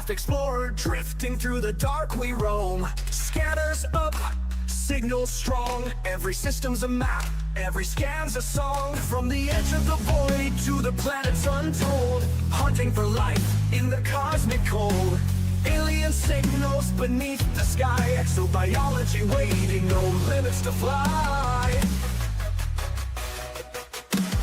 craft explorer, drifting through the dark we roam. Scanners up, signals strong, every system's a map, every scan's a song. From the edge of the void to the planets untold, hunting for life in the cosmic cold. Alien signals beneath the sky, exobiology waiting, no limits to fly.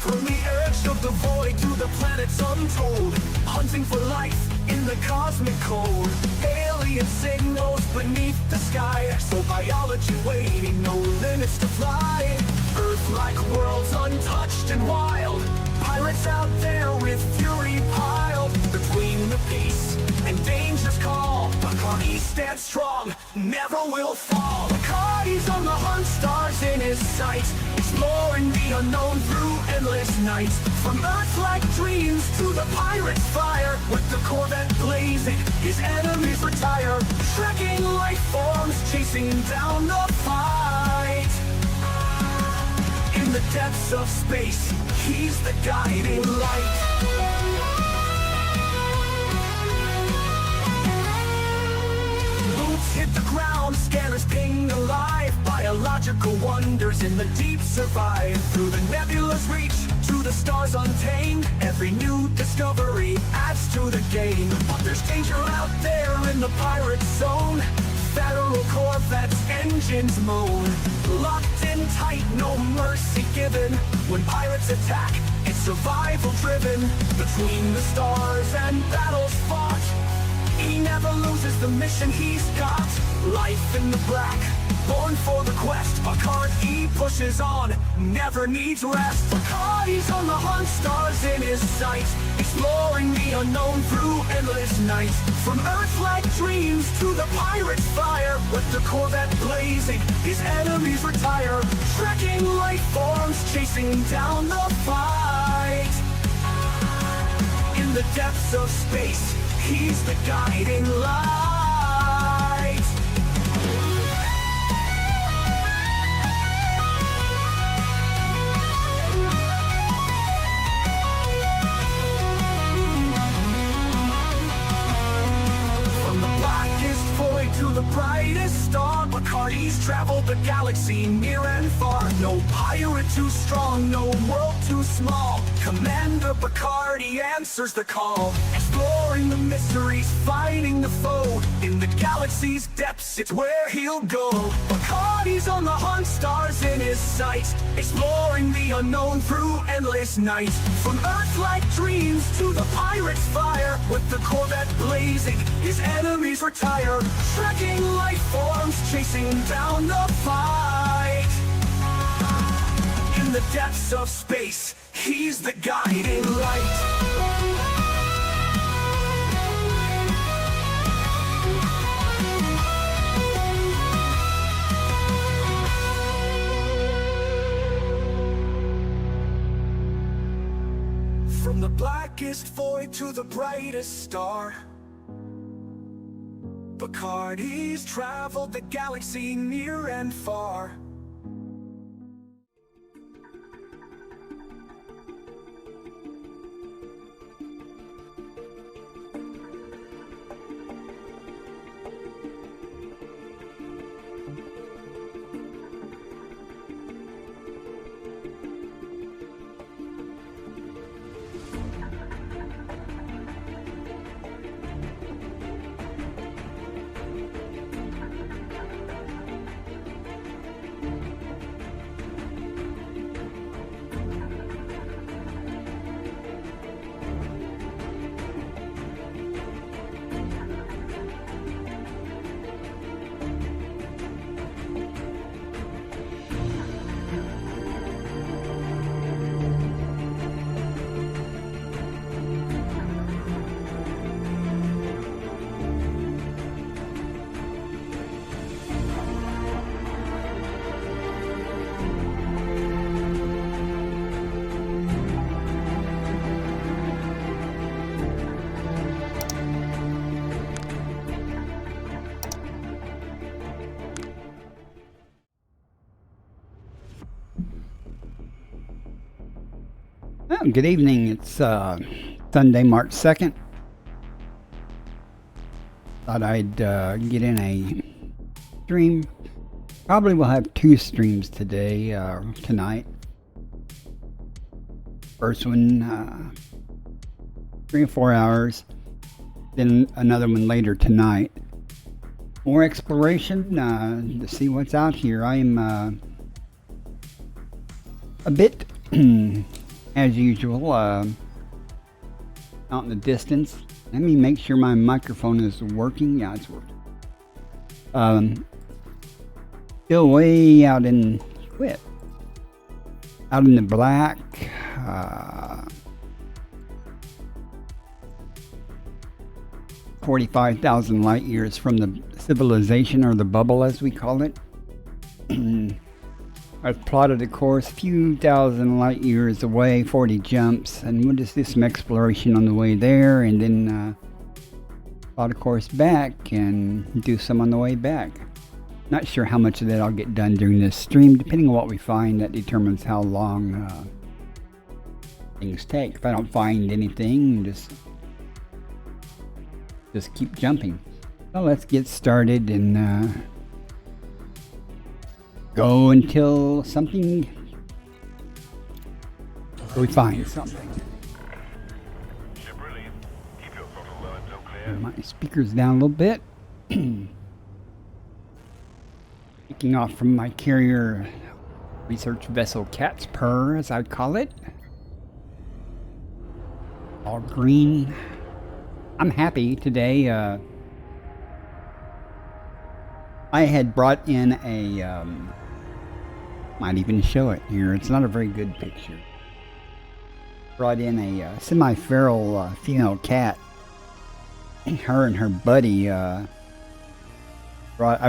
From the edge of the void to the planets untold, hunting for life in the cosmic cold. Alien signals beneath the sky, exobiology waiting, no limits to fly. Earth-like worlds untouched and wild, pirates out there with fury piled. Between the peace and danger's call, Bacardi stands strong, never will fall. Bacardi's on the hunt, stars in his sight, exploring the unknown through endless nights. From Earth-like dreams to the pirate's fire, with the Corvette blazing, his enemies retire. Trekking life forms, chasing down the fight. In the depths of space, he's the guiding light. Hit the ground, scanners ping alive. Biological wonders in the deep survive. Through the nebula's reach, to the stars untamed, every new discovery adds to the game. But there's danger out there in the pirate zone. Federal Corvettes, engines moan. Locked in tight, no mercy given. When pirates attack, it's survival driven. Between the stars and battles fought, he never loses the mission he's got. Life in the black, born for the quest. Bacardi pushes on, never needs rest. Bacardi's on the hunt, stars in his sight, exploring the unknown through endless nights. From Earth-like dreams to the pirate's fire, with the Corvette blazing, his enemies retire. Trekking life forms, chasing down the fight. In the depths of space, he's the guiding light. From the blackest void to the brightest star, Bacardi's traveled the galaxy near and far. No pirate too strong, no world too small. Commander Bacardi answers the call, exploring the mysteries, fighting the foe. In the galaxy's depths, it's where he'll go. Bacardi's on the hunt, stars in his sight, exploring the unknown through endless nights. From Earth-like dreams to the pirate's fire, with the Corvette blazing, his enemies retire. Trekking life forms, chasing down the fight. In the depths of space, he's the guiding light. From the blackest void to the brightest star, Bacardi's traveled the galaxy near and far. Good evening. It's Sunday, March 2nd. thought I'd get in a stream. Probably will have 2 streams today, tonight. First one, 3 or 4 hours. Then another one later tonight. More exploration to see what's out here. I am a bit, as usual, out in the distance. Let me make sure my microphone is working. Yeah, it's working. Still way out in out in the black. 45,000 light years from the civilization, or the bubble as we call it. I've plotted a course a few thousand light years away, 40 jumps, and we'll just do some exploration on the way there, and then plot a course back and do some on the way back. Not sure how much of that I'll get done during this stream. Depending on what we find, that determines how long things take. If I don't find anything, just keep jumping. Well, let's get started and go until we find something. Turn my speakers down a little bit. Kicking off from my carrier research vessel Cat's Purr, as I'd call it. All green. I'm happy today. I had brought in a, might even show it here. It's not a very good picture. Brought in a semi-feral female cat. Her and her buddy, I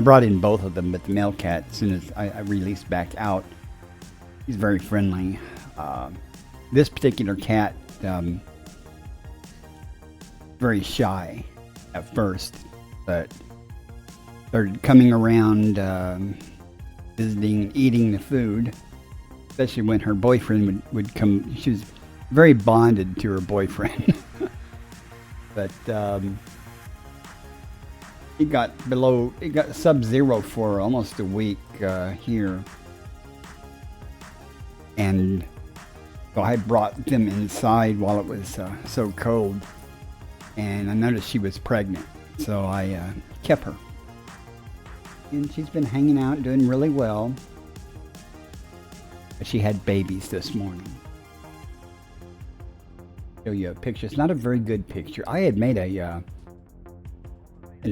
brought in both of them, but the male cat, as soon as I released back out, he's very friendly. This particular cat, very shy at first, but started coming around, visiting, eating the food, especially when her boyfriend would come. She was very bonded to her boyfriend. But it got sub-zero for almost a week here, and so I brought them inside while it was so cold, and I noticed she was pregnant, so I kept her, and she's been hanging out, doing really well. But she had babies this morning. Show you a picture. It's not a very good picture. I had made an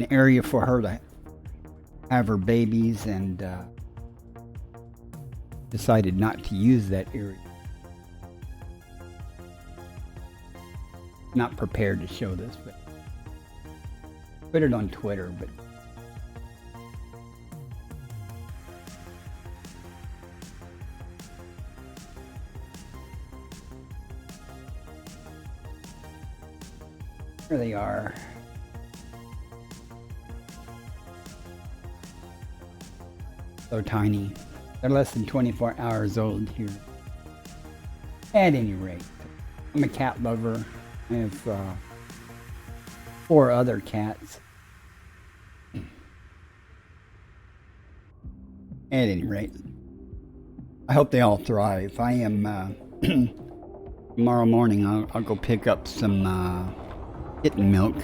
area for her to have her babies, and decided not to use that area. Not prepared to show this, but put it on Twitter. But here they are. So tiny. They're less than 24 hours old here. At any rate, I'm a cat lover. I have 4 other cats. At any rate, I hope they all thrive. I am tomorrow morning. I'll go pick up some kitten milk,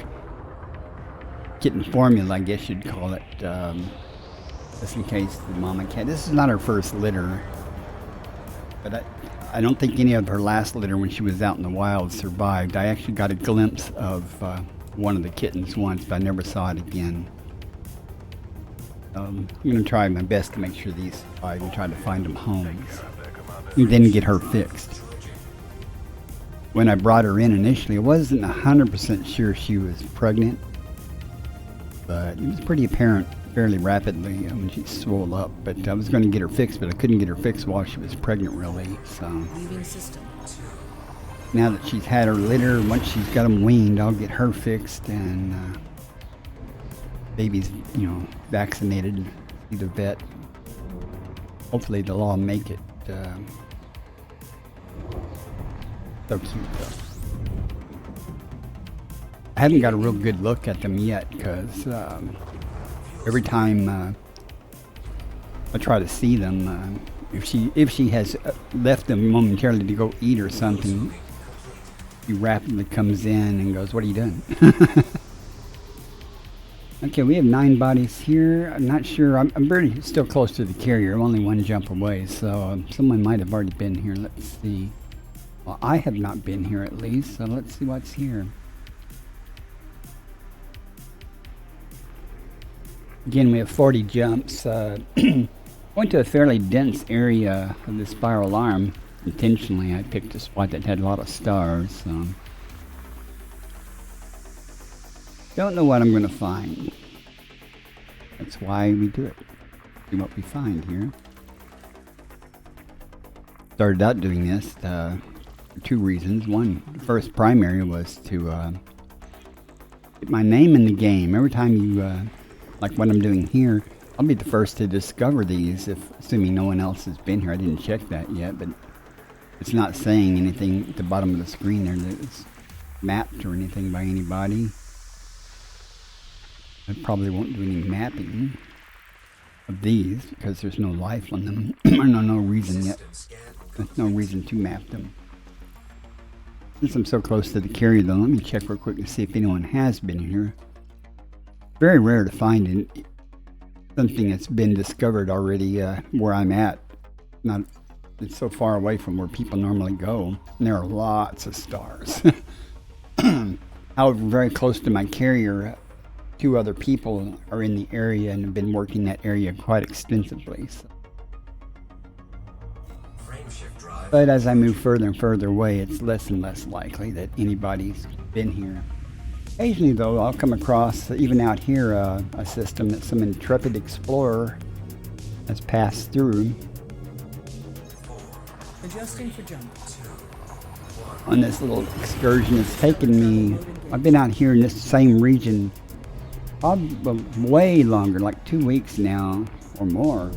kitten formula, I guess you'd call it, just in case the mama cat. This is not her first litter, but I don't think any of her last litter when she was out in the wild survived. I actually got a glimpse of one of the kittens once, but I never saw it again. I'm going to try my best to make sure these survive and try to find them homes, and then get her fixed. When I brought her in initially, I wasn't 100% sure she was pregnant, but it was pretty apparent fairly rapidly when she swole up. But I was going to get her fixed, but I couldn't get her fixed while she was pregnant, really. So now that she's had her litter, once she's got them weaned, I'll get her fixed, and baby's, vaccinated, see the vet. Hopefully they'll all make it. So cute though. I haven't got a real good look at them yet because every time I try to see them, if she has left them momentarily to go eat or something, she rapidly comes in and goes, "What are you doing?" Okay, we have 9 bodies here. I'm not sure. I'm very still close to the carrier. I'm only 1 jump away, so someone might have already been here. Let's see. Well, I have not been here at least, so let's see what's here. Again, we have 40 jumps. Went to a fairly dense area of this spiral arm. Intentionally, I picked a spot that had a lot of stars, so... Don't know what I'm going to find. That's why we do it. See what we find here. Started out doing this for 2 reasons. One, the first primary was to get my name in the game. Every time you, like what I'm doing here, I'll be the first to discover these, assuming no one else has been here. I didn't check that yet, but it's not saying anything at the bottom of the screen there that it's mapped or anything by anybody. I probably won't do any mapping of these because there's no life on them. no reason yet. There's no reason to map them. Since I'm so close to the carrier though, let me check real quick to see if anyone has been here. Very rare to find something that's been discovered already where I'm at. It's so far away from where people normally go. And there are lots of stars. However, very close to my carrier, 2 other people are in the area and have been working that area quite extensively. So. But as I move further and further away, it's less and less likely that anybody's been here. Occasionally, though, I'll come across, even out here, a system that some intrepid explorer has passed through. Adjusting for jump. On this little excursion, it's taken me. I've been out here in this same region probably way longer, like 2 weeks now or more.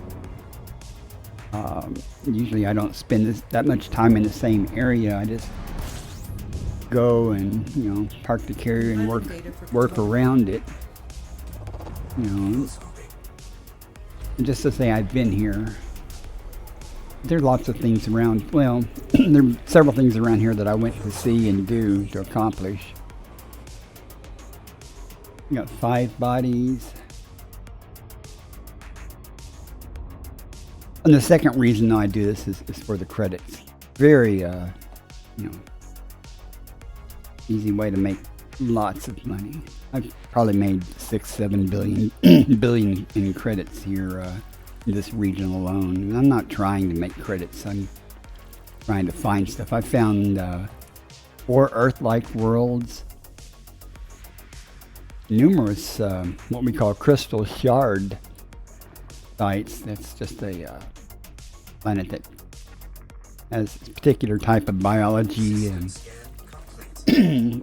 Usually I don't spend that much time in the same area. I just go and park the carrier and work around it. And just to say I've been here. There are lots of things around. Well, there are several things around here that I went to see and do to accomplish. We got 5 bodies. And the second reason I do this is for the credits. Very, easy way to make lots of money. I've probably made 6-7 billion in credits here in this region alone. And I'm not trying to make credits. I'm trying to find stuff. I found 4 Earth-like worlds. Numerous what we call crystal shard sites. That's just a planet that has a particular type of biology and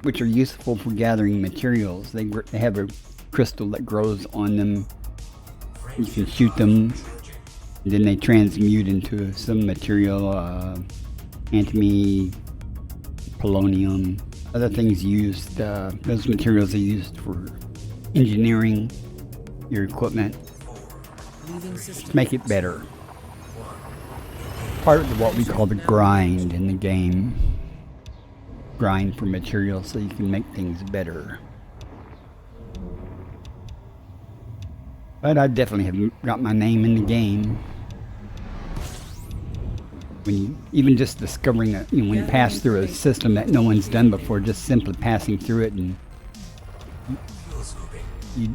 which are useful for gathering materials. They have a crystal that grows on them. You can shoot them, and then they transmute into some material, antimony, polonium, other things used. Those materials are used for engineering your equipment to make it better. Part of what we call the grind in the game. Grind for materials so you can make things better. But I definitely have got my name in the game. Even just discovering that, when you pass through a system that no one's done before, just simply passing through it, and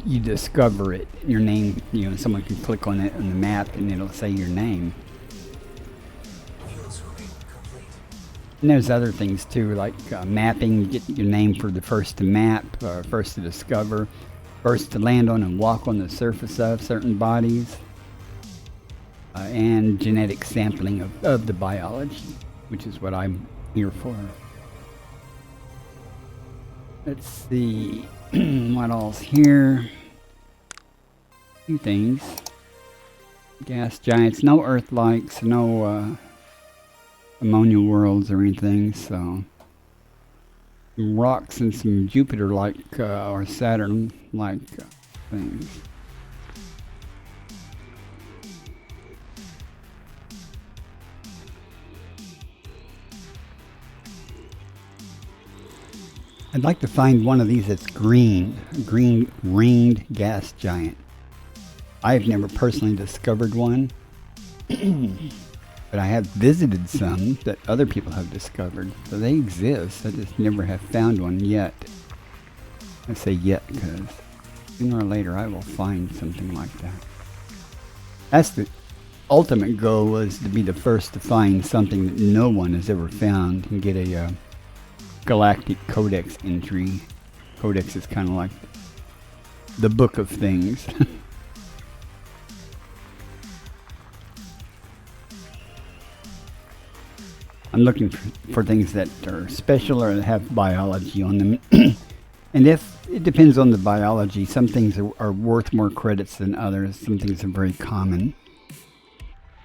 you discover it. Your name, someone can click on it on the map, and it'll say your name. And there's other things too, like mapping. You get your name for the first to map, first to discover, first to land on and walk on the surface of certain bodies. And genetic sampling of the biology, which is what I'm here for. Let's see, what else here? A few things. Gas giants, no Earth-likes, no ammonia worlds or anything, so some rocks and some Jupiter-like or Saturn-like things. I'd like to find one of these that's green, a green ringed gas giant. I've never personally discovered one, but I have visited some that other people have discovered. So they exist. I just never have found one yet. I say yet because sooner or later I will find something like that. That's the ultimate goal, was to be the first to find something that no one has ever found and get a galactic codex entry. Codex is kind of like the book of things. I'm looking for things that are special or have biology on them. And if it depends on the biology, some things are worth more credits than others. Some things are very common,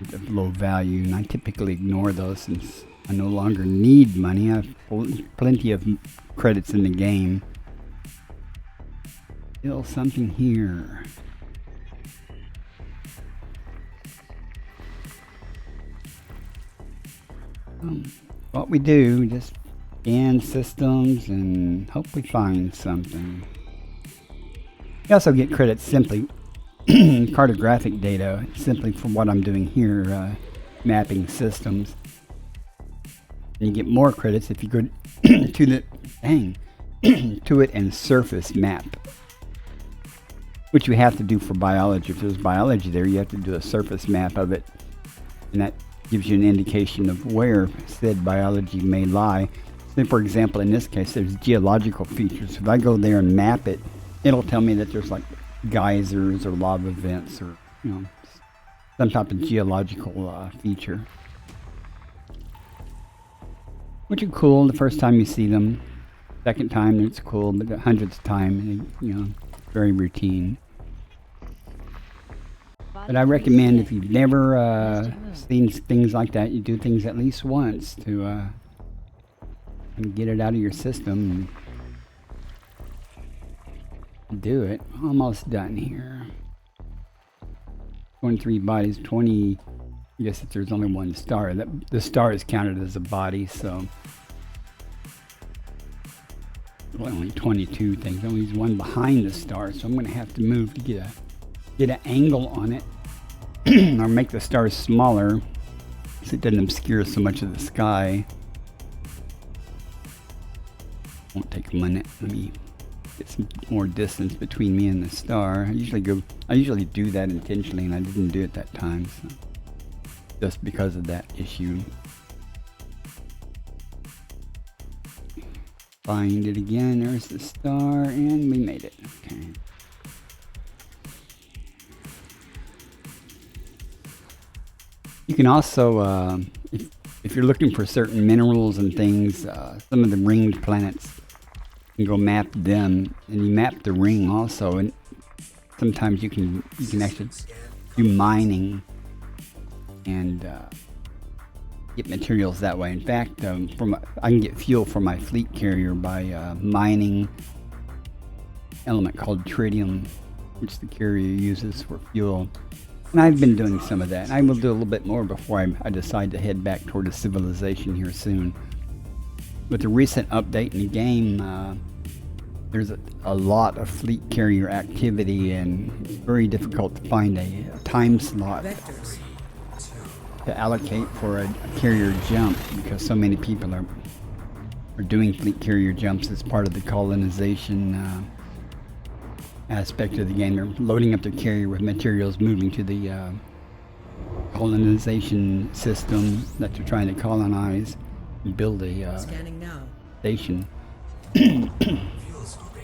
of low value, and I typically ignore those since I no longer need money. I have plenty of credits in the game. Still something here. What we do, just scan systems and hope we find something. You also get credits simply, cartographic data, simply for what I'm doing here, mapping systems. And you get more credits if you go to the, to it and surface map. Which you have to do for biology. If there's biology there, you have to do a surface map of it. And that gives you an indication of where said biology may lie. So for example, in this case, there's geological features. If I go there and map it, it'll tell me that there's like geysers or lava vents or, you know, some type of geological feature. Which are cool the first time you see them. Second time it's cool, but the 100th time, you know, very routine. But I recommend, if you've never seen things like that, you do things at least once to get it out of your system and do it. Almost done here. 23 bodies, 20. I guess if there's only one star, the star is counted as a body, so well, only 22 things. Only one behind the star, so I'm going to have to move to get an angle on it, or make the stars smaller so it doesn't obscure so much of the sky. Won't take a minute. Let me get some more distance between me and the star. I usually do that intentionally, and I didn't do it that time, so just because of that issue. Find it again. There's the star, and we made it. Okay. You can also, if you're looking for certain minerals and things, some of the ringed planets, you can go map them, and you map the ring also. And sometimes you can actually do mining and get materials that way. In fact, I can get fuel for my fleet carrier by mining an element called tritium, which the carrier uses for fuel. And I've been doing some of that. And I will do a little bit more before I decide to head back toward a civilization here soon. With the recent update in the game, there's a lot of fleet carrier activity, and it's very difficult to find a time slot to allocate for a carrier jump, because so many people are doing fleet carrier jumps as part of the colonization aspect of the game. They're loading up their carrier with materials, moving to the colonization system that they're trying to colonize and build a station.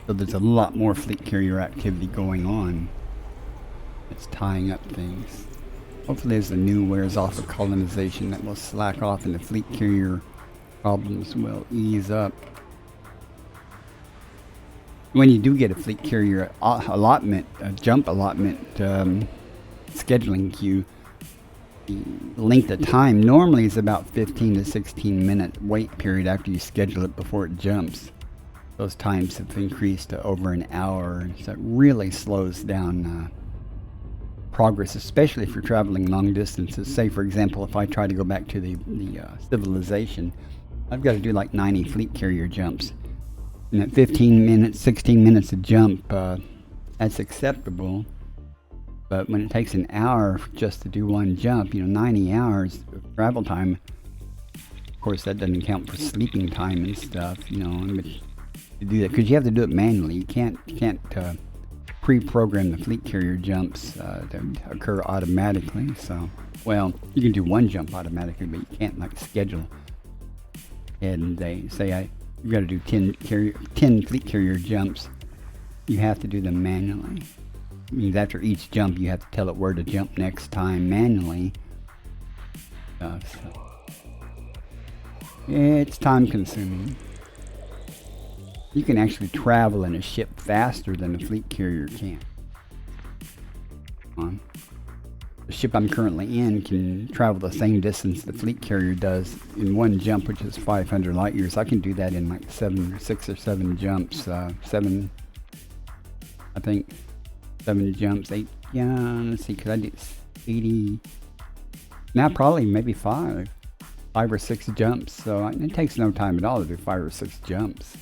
So there's a lot more fleet carrier activity going on. It's tying up things. Hopefully as the new wears off of colonization, that will slack off and the fleet carrier problems will ease up. When you do get a fleet carrier allotment, a jump allotment scheduling queue, the length of time normally is about 15 to 16 minute wait period after you schedule it before it jumps. those times have increased to over an hour, so it really slows down progress, especially if you're traveling long distances. Say, for example, if I try to go back to the civilization, I've got to do like 90 fleet carrier jumps. And at 15 minutes, 16 minutes a jump, that's acceptable. But when it takes an hour just to do one jump, 90 hours of travel time, of course that doesn't count for sleeping time and stuff, but to do that, because you have to do it manually. You can't pre-program the fleet carrier jumps to occur automatically. So, well, you can do one jump automatically, but you can't like schedule. And they say you've got to do 10 fleet carrier jumps. You have to do them manually. It means after each jump, you have to tell it where to jump next time manually. So it's time consuming. You can actually travel in a ship faster than a fleet carrier can. The ship I'm currently in can travel the same distance the fleet carrier does in one jump, which is 500 light years. I can do that in like 6 or 7 jumps. 7 jumps, 8. Yeah, let's see, could I do 80? Now probably maybe 5 or 6 jumps. So it takes no time at all to do 5 or 6 jumps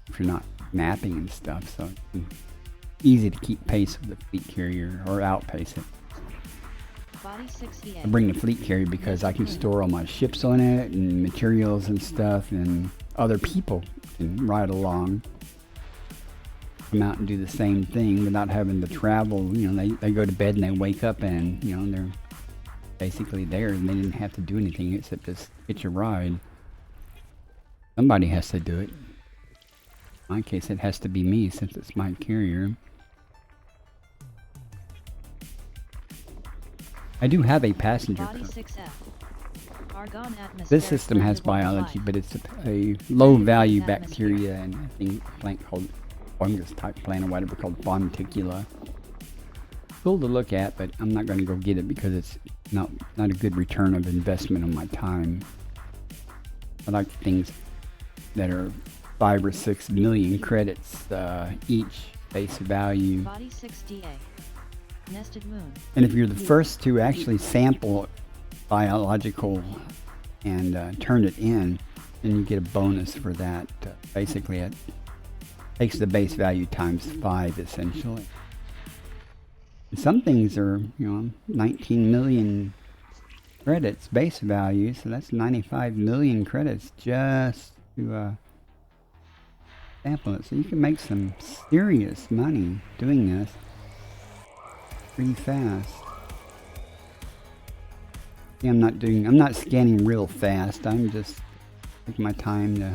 if you're not mapping and stuff. So it's easy to keep pace with the fleet carrier or outpace it. I bring the fleet carrier because I can store all my ships on it and materials and stuff, and other people can ride along, come out and do the same thing without having to travel. They go to bed and they wake up and they're basically there, and they didn't have to do anything except just hitch a ride. Somebody has to do it. In my case, it has to be me since it's my carrier. I do have a passenger car. This system has biology, but it's a low-value bacteria and I think a plant called fungus-type plant or whatever called Fonticula. Cool to look at, but I'm not going to go get it because it's not a good return of investment on my time. I like things that are 5 or 6 million credits each base value. Nested moon. And if you're the first to actually sample biological and turn it in, then you get a bonus for that. Basically, it takes the base value times 5 essentially. And some things are, 19 million credits base value, so that's 95 million credits just to sample it. So you can make some serious money doing this pretty fast. Yeah, I'm not scanning real fast. I'm just taking my time to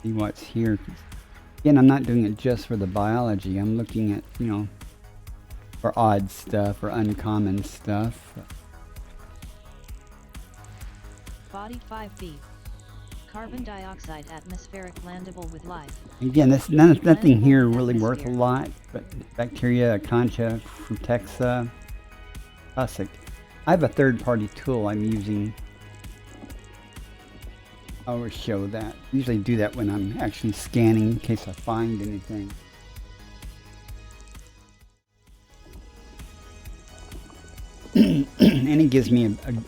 see what's here. Again, I'm not doing it just for the biology. I'm looking at, for odd stuff or uncommon stuff. Body 5B. Carbon dioxide atmospheric landable with life. Again, nothing here really worth a lot, but bacteria, Concha, Frutexa, Tussock. I have a third-party tool I'm using. I always show that. Usually do that when I'm actually scanning in case I find anything. And it gives me an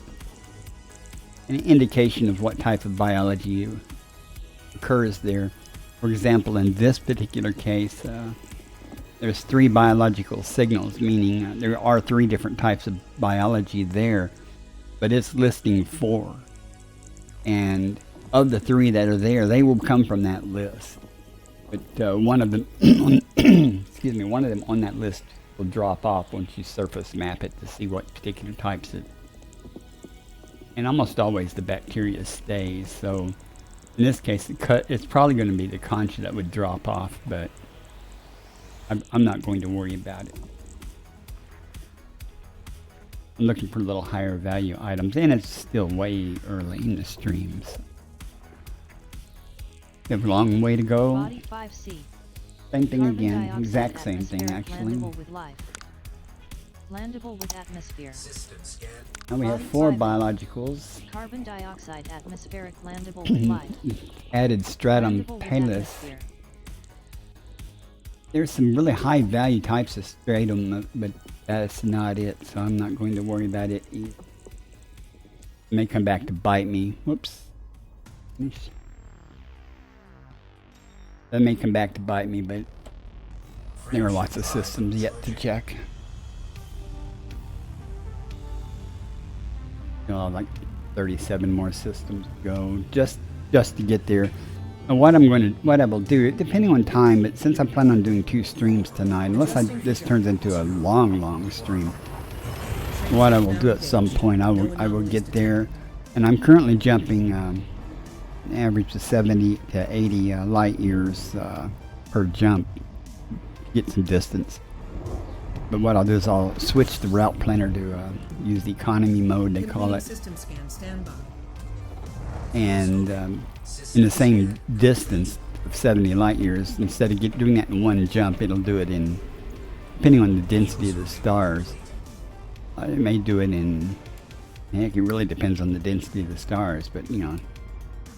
indication of what type of biology occurs there. For example, in this particular case, there's 3 biological signals, meaning there are 3 different types of biology there, but it's listing 4. And of the 3 that are there, they will come from that list. But one of them, one of them on that list will drop off once you surface map it to see what particular types it. And almost always the bacteria stays. So in this case, it's probably going to be the Concha that would drop off, but I'm not going to worry about it. I'm looking for little higher value items, and it's still way early in the streams. We have a long way to go. Body 5C. Same thing Carbon again, dioxide exact same thing atmospheric actually. landable with life. Landable with atmosphere. Now we have 4 biologicals. Carbon dioxide atmospheric landable with life. Added stratum Landable with palus. atmosphere. There's some really high value types of stratum, but that's not it, so I'm not going to worry about it either. It may come back to bite me. Whoops. That may come back to bite me, but there are lots of systems yet to check. Like 37 more systems to go just to get there. And what I will do, depending on time, but since I plan on doing 2 streams tonight, unless this turns into a long stream, what I will do at some point, I will get there, and I'm currently jumping an average of 70 to 80 light years per jump, get some distance. But what I'll do is I'll switch the route planner to use the economy mode, they call it. System scan standby. And in the same distance of 70 light years, instead of doing that in one jump, it'll do it in, depending on the density of the stars. It may do it in, heck, it really depends on the density of the stars, but you know,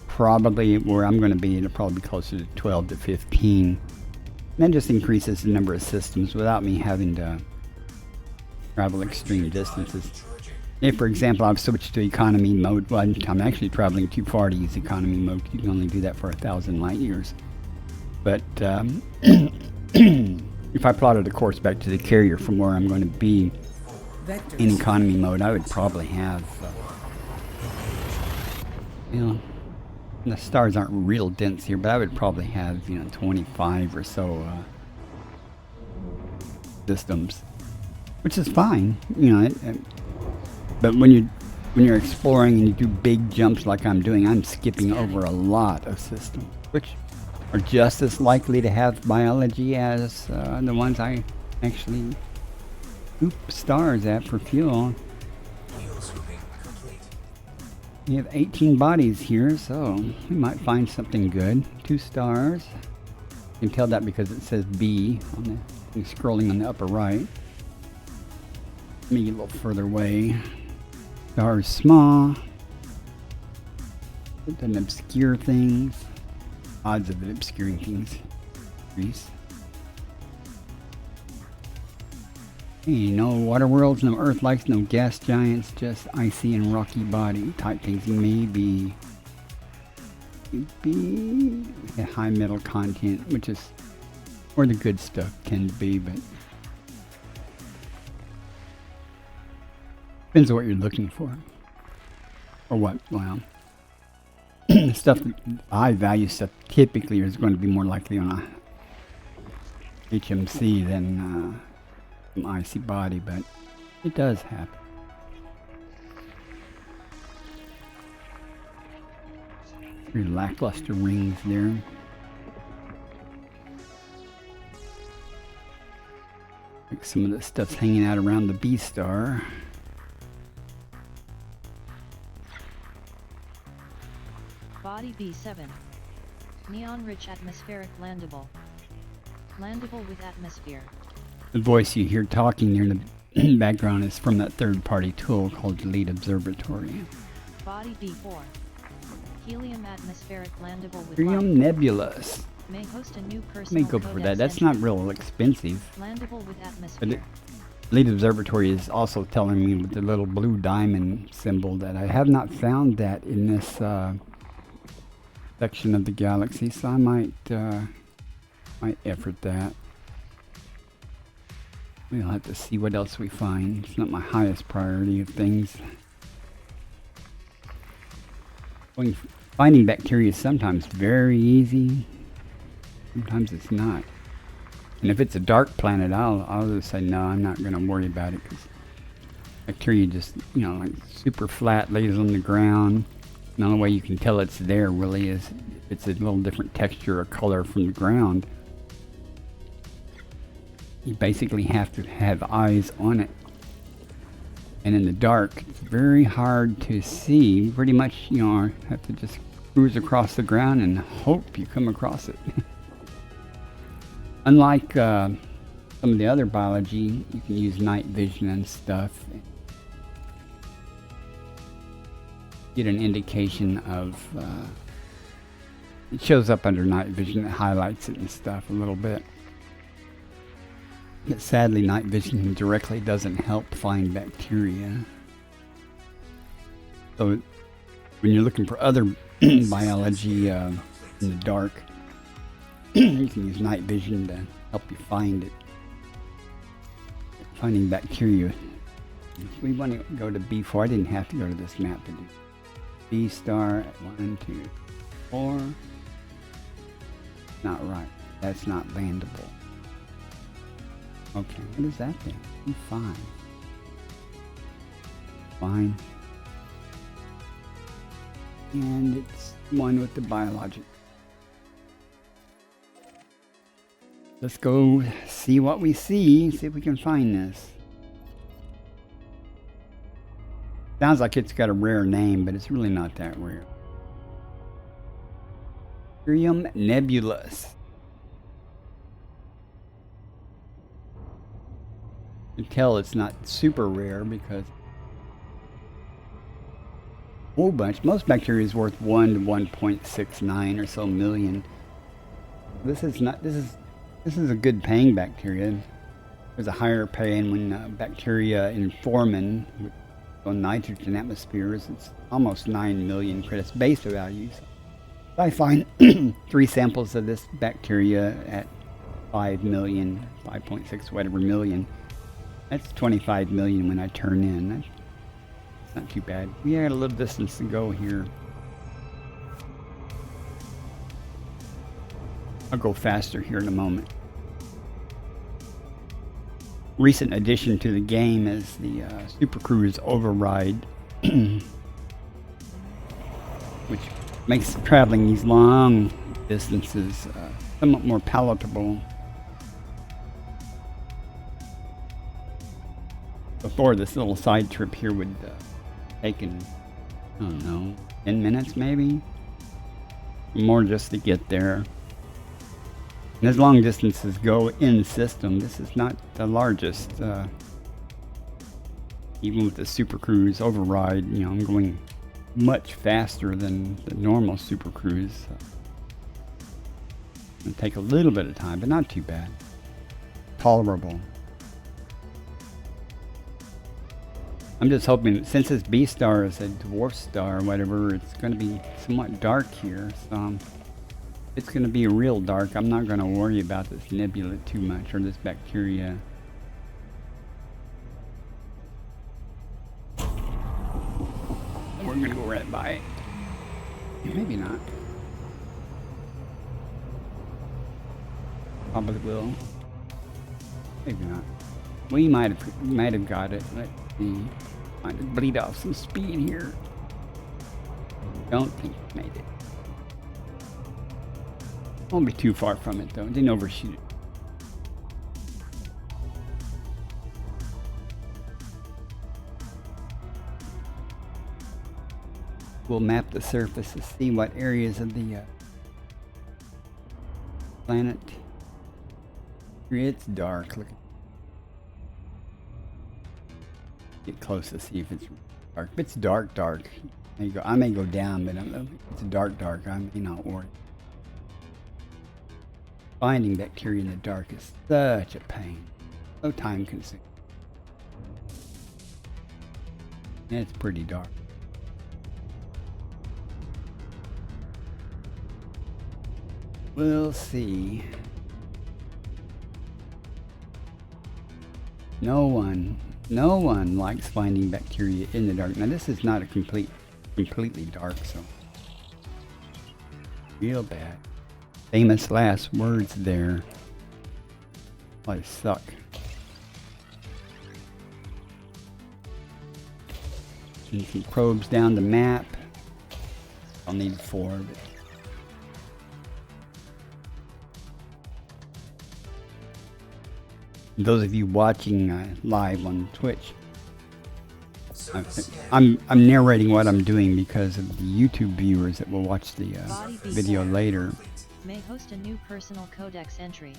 probably where I'm going to be, it'll probably be closer to 12 to 15. And that just increases the number of systems without me having to travel extreme distances. If, for example, I've switched to economy mode, well, I'm actually traveling too far to use economy mode. You can only do that for 1,000 light years. But if I plotted a course back to the carrier from where I'm going to be in economy mode, I would probably have, you know, the stars aren't real dense here, but I would probably have, 25 or so systems, which is fine, but when you're exploring and you do big jumps like I'm doing, I'm skipping over a lot of systems, which are just as likely to have biology as the ones I actually scoop stars at for fuel. We have 18 bodies here, so we might find something good. 2 stars. You can tell that because it says B on the scrolling on the upper right. Let me get a little further away. Stars small. It doesn't obscure things. Odds of it obscuring things increase. Hey, no water worlds, no earth likes, no gas giants, just icy and rocky body type things. Maybe a high metal content, which is where the good stuff tend to be, but depends on what you're looking for. Or what, well, stuff, high value stuff typically is going to be more likely on a HMC than an icy body, but it does happen. Very lackluster rings there. Like some of the stuff's hanging out around the B star. Body B7. Neon-rich atmospheric landable. Landable with atmosphere. The voice you hear talking near the background is from that third-party tool called Elite Observatory. Body B4. Helium atmospheric landable with Helium life. nebulous. May host a new Let me personal go for codex that. That's entry. not real expensive. Landable with But atmosphere. Elite Observatory is also telling me with the little blue diamond symbol that I have not found that in this section of the galaxy, so I might effort that. We'll have to see what else we find. It's not my highest priority of things. Finding bacteria is sometimes very easy. Sometimes it's not. And if it's a dark planet, I'll just say no, I'm not going to worry about it, because bacteria just, like super flat, lays on the ground. The only way you can tell it's there really is if it's a little different texture or color from the ground. You basically have to have eyes on it. And in the dark, it's very hard to see. Pretty much, have to just cruise across the ground and hope you come across it. Unlike some of the other biology, you can use night vision and stuff. Get an indication of, it shows up under night vision, it highlights it and stuff a little bit. But sadly, night vision directly doesn't help find bacteria. So when you're looking for other biology in the dark, you can use night vision to help you find it. Finding bacteria. We want to go to B4. I didn't have to go to this map to do B star at 1, 2, 4. Not right. That's not landable. Okay, what is that thing? B5. Fine. And it's one with the biologic. Let's go see what we see if we can find this. Sounds like it's got a rare name, but it's really not that rare. Bacterium nebulus. You can tell it's not super rare because a whole bunch. Most bacteria is worth 1 to 1.69 or so million. This is not. This is a good paying bacteria. There's a higher paying when bacteria in formin on nitrogen atmospheres. It's almost 9 million credits base values. I find 3 samples of this bacteria at 5 million, 5.6 whatever million. That's 25 million when I turn in. That's not too bad. We got a little distance to go here. I'll go faster here in a moment. Recent addition to the game is the Super Cruise Override, which makes traveling these long distances somewhat more palatable. Before, this little side trip here would take, I don't know, 10 minutes maybe? More just to get there. And as long distances go in system, this is not the largest. Even with the Super Cruise Override, you know, I'm going much faster than the normal Super Cruise. It'll take a little bit of time, but not too bad. Tolerable. I'm just hoping, since this B star is a dwarf star or whatever, it's going to be somewhat dark here. So it's going to be real dark. I'm not going to worry about this nebula too much, or this bacteria. We're going to go right by it. Maybe not. Probably will. Maybe not. We might have got it. Let's see. Might have bleed off some speed here. Don't think we made it. Won't be too far from it though. Didn't overshoot it. We'll map the surface to see what areas of the planet. It's dark. Look. Get close to see if it's dark. If it's dark, I may go down, but if it's dark, I may not worry. Finding bacteria in the dark is such a pain. So time consuming. And it's pretty dark. We'll see. No one likes finding bacteria in the dark. Now this is not a completely dark, so real bad. Famous last words there. Probably suck. And some probes down the map. I'll need 4, but those of you watching live on Twitch, I'm narrating what I'm doing because of the YouTube viewers that will watch the video later. May host a new personal codex entry.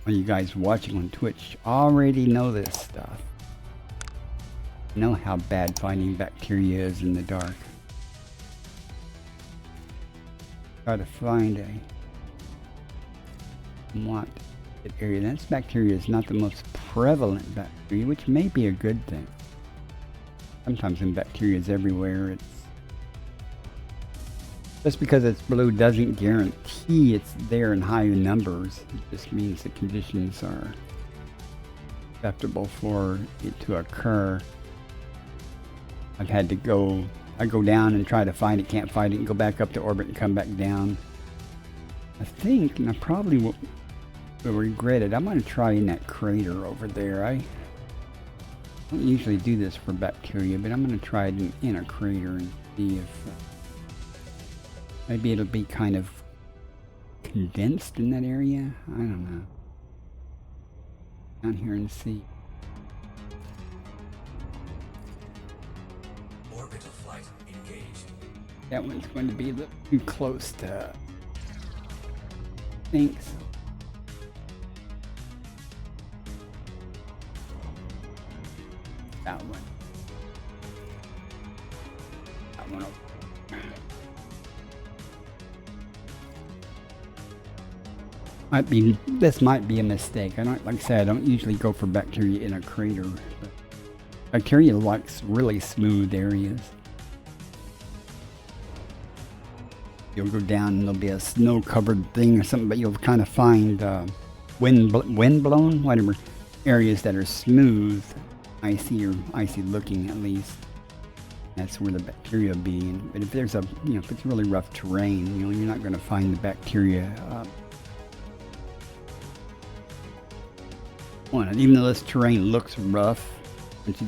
Well, you guys watching on Twitch already know this stuff. Know how bad finding bacteria is in the dark. Try to find a area. This bacteria is not the most prevalent bacteria, which may be a good thing. Sometimes when bacteria is everywhere, it's just because it's blue doesn't guarantee it's there in high numbers. It just means the conditions are acceptable for it to occur. I've had to go down and try to find it, can't find it, and go back up to orbit and come back down. I think, and I probably will regret it, I'm going to try in that crater over there. I don't usually do this for bacteria, but I'm going to try it in a crater and see if maybe it'll be kind of condensed in that area. I don't know. Down here and see. Orbital flight engaged. That one's going to be a little too close to. I think so. That one. That one over. This might be a mistake. Like I said, I don't usually go for bacteria in a crater. But bacteria likes really smooth areas. You'll go down and there'll be a snow-covered thing or something, but you'll kind of find wind-blown, whatever, areas that are smooth, icy or icy-looking at least. That's where the bacteria will be. But if there's if it's really rough terrain, you're not going to find the bacteria. Even though this terrain looks rough, once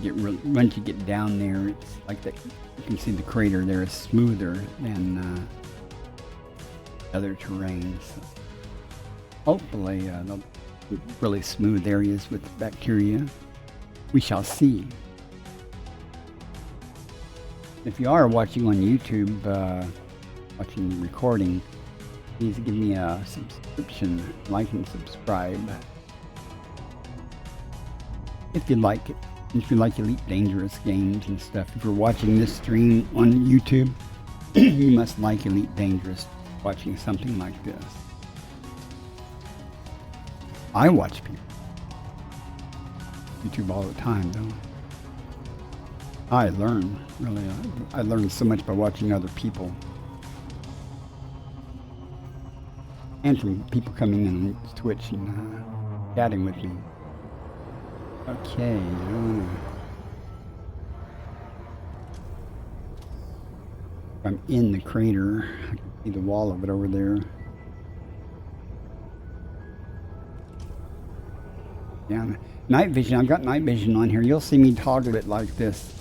you get down there, it's like that. You can see the crater there is smoother than other terrains. So hopefully, they'll be really smooth areas with bacteria. We shall see. If you are watching on YouTube, watching the recording, please give me a subscription, like and subscribe. If you like it, if you like EliteDangerous games and stuff. If you're watching this stream on YouTube, you must like EliteDangerous, watching something like this. I watch people. YouTube all the time, though. I learn, really. I learn so much by watching other people. And from people coming in on Twitch and chatting with me. Okay, I'm in the crater. I can see the wall of it over there. Yeah, night vision. I've got night vision on here. You'll see me toggle it like this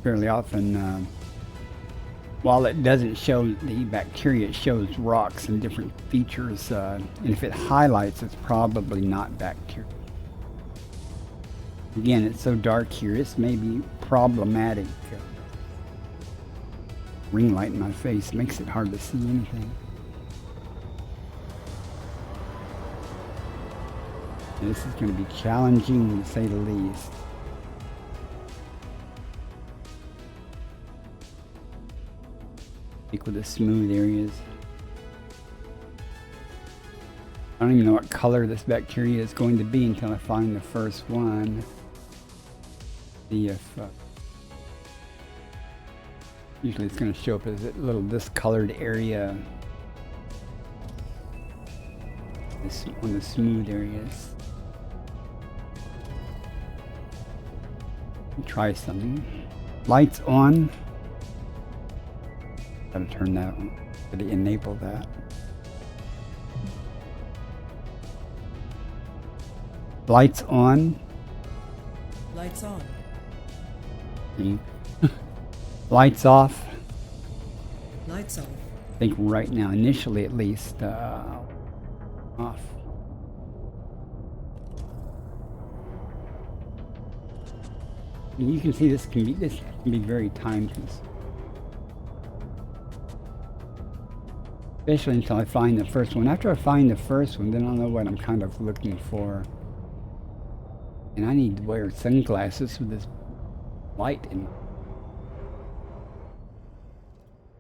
fairly often. While it doesn't show the bacteria, it shows rocks and different features. And if it highlights, it's probably not bacteria. Again, it's so dark here, this may be problematic. Ring light in my face makes it hard to see anything. And this is going to be challenging, to say the least. Stick with the smooth areas. I don't even know what color this bacteria is going to be until I find the first one. See if usually it's going to show up as a little discolored area on the smooth areas. Try something. Lights on. Gotta turn that on. Gotta enable that. Lights on. Lights on. Lights off. Lights off. I think right now, initially at least, off. And you can see this can be very time consuming. Especially until I find the first one. After I find the first one, then I'll know what I'm kind of looking for. And I need to wear sunglasses with this light in.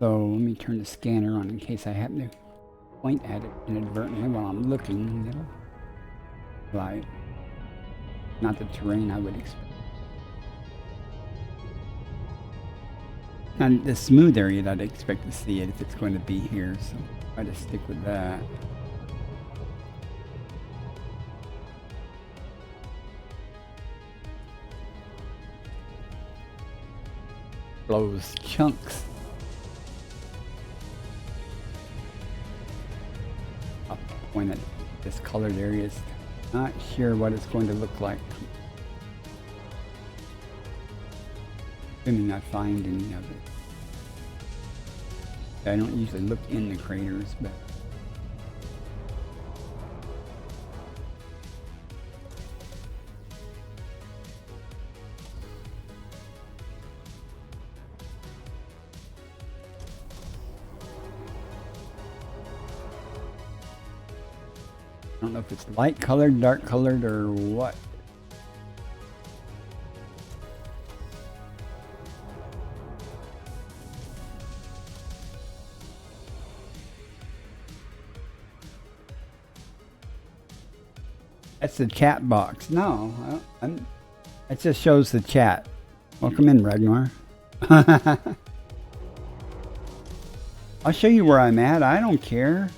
So let me turn the scanner on in case I happen to point at it inadvertently while I'm looking. It'll light. Not the terrain I would expect. And the smooth area that I'd expect to see it if it's going to be here, so try to stick with that. Blows chunks. I'll point at this colored area. Not sure what it's going to look like. Assuming I find any of it. I don't usually look in the craters, but I don't know if it's light colored, dark colored, or what. That's the chat box. No, it just shows the chat. Welcome in, Ragnar. I'll show you where I'm at. I don't care.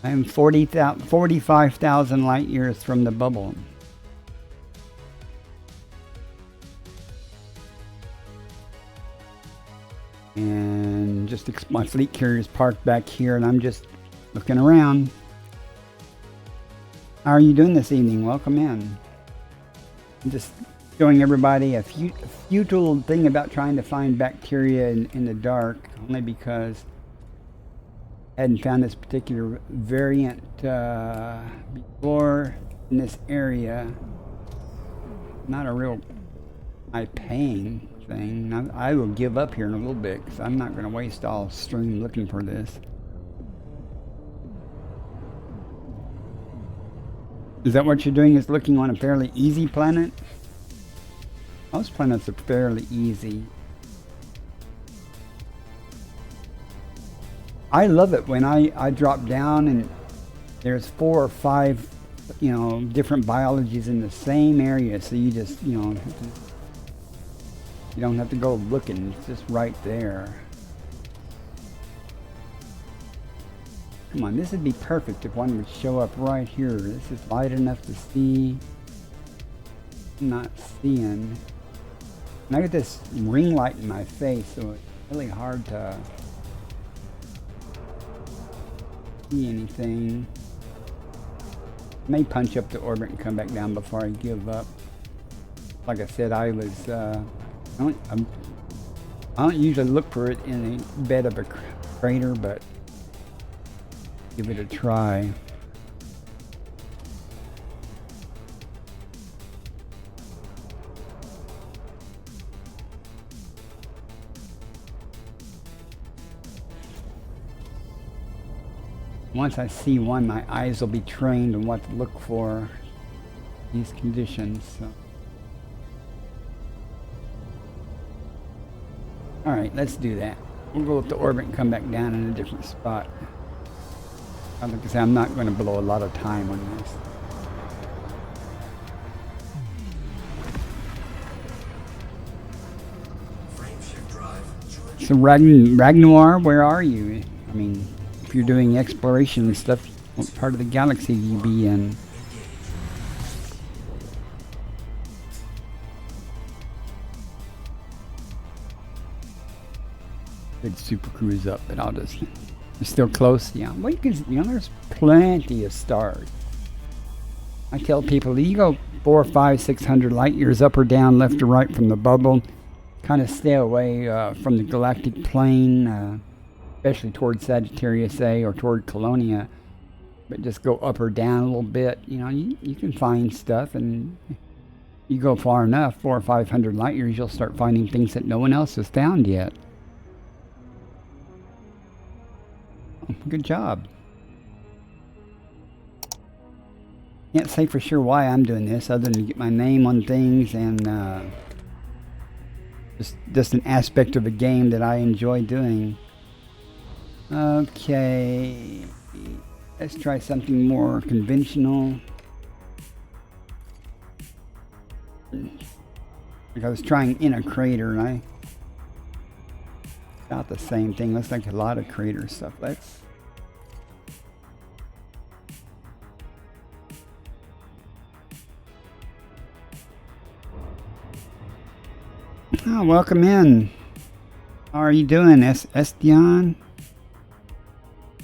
I'm 45,000 light years from the bubble. And just my fleet carrier is parked back here, and I'm just looking around. How are you doing this evening? Welcome in. I'm just showing everybody a futile thing about trying to find bacteria in the dark, only because I hadn't found this particular variant before in this area. Not a real high-paying thing. I will give up here in a little bit because I'm not going to waste all stream looking for this. Is that what you're doing, is looking on a fairly easy planet? Most planets are fairly easy. I love it when I drop down and there's 4 or 5, different biologies in the same area. So you just, you don't have to go looking. It's just right there. Come on, this would be perfect if one would show up right here. This is light enough to see. I'm not seeing. And I got this ring light in my face, so it's really hard to see anything. I may punch up the orbit and come back down before I give up. Like I said, I don't usually look for it in the bed of a crater, but give it a try. Once I see one, my eyes will be trained on what to look for these conditions. So. Alright, let's do that. We'll go up the orbit and come back down in a different spot. Like I say, I'm not going to blow a lot of time on this. So Ragnar, where are you? I mean, if you're doing exploration and stuff, what part of the galaxy do you be in? Good super cruise up, but I'll just... You're still close? Yeah. Well, there's plenty of stars. I tell people, you go 400, 500, 600 light years up or down, left or right from the bubble, kind of stay away from the galactic plane, especially toward Sagittarius A or toward Colonia, but just go up or down a little bit. You can find stuff, and you go far enough, 400 or 500 light years, you'll start finding things that no one else has found yet. Oh, good job. Can't say for sure why I'm doing this other than to get my name on things and just an aspect of a game that I enjoy doing. Okay, let's try something more conventional. Like I was trying in a crater and I got the same thing. Looks like a lot of crater stuff. Let's welcome in. How are you doing, Estian?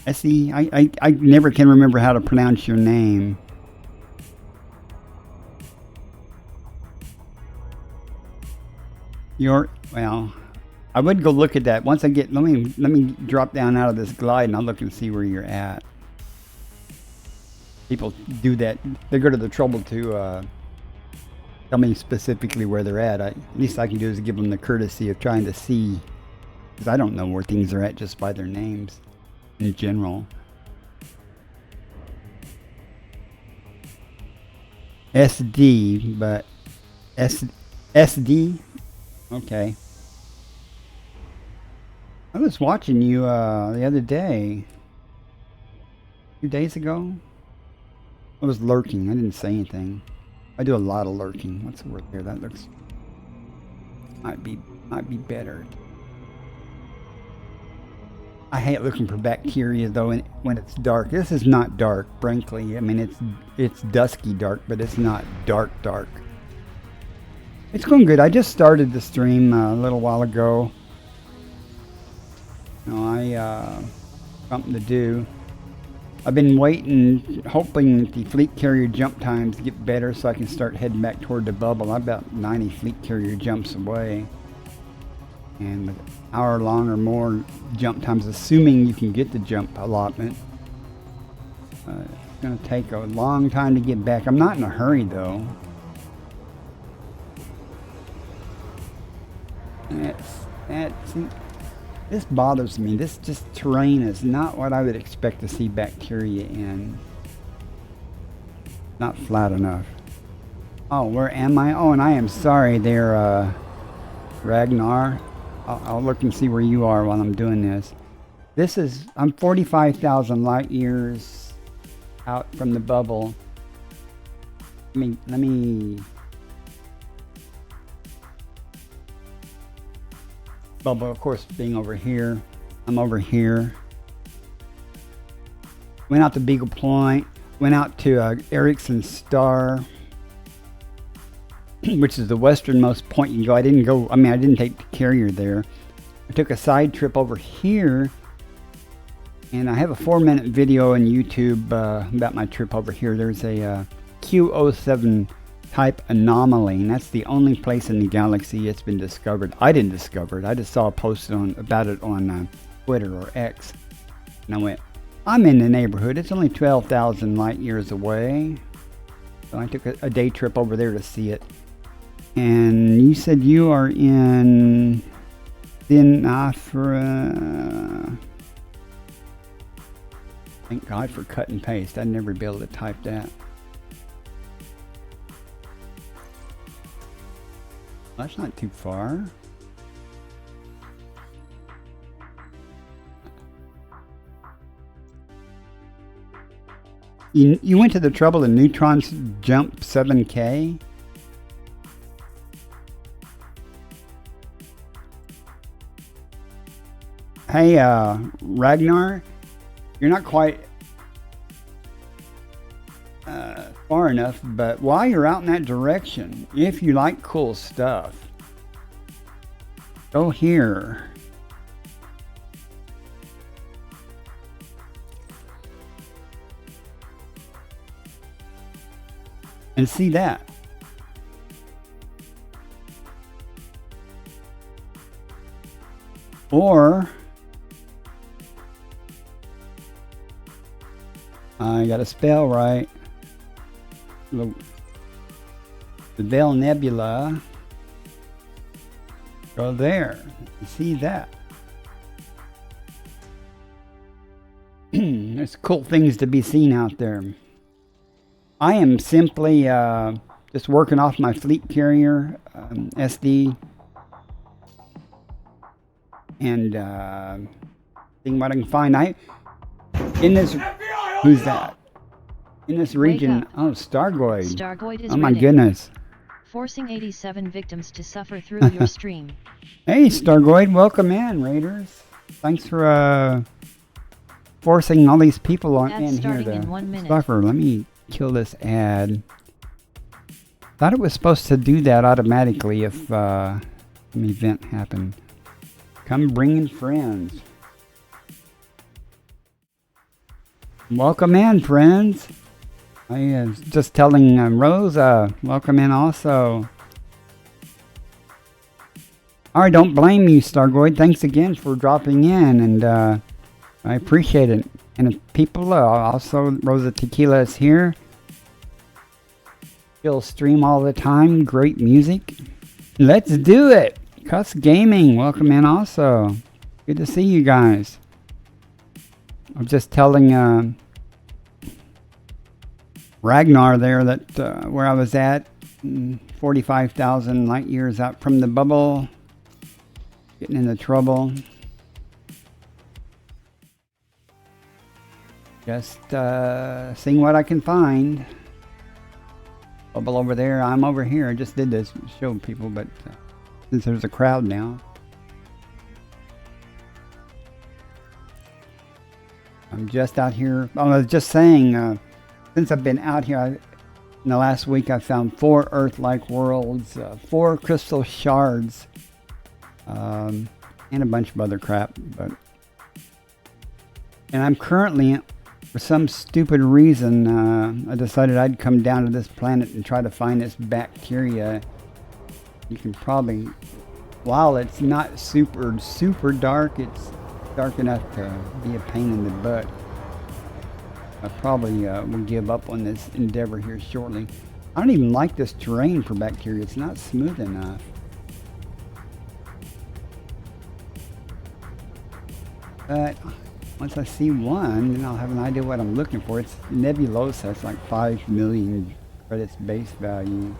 Essie, I never can remember how to pronounce your name. Well, I would go look at that once I get. Let me drop down out of this glide and I'll look and see where you're at. People do that. They go to the trouble to tell me specifically where they're at. Least I can do is give them the courtesy of trying to see, because I don't know where things are at just by their names in general. SD, but SD. Okay. I was watching you the other day. 2 days ago. I was lurking. I didn't say anything. I do a lot of lurking. What's the word there? That looks might be better. I hate looking for bacteria though when it's dark. This is not dark, frankly. I mean it's dusky dark, but it's not dark. It's going good. I just started the stream a little while ago. You know, something to do. I've been waiting, hoping that the fleet carrier jump times get better so I can start heading back toward the bubble. I'm about 90 fleet carrier jumps away. And with hour long or more jump times, assuming you can get the jump allotment, it's going to take a long time to get back. I'm not in a hurry though. This bothers me. This terrain is not what I would expect to see bacteria in. Not flat enough. Oh, where am I? Oh, and I am sorry there, Ragnar. I'll look and see where you are while I'm doing this. I'm 45,000 light years out from the bubble. Let me bubble, of course, being over here. I'm over here. Went out to Beagle Point. Went out to Erickson Star, which is the westernmost point you can go. I didn't take the carrier there. I took a side trip over here, and I have a 4-minute video on YouTube about my trip over here. There's a Q07 type anomaly, and that's the only place in the galaxy it's been discovered. I didn't discover it. I just saw a post about it on Twitter or X, and I went, I'm in the neighborhood. It's only 12,000 light years away. So I took a day trip over there to see it. And you said you are in Afra. Thank God for cut and paste. I'd never be able to type that. That's not too far. You went to the trouble of neutrons jump 7K? Hey, Ragnar, you're not quite far enough, but while you're out in that direction, if you like cool stuff, go here. And see that. Or I got to spell right. The Veil Nebula. Go there. You see that? There's cool things to be seen out there. I am simply just working off my fleet carrier SD and seeing what I can find. Who's that? In this region, oh, Stargoid. Stargoid is oh my raiding, goodness. forcing 87 victims to suffer through your stream. Hey, Stargoid, welcome in, Raiders. Thanks for forcing all these people on Ad in here starting to in 1 minute. suffer. Let me kill this ad. Thought it was supposed to do that automatically if an event happened. Come bringing friends. Welcome in, friends. I was just telling Rosa, welcome in also. Alright, don't blame you, Stargoid. Thanks again for dropping in, and I appreciate it. And if people, also Rosa Tequila is here. She'll stream all the time. Great music. Let's do it. Cuss Gaming, welcome in also. Good to see you guys. I'm just telling Ragnar there that where I was at, 45,000 light years out from the bubble, getting into trouble. Just seeing what I can find. Bubble over there, I'm over here. I just did this to show people, but since there's a crowd now, I'm just out here. I was just saying, since I've been out here, in the last week I found 4 Earth-like worlds, 4 crystal shards, and a bunch of other crap. And I'm currently, for some stupid reason, I decided I'd come down to this planet and try to find this bacteria. You can probably, while it's not super dark, it's dark enough to be a pain in the butt. I probably will give up on this endeavor here shortly. I don't even like this terrain for bacteria. It's not smooth enough. But once I see one, then I'll have an idea what I'm looking for. It's Nebulosa. It's like 5 million credits base value.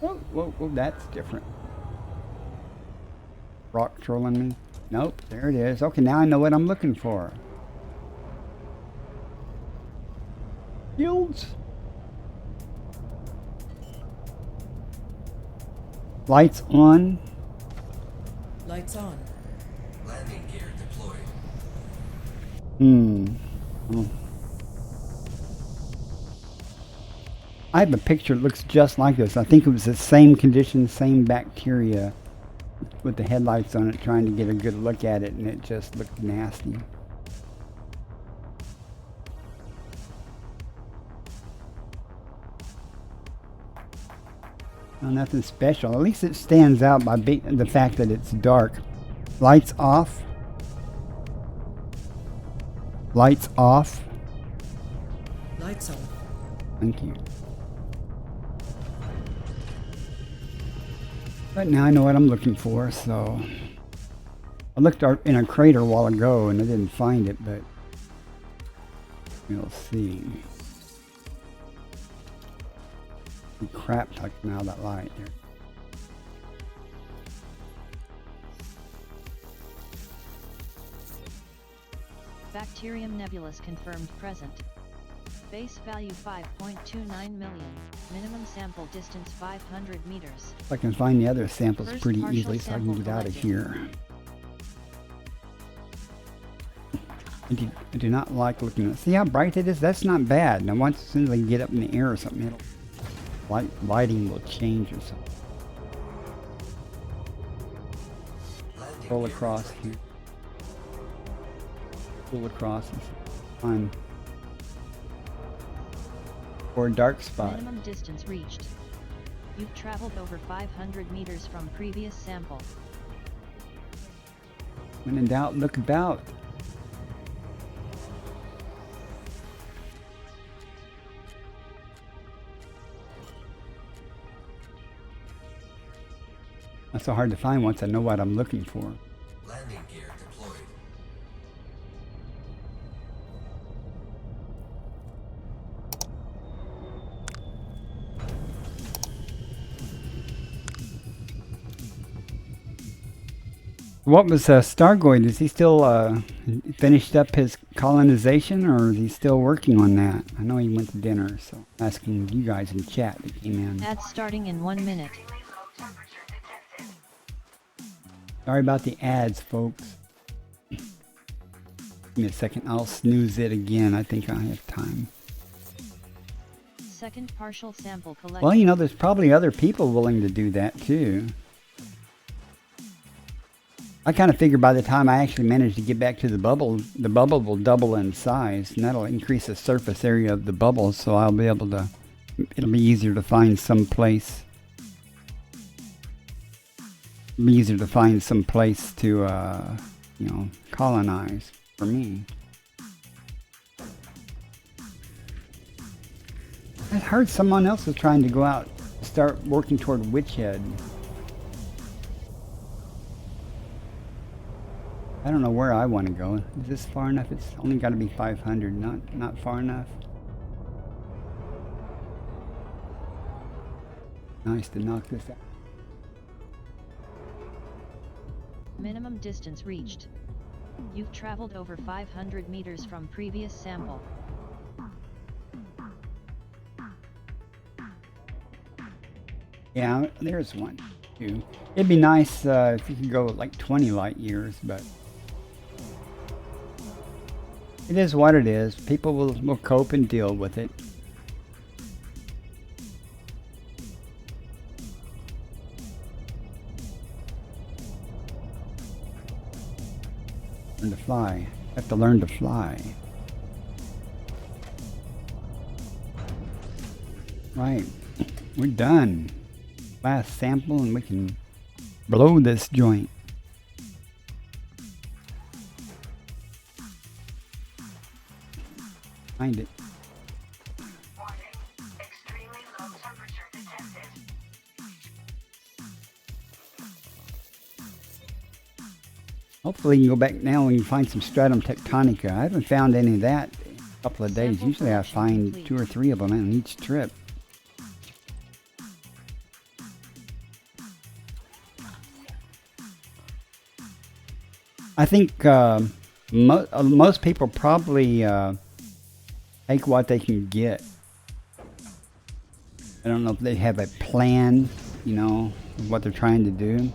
Oh, whoa, that's different. Rock trolling me. Nope, there it is. Okay, now I know what I'm looking for. Yields. Lights on. Lights on. Landing gear deployed. I have a picture that looks just like this. I think it was the same condition, same bacteria with the headlights on it, trying to get a good look at it, and it just looked nasty. Well, nothing special. At least it stands out by the fact that it's dark. Lights off. Lights off. Lights on. Thank you. But now I know what I'm looking for, so... I looked in a crater a while ago and I didn't find it, but... we'll see. Some crap coming out of that light there. Bacterium nebulous confirmed present. Base value 5.29 million. Minimum sample distance 500 meters. I can find the other samples First pretty partial easily, so I can sample get out of collected. here. I do not like looking at. See how bright it is? That's not bad. Now, once as soon as I get up in the air or something, lighting will change or something. Pull across here. Pull across and find or a dark spot. Minimum distance reached. You've traveled over 500 meters from previous sample. When in doubt, look about. Not so hard to find once I know what I'm looking for. Landing gear deployed. What was Stargoid? Is he still finished up his colonization, or is he still working on that? I know he went to dinner, so asking you guys in chat that came in. Ads starting in 1 minute. Sorry about the ads, folks. Give me a second. I'll snooze it again. I think I have time. Second partial sample collected. Well, you know, there's probably other people willing to do that too. I kind of figure by the time I actually manage to get back to the bubble will double in size, and that'll increase the surface area of the bubble, so I'll be able to, it'll be easier to find some place. It'll be easier to find some place to, you know, colonize for me. I heard someone else was trying to go out, start working toward Witchhead. I don't know where I want to go. Is this far enough? It's only got to be 500, not far enough. Nice to knock this out. Minimum distance reached. You've traveled over 500 meters from previous sample. Yeah, there's one, too. It'd be nice if you could go like 20 light years, but it is what it is. People will cope and deal with it. Learn to fly. Have to learn to fly. Right. We're done. Last sample and we can blow this joint. Find it. Extremely low temperature detected. Hopefully you can go back now and you find some stratum tectonica. I haven't found any of that in a couple of days. Sample Usually I collection find complete. 2 or 3 of them on each trip. I think most people probably take what they can get. I don't know if they have a plan, you know, of what they're trying to do.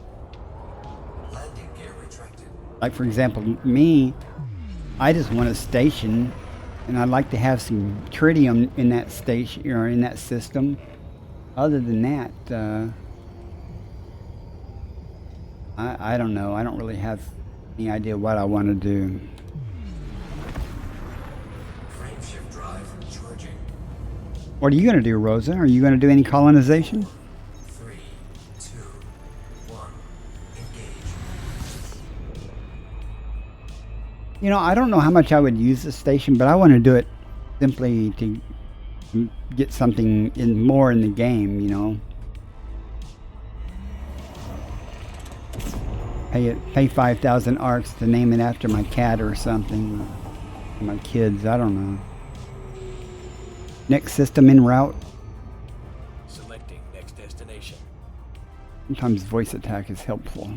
Landing gear retracted. Like for example, me, I just want a station, and I'd like to have some tritium in that station or in that system. Other than that, I don't know. I don't really have any idea what I want to do. Frameshift drive charging. What are you going to do, Rosa? Are you going to do any colonization? 3, 2, 1. Engage. You know, I don't know how much I would use this station, but I want to do it simply to get something more in the game, you know. Pay 5,000 arcs to name it after my cat or something. Or my kids, I don't know. Next system en route. Selecting next destination. Sometimes voice attack is helpful.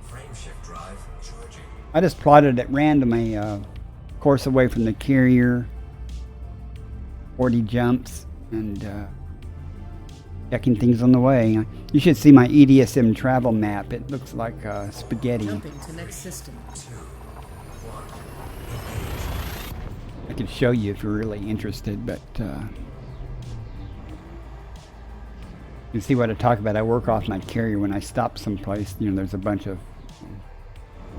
Frameshift drive charging. I just plotted at random a course away from the carrier. 40 jumps and checking things on the way. You should see my EDSM travel map. It looks like spaghetti. Jumping to next system. 2, 1. I could show you if you're really interested, but you can see what I talk about. I work off my carrier when I stop someplace. You know, there's a bunch of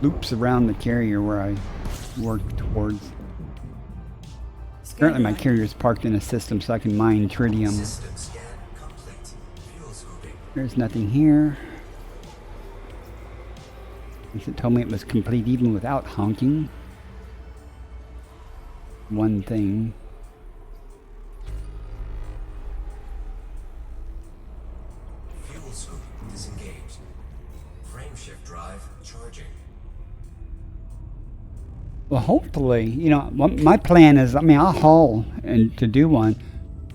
loops around the carrier where I work towards. Currently my carrier is parked in a system so I can mine tritium. System scan complete. Fuel scooping. There's nothing here. It told me it was complete even without honking. One thing. Fuel scoop disengaged. Well, hopefully, you know, my plan is, I mean, I'll haul and to do one,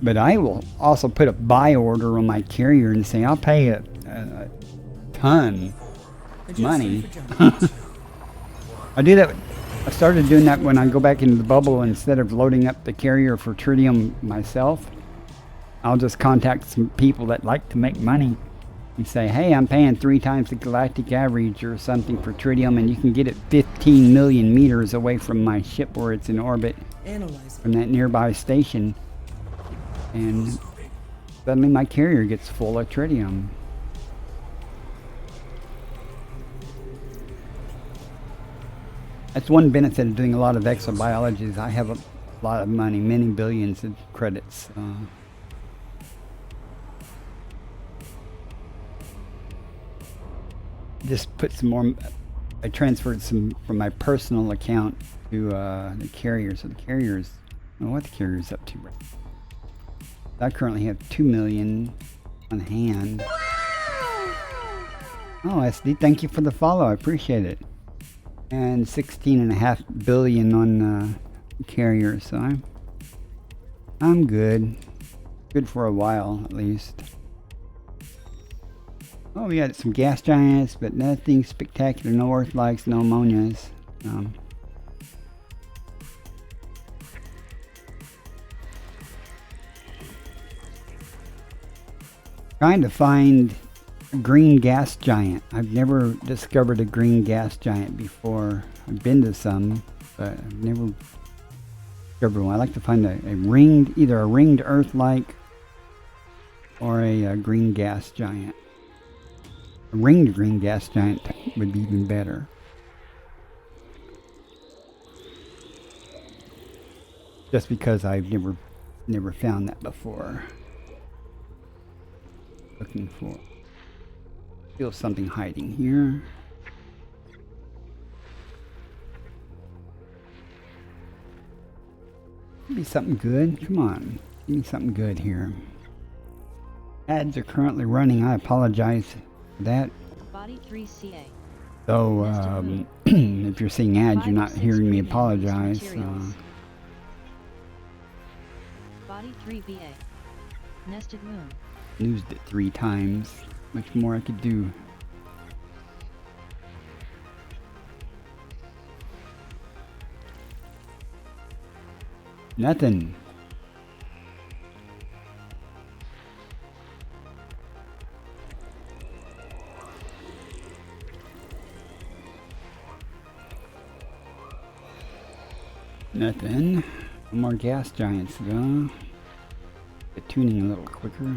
but I will also put a buy order on my carrier and say I'll pay a ton of money. I do that. I started doing that when I go back into the bubble. Instead of loading up the carrier for tritium myself, I'll just contact some people that like to make money and say, hey, I'm paying 3 times the galactic average or something for tritium, and you can get it 15 million meters away from my ship where it's in orbit from that nearby station. And suddenly my carrier gets full of tritium. That's one benefit of doing a lot of exobiology is I have a lot of money, many billions of credits. Just put some more, I transferred some from my personal account to the carrier. So the carrier's, I don't know what the carrier's up to right now. I currently have 2 million on hand. Oh, SD, thank you for the follow. I appreciate it. And 16.5 billion on carrier, so I'm good. Good for a while, at least. Oh, we got some gas giants, but nothing spectacular. No Earth likes, no ammonias. Trying to find a green gas giant. I've never discovered a green gas giant before. I've been to some, but I've never discovered one. I like to find a ringed, either a ringed Earth-like or a green gas giant. A ringed green gas giant would be even better. Just because I've never found that before. Looking for. Feel something hiding here. Give me something good. Come on. Give me something good here. Ads are currently running. I apologize for that. Body 3CA. So, if you're seeing ads, you're not hearing me apologize. Body 3BA. Nested moon. Used it 3 times. Much more I could do. Nothing. Nothing. More gas giants to go. Get tuning a little quicker.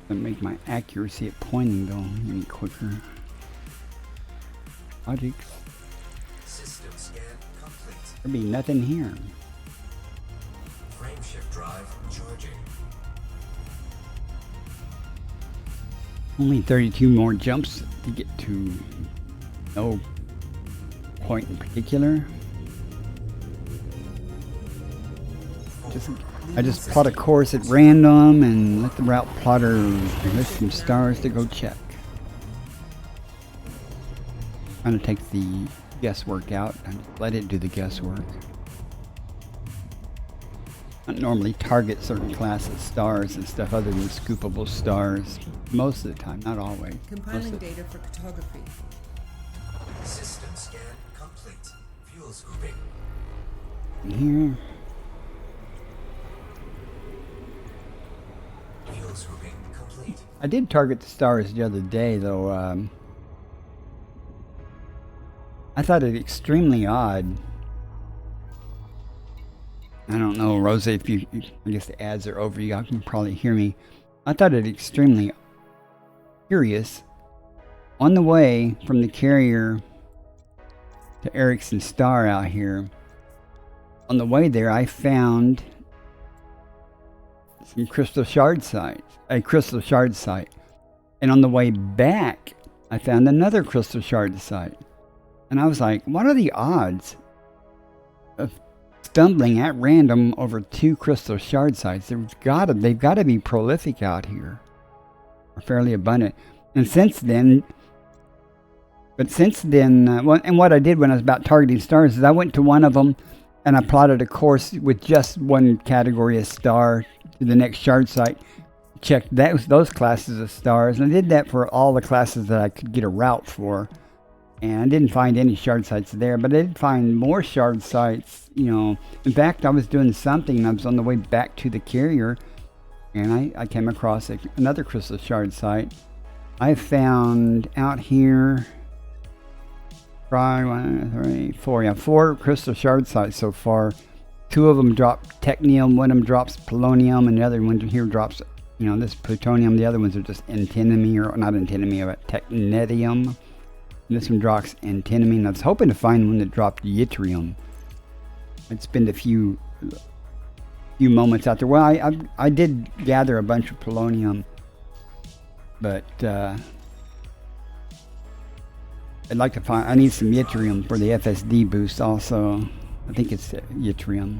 Doesn't make my accuracy at pointing go any quicker. Logics. System scan complete. There'll be nothing here. Frameshift drive charging. Only 32 more jumps to get to no point in particular. I just plot a course at random and let the route plotter list some stars to go check. Trying to take the guesswork out and let it do the guesswork. I don't normally target certain classes of stars and stuff other than scoopable stars. Most of the time, not always. Compiling data for cartography. System scan complete. Fuel scooping. Here. Fuel scooping complete. I did target the stars the other day, though. I thought it extremely odd. I don't know, Rose, if you, I guess the ads are over, you can probably hear me. I thought it extremely curious. On the way from the carrier to Erickson Star out here, on the way there I found some crystal shard sites, a crystal shard site. And on the way back, I found another crystal shard site. And I was like, what are the odds of stumbling at random over 2 crystal shard sites? They've got to be prolific out here, or fairly abundant. And since then, But since then, and what I did when I was about targeting stars is I went to one of them and I plotted a course with just one category of star to the next shard site. Checked those classes of stars, and I did that for all the classes that I could get a route for. And I didn't find any shard sites there, but I did find more shard sites, you know. In fact, I was doing something, and I was on the way back to the carrier, and I came across another crystal shard site. I found out here, 4 crystal shard sites so far. 2 of them drop technium, one of them drops polonium, and the other one here drops, you know, this plutonium. The other ones are just antinomy, or not antinomy, but technetium. And this one drops antinomy, and I was hoping to find one that dropped yttrium. I'd spend a few moments out there. Well, I did gather a bunch of polonium, but I'd like to find. I need some yttrium for the FSD boost also. I think it's yttrium.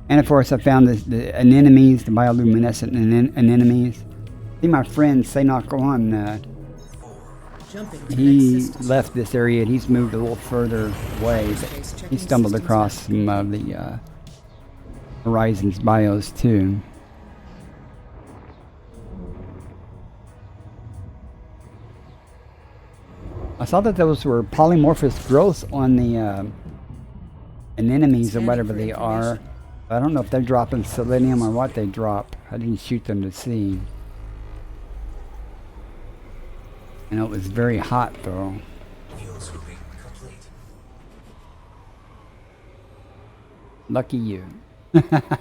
And of course, I found the anemones, the bioluminescent anemones. See, my friend Sanok on, he left this area and he's moved a little further away, but he stumbled across some of the Horizons bios too. I saw that those were polymorphous growths on the anemones or whatever they are. I don't know if they're dropping selenium or what they drop. I didn't shoot them to see. I know it was very hot though. Lucky you. I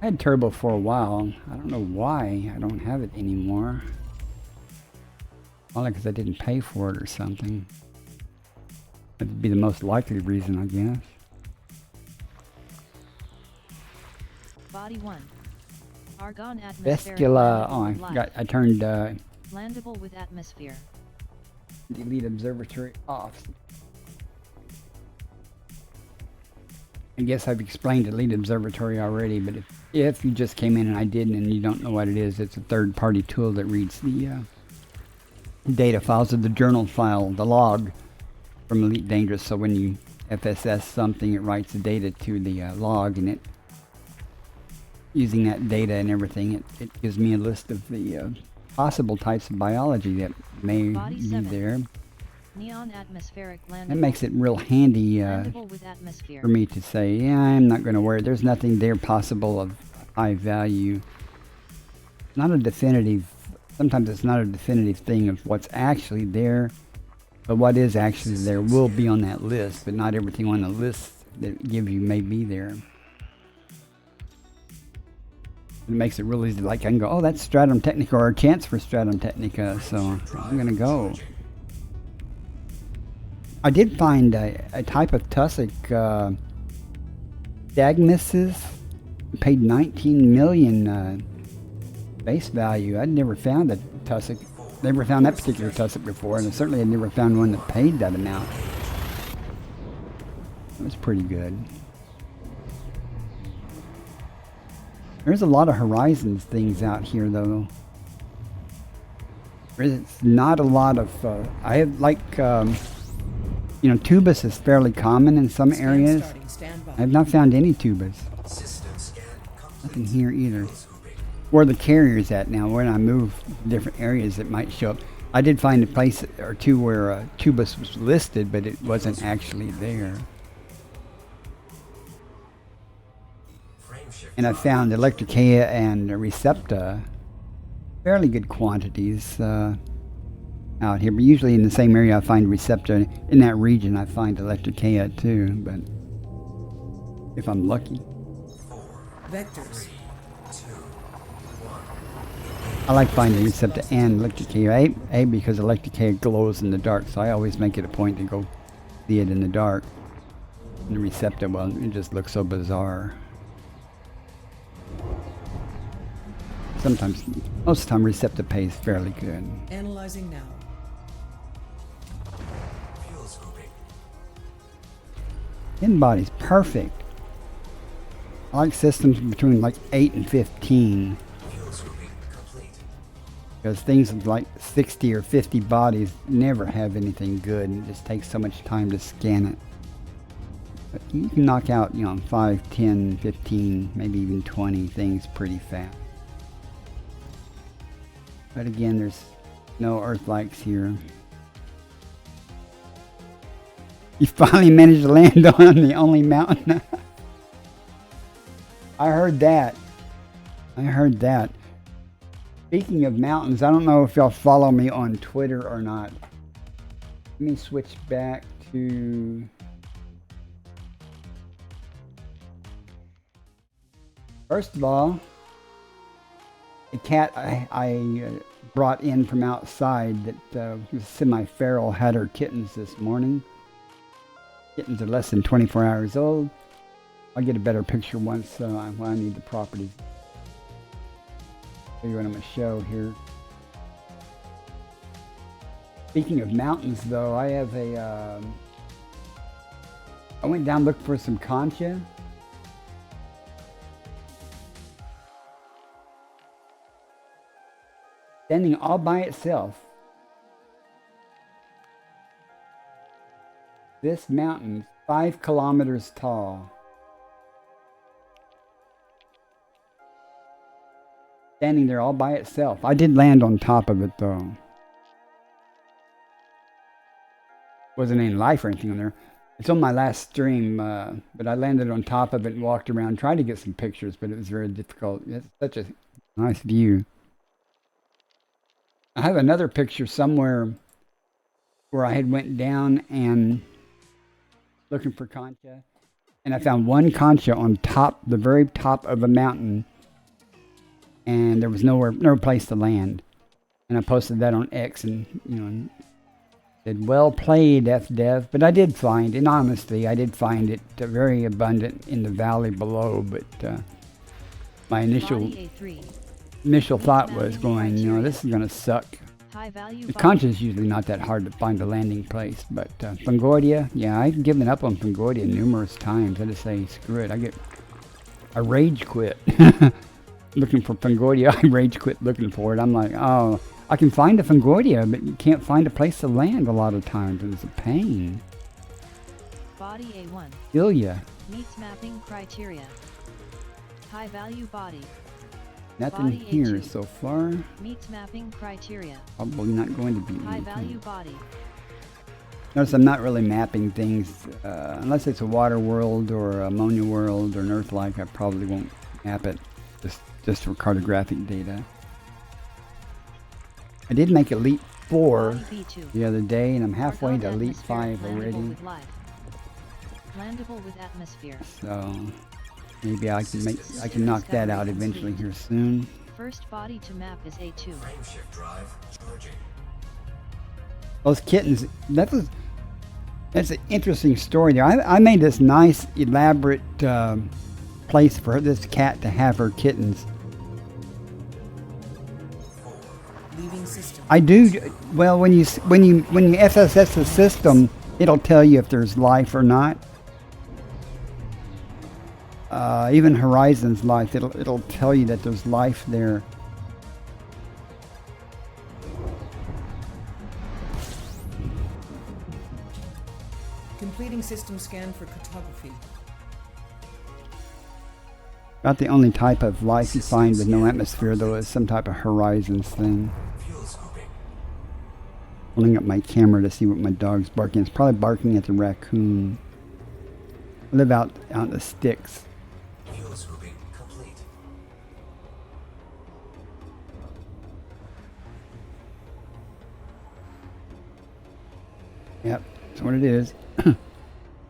had turbo for a while. I don't know why I don't have it anymore. Probably because I didn't pay for it or something. That'd be the most likely reason, I guess. Body 1. Argon atmospheric. Vestula. Oh, I turned landable with atmosphere. the Elite Observatory off. I guess I've explained Elite Observatory already, but if you just came in and I didn't and you don't know what it is, it's a third-party tool that reads the data files of the journal file, the log from EliteDangerous. So when you FSS something, it writes the data to the log, and it, using that data and everything, it gives me a list of the possible types of biology that may be there. Neon atmospheric landable. That makes it real handy With atmosphere. for me to say, yeah, I'm not going to worry. There's nothing there possible of high value. Not a definitive, sometimes it's not a definitive thing of what's actually there, but what is actually there will be on that list, but not everything on the list that it gives you may be there. It makes it real easy. Like I can go, oh, that's Stratum Technica, or a chance for Stratum Technica, so I'm going to go. I did find a type of tussock, Dagmises, paid 19 million base value. I'd never found a tussock, never found that particular tussock before, and certainly I'd never found one that paid that amount. It was pretty good. There's a lot of Horizons things out here, though. There's not a lot of, I have like, you know, tubus is fairly common in some areas. I have not found any tubus. Nothing here either. Where the carrier's at now, when I move different areas, it might show up. I did find a place or two where tubus was listed, but it wasn't actually there. And I found Electricaea and Recepta, fairly good quantities out here, but usually in the same area I find Recepta. In that region I find Electricaea too, but if I'm lucky. Vectors. I like finding Recepta and Electricaea. A, because Electricaea glows in the dark, so I always make it a point to go see it in the dark. And the Recepta, well, it just looks so bizarre. Sometimes, most of the time, Recepta pays fairly good. Analyzing now. In body's perfect. I like systems between like 8 and 15. Because things with like 60 or 50 bodies never have anything good, and it just takes so much time to scan it. But you can knock out, 5, 10, 15, maybe even 20 things pretty fast. But again, there's no Earth-likes here. You finally managed to land on the only mountain. I heard that. Speaking of mountains, I don't know if y'all follow me on Twitter or not. Let me switch back to... First of all, a cat I brought in from outside that was semi-feral had her kittens this morning. Kittens are less than 24 hours old. I'll get a better picture once when I need the properties. Show you what I'm going to show here. Speaking of mountains, though, I have a... I went down looking for some concha. Standing all by itself. This mountain, 5 kilometers tall. Standing there all by itself. I did land on top of it though. Wasn't any life or anything on there. It's on my last stream, but I landed on top of it and walked around, tried to get some pictures, but it was very difficult. It's such a nice view. I have another picture somewhere where I had went down and looking for concha, and I found one concha on top, the very top of a mountain, and there was no place to land. And I posted that on X, and said, "Well played, FDev." But I did find, in honesty, I did find it very abundant in the valley below. But my initial thought was going, this is going to suck. The concha is usually not that hard to find a landing place, but Fungoidia, yeah, I've given up on Fungoidia numerous times. I just say, screw it. I rage quit. Looking for Fungoidia, I rage quit looking for it. I'm like, oh, I can find a Fungoidia, but you can't find a place to land a lot of times. It's a pain. Body A1. Kill ya. Meets mapping criteria. High value body. Nothing Body here A2. so far. Meets mapping criteria. Probably not going to be High anything. value body. Notice I'm not really mapping things, unless it's a water world or ammonia world or an Earth-like. I probably won't map it, just for cartographic data. I did make Elite 4 Body B2. the other day, and I'm halfway Orthogonal to Elite atmospheric 5 landable already. with life. Landable with atmosphere. So maybe I can knock that out eventually here soon. First body to map is A2. Frameshift drive charging. Those kittens, that's an interesting story there. I made this nice elaborate place for this cat to have her kittens. Leaving system. I do well when you FSS the system, it'll tell you if there's life or not. Even Horizon's life, it'll tell you that there's life there. Completing system scan for cartography. About the only type of life you find with no atmosphere, though, is some type of Horizons thing. Fuel scooping. Holding up my camera to see what my dog's barking. It's probably barking at the raccoon. I live out in the sticks. Fuel scooping complete. Yep, that's what it is.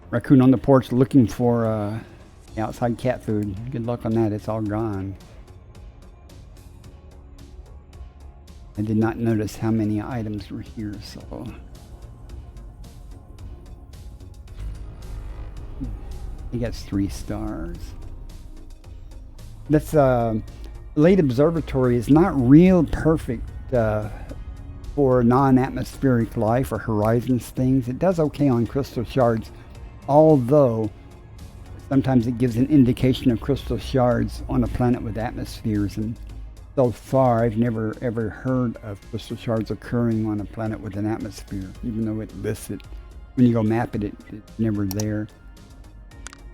Raccoon on the porch looking for outside cat food. Good luck on that. It's all gone. I did not notice how many items were here, so... I think that's 3 stars. This Elite Observatory is not real perfect for non-atmospheric life or Horizons things. It does okay on crystal shards, although sometimes it gives an indication of crystal shards on a planet with atmospheres, and So far, I've never ever heard of crystal shards occurring on a planet with an atmosphere, even though it lists it. When you go map it, it's never there.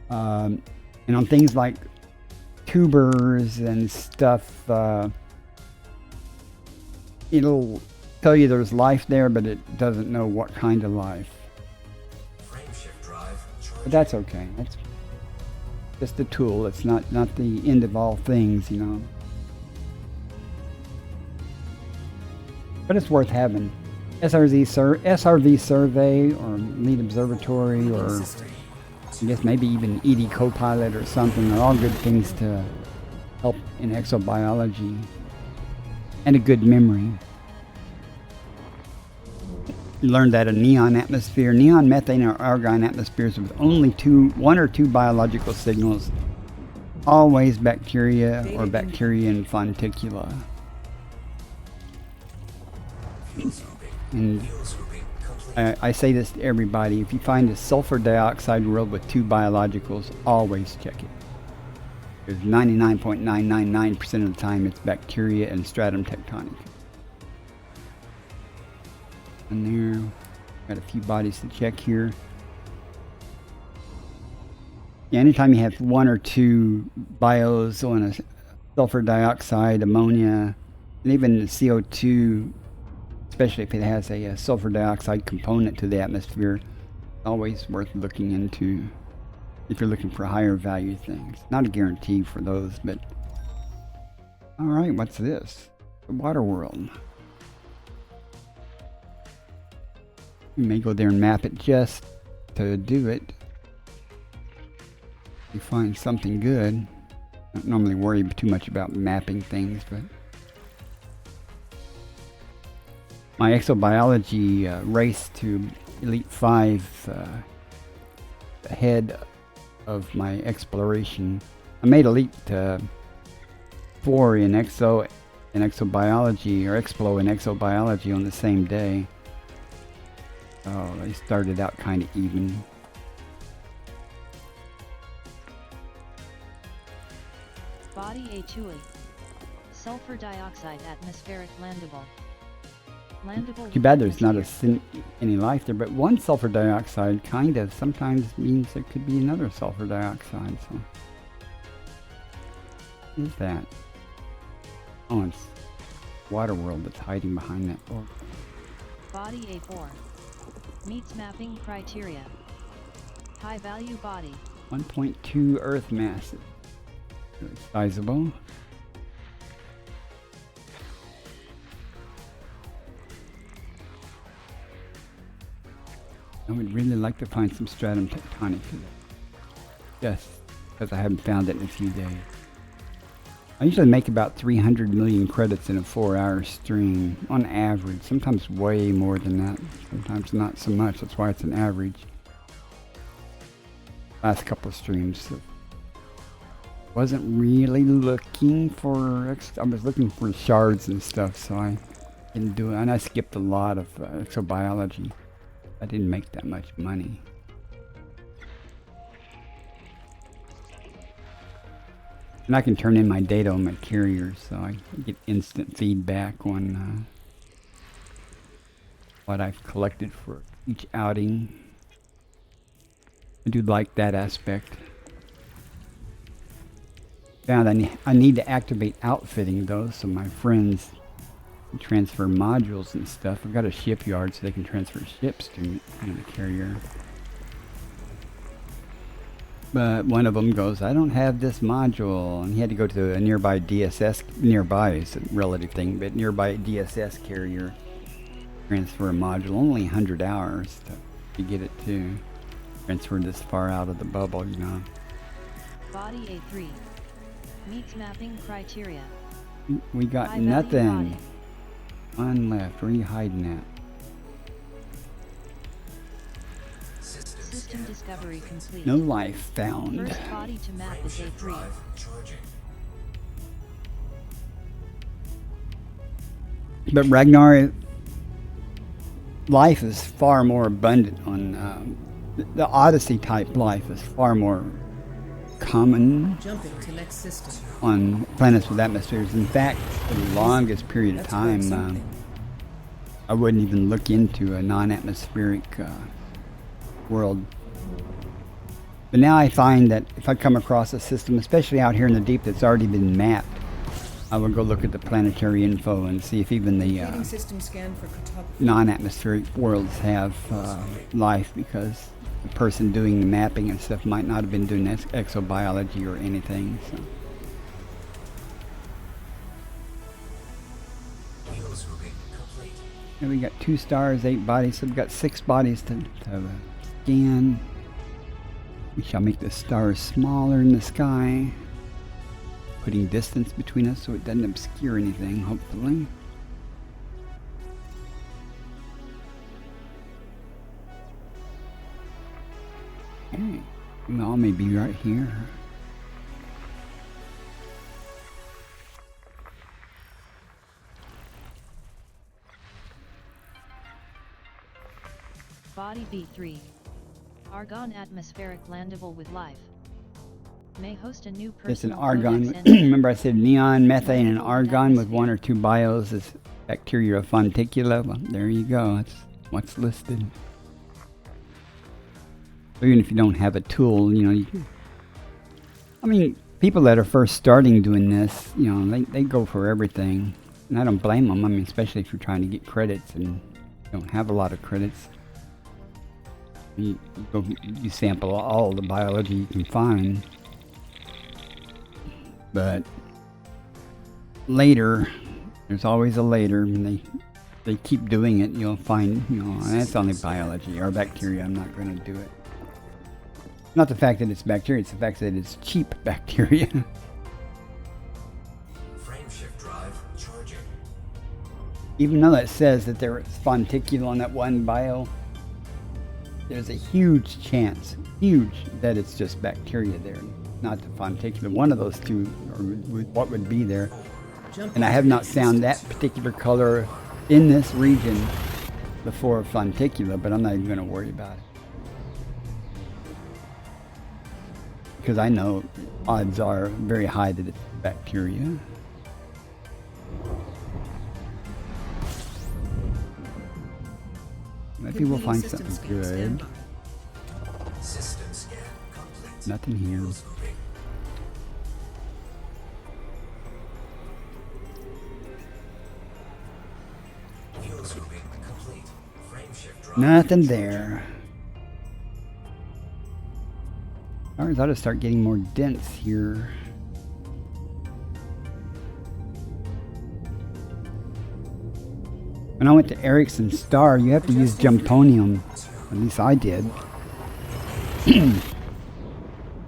And on things like tubers and stuff, it'll tell you there's life there, but it doesn't know what kind of life. But that's okay. That's just a tool. It's not the end of all things, you know. But it's worth having. SRV survey or lead observatory or I guess maybe even ED Copilot or something are all good things to help in exobiology. And a good memory. You learned that a neon atmosphere, neon, methane, or argon atmospheres with only one or two biological signals, always bacteria or bacterian fonticula. And I say this to everybody, if you find a sulfur dioxide world with two biologicals, always check it. Because 99.999% of the time it's bacteria and stratum tectonic. And there, got a few bodies to check here. Yeah, anytime you have one or two bios on a sulfur dioxide, ammonia, and even the CO2, especially if it has a sulfur dioxide component to the atmosphere, always worth looking into if you're looking for higher value things. Not a guarantee for those, but alright, what's this? The water world. We may go there and map it just to do it. If you find something good. I don't normally worry too much about mapping things, but my exobiology race to Elite 5 ahead of my exploration. I made Elite 4 in exobiology or Explo in exobiology on the same day. Oh, they started out kind of even. Body A2A. Sulfur dioxide atmospheric landable. Too bad there's not any life there, but one sulfur dioxide kind of sometimes means there could be another sulfur dioxide. So, what is that? Oh, it's water world that's hiding behind that orb. Body A4. Meets mapping criteria. High value body. 1.2 Earth mass. Really sizable. I would really like to find some stratum tectonic for that. Just because I haven't found it in a few days. I usually make about 300 million credits in a 4-hour stream on average. Sometimes way more than that. Sometimes not so much. That's why it's an average. Last couple of streams. Wasn't really looking for... I was looking for shards and stuff, so I didn't do it. And I skipped a lot of exobiology. I didn't make that much money. And I can turn in my data on my carrier, so I get instant feedback on what I've collected for each outing. I do like that aspect. Found I need to activate outfitting though, so my friends can transfer modules and stuff. I've got a shipyard so they can transfer ships to me in the carrier. But one of them goes, I don't have this module, and he had to go to a nearby DSS, nearby is a relative thing, but nearby DSS carrier, transfer a module, only 100 hours to get it to transfer this far out of the bubble, you know. Body A3 meets mapping criteria. We got High value nothing. body. One left. Where are you hiding at? System discovery complete. No life found. First body to map is A3. But Ragnar, life is far more abundant on the Odyssey type life is far more common Jumping to next system. on planets with atmospheres. In fact, for the longest period of Let's grab time, something. I wouldn't even look into a non-atmospheric world. But now I find that if I come across a system, especially out here in the deep, that's already been mapped, I will go look at the planetary info and see if even the Completing system scan for cartography. non-atmospheric worlds have life, because the person doing the mapping and stuff might not have been doing exobiology or anything. So. And we got 2 stars, 8 bodies, so we've got 6 bodies to scan. We shall make the stars smaller in the sky, putting distance between us so it doesn't obscure anything, hopefully. Okay, we all may be right here. Body B3. Argon atmospheric landable with life. May host a new personal It's an argon. codex entry. Remember I said neon, methane, and argon with 1 or 2 bios is bacteria fonticula. Well, there you go. That's what's listed. So even if you don't have a tool, you know, you can, I mean, people that are first starting doing this, you know, they go for everything. And I don't blame them. I mean, especially if you're trying to get credits and don't have a lot of credits. You sample all the biology you can find. But later, there's always a later, and they keep doing it, you'll find, you know, that's only biology or bacteria, I'm not going to do it. Not the fact that it's bacteria, it's the fact that it's cheap bacteria. Frameshift drive charging. Even though it says that there's fonticula on that one bio, there's a huge chance, that it's just bacteria there, not the fonticula. One of those two, or what would be there. And I have not found that particular color in this region before fonticula, but I'm not even going to worry about it. Because I know odds are very high that it's bacteria. Maybe we'll find Completing something system scan good. standby. System scan complete. Nothing here. Fuels moving. Fuels moving complete. Frameshift drive. Nothing there. Ours ought to start getting more dense here. When I went to Erickson Star, you have to use jumponium. At least I did.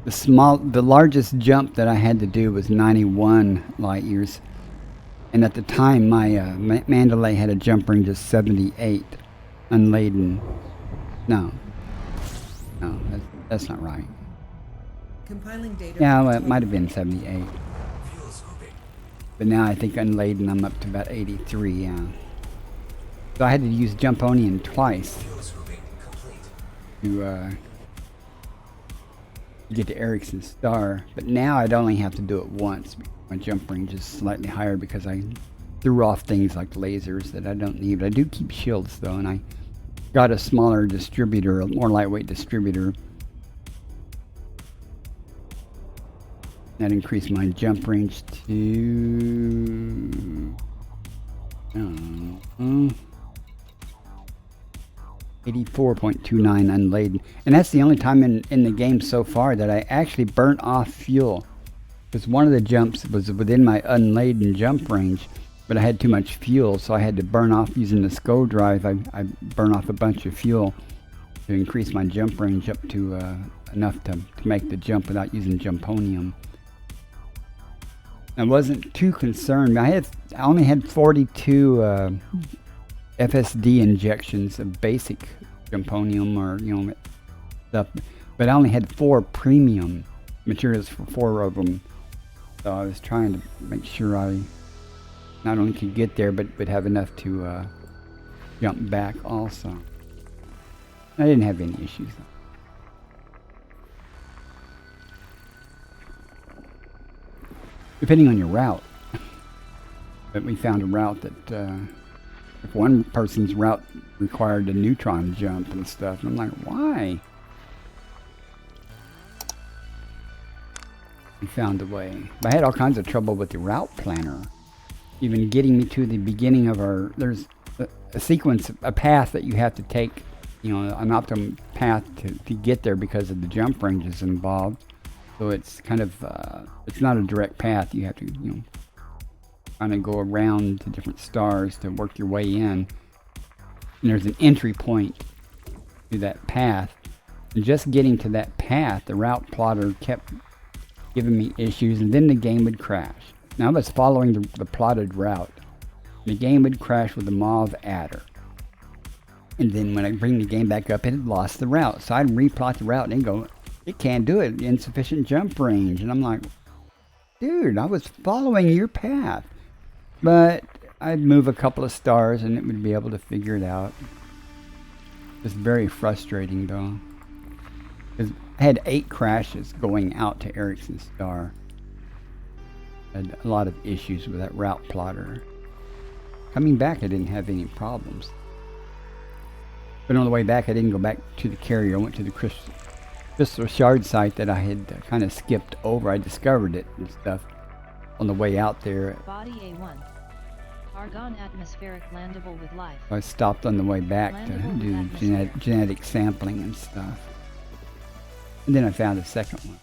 The largest jump that I had to do was 91 light years. And at the time, my Mandalay had a jump range of 78, unladen. No, that's not right. Compiling data. Yeah, for well, it might have cartography. been 78. Fuels moving. But now I think unladen, I'm up to about 83, yeah. So I had to use jumponium twice Fuels moving complete. to get to Erickson Star. But now I'd only have to do it once. My jump range is slightly higher because I threw off things like lasers that I don't need. But I do keep shields though, and I got a smaller distributor, a more lightweight distributor. That increased my jump range to 84.29 unladen. And that's the only time in the game so far that I actually burnt off fuel. Because one of the jumps was within my unladen jump range, but I had too much fuel, so I had to burn off using the SCO drive. I burn off a bunch of fuel to increase my jump range up to enough to make the jump without using jumponium. I wasn't too concerned. I only had 42 FSD injections of basic jumponium or stuff, but I only had 4 premium materials for 4 of them. So I was trying to make sure I not only could get there, but would have enough to jump back also. I didn't have any issues though. depending on your route. But we found a route that if one person's route required a neutron jump and stuff, and I'm like, why? We found a way. But I had all kinds of trouble with the route planner. Even getting me to the beginning of there's a sequence, a path that you have to take, you know, an optimum path to get there because of the jump ranges involved. So it's kind of, it's not a direct path. You have to, you know, kind of go around to different stars to work your way in. And there's an entry point to that path. And just getting to that path, the route plotter kept giving me issues, and then the game would crash. Now I was following the plotted route. The game would crash with the mauve adder. And then when I bring the game back up, it had lost the route. So I'd replot the route and go, it can't do it, insufficient jump range. And I'm like, dude, I was following your path. But I'd move a couple of stars and it would be able to figure it out. It's very frustrating though. Because I had 8 crashes going out to Ericsson's star. I had a lot of issues with that route plotter. Coming back, I didn't have any problems. But on the way back, I didn't go back to the carrier. I went to the crystal shard site that I had kind of skipped over. I discovered it and stuff on the way out there. Body A1. Argon atmospheric landable with life. I stopped on the way back to Landable do atmosphere. genetic sampling and stuff. And then I found a second one.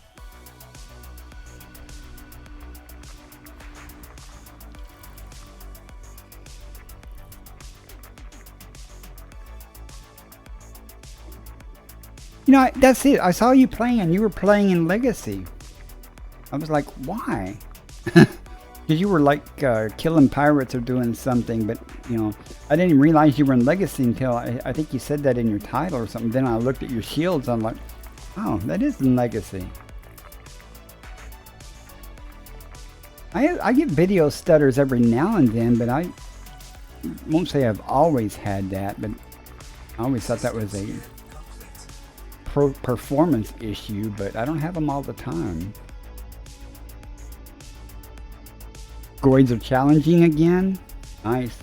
You know, that's it. I saw you playing, and you were playing in Legacy. I was like, why? Because you were like killing pirates or doing something, but you know, I didn't even realize you were in Legacy until I think you said that in your title or something. Then I looked at your shields. I'm like, oh, that is in Legacy. I get video stutters every now and then, but I won't say I've always had that. But I always thought that was a performance issue, but I don't have them all the time. Goids are challenging again. Nice.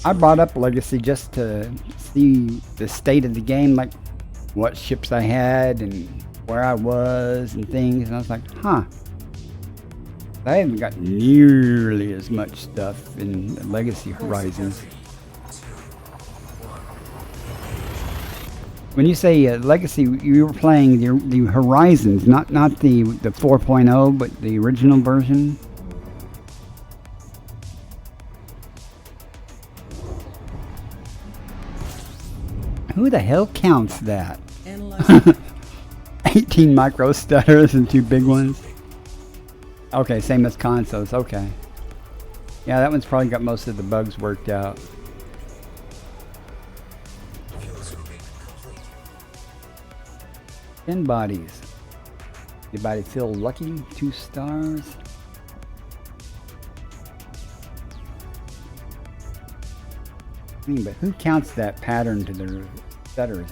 I brought up Legacy just to see the state of the game, like what ships I had and where I was and things, and I was like, huh. I haven't got nearly as much stuff in Legacy Horizons. When you say Legacy, you were playing the Horizons, not the 4.0, but the original version. Who the hell counts that? Analyze 18 micro stutters and 2 big ones. Okay, same as consoles. Okay. Yeah, that one's probably got most of the bugs worked out. In bodies. Anybody feel lucky? 2 stars. I mean, but who counts that pattern to their stutters?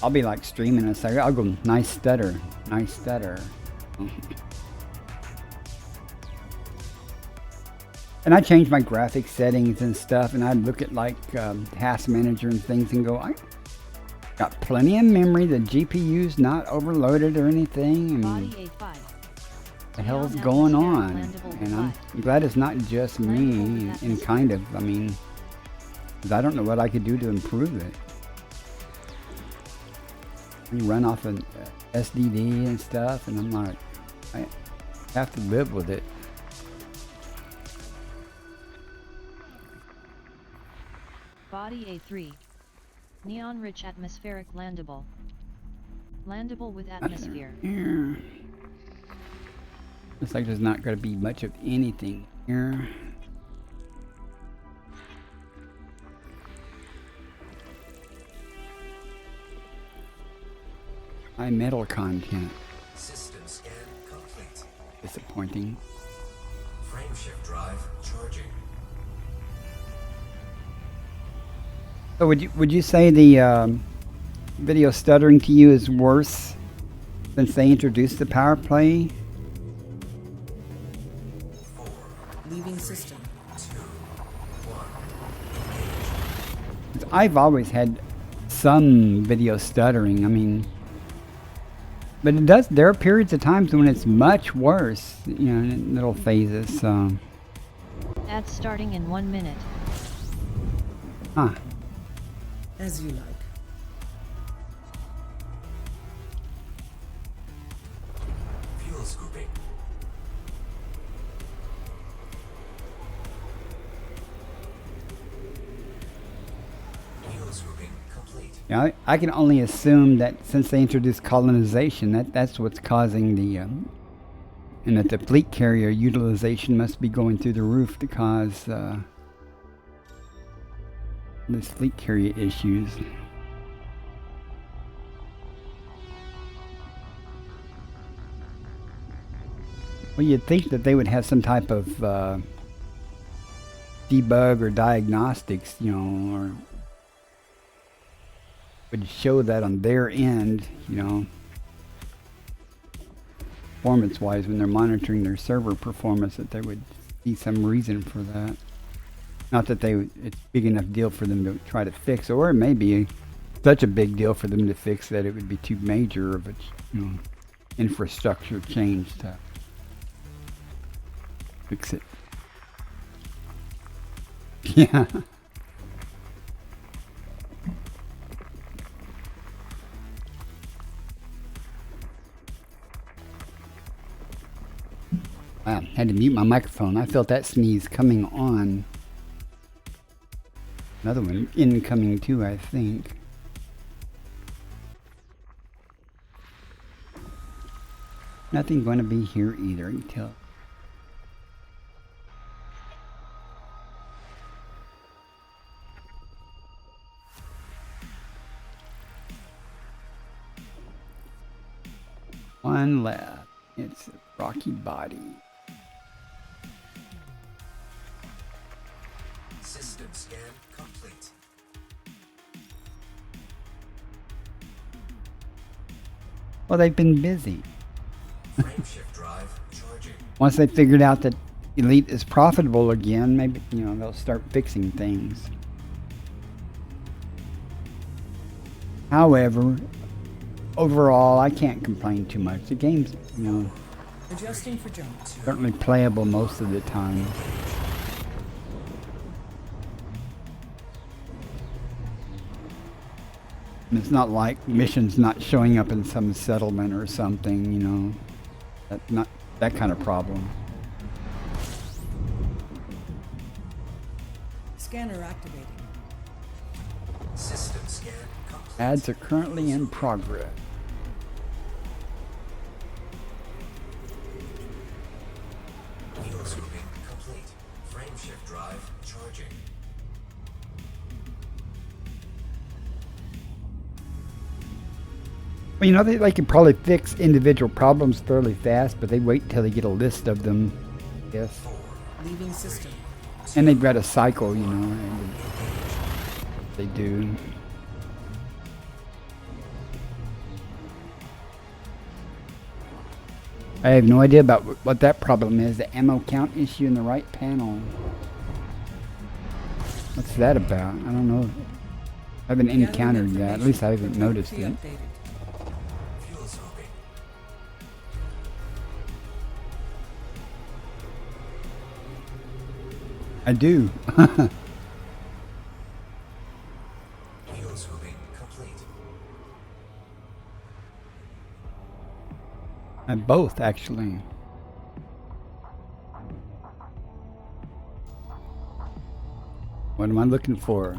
I'll be like streaming and say, I'll go, nice stutter, nice stutter. And I changed my graphics settings and stuff, and I'd look at like Task Manager and things and go, I got plenty of memory, the GPU's not overloaded or anything. I mean, Body A5. what the hell's going on? And I'm glad it's not just me, and kind of, I mean, 'cause I don't know what I could do to improve it. We run off an SDD and stuff, and I'm like, I have to live with it. Body A3. Neon-rich atmospheric landable. Landable with atmosphere. Yeah. Looks like there's not going to be much of anything here. High metal content. System scan complete. Disappointing. Frameshift drive charging. So would you say the video stuttering to you is worse since they introduced the power play? Leaving system. 'Cause I've always had some video stuttering. I mean, but it does. There are periods of times when it's much worse. You know, in little phases. So, Ads starting in 1 minute. huh? As you like. Fuel scooping. Fuel scooping complete. Yeah, I can only assume that since they introduced colonization, that's what's causing the, and that the fleet carrier utilization must be going through the roof to cause this fleet carrier issues. Well, you'd think that they would have some type of debug or diagnostics, you know, or would show that on their end, you know, performance-wise when they're monitoring their server performance, that they would see some reason for that. Not that it's a big enough deal for them to try to fix, or it may be such a big deal for them to fix that it would be too major of a, you know, infrastructure change to fix it. Yeah. Wow, had to mute my microphone. I felt that sneeze coming on. Another one incoming too, I think. Nothing going to be here either until... One left. It's a rocky body. System scan complete. Well, they've been busy. Frame shift drive charging. Once they figured out that Elite is profitable again, maybe, you know, they'll start fixing things. However, overall, I can't complain too much. The game's, you know, Adjusting for jump. certainly playable most of the time. And it's not like missions not showing up in some settlement or something, you know. That's not that kind of problem. Scanner activating. System scan complete. Ads are currently in progress. Fuel scooping complete. Frame shift drive charging. Well, you know, they can probably fix individual problems fairly fast, but they wait till they get a list of them, yes. Leaving system. And they've got a cycle, you know, and they do. I have no idea about what that problem is, the ammo count issue in the right panel. What's that about? I don't know. I haven't encountered that. At least I haven't noticed it. Updated. Fuel scooping. I do. Fuel scooping complete. Both, actually. What am I looking for?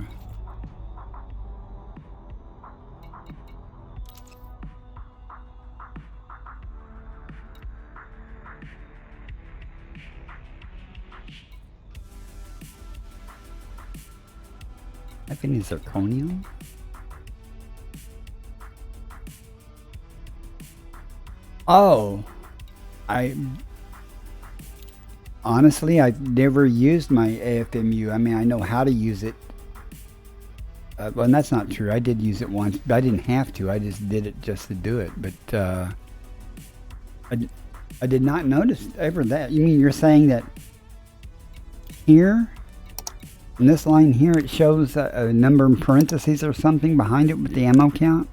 I think it's zirconium. Oh, honestly, I've never used my AFMU. I mean, I know how to use it well, and that's not true. I did use it once, but I didn't have to. I just did it just to do it. But I did not notice ever that. You mean you're saying that here, in this line here, it shows a number in parentheses or something behind it with the ammo count?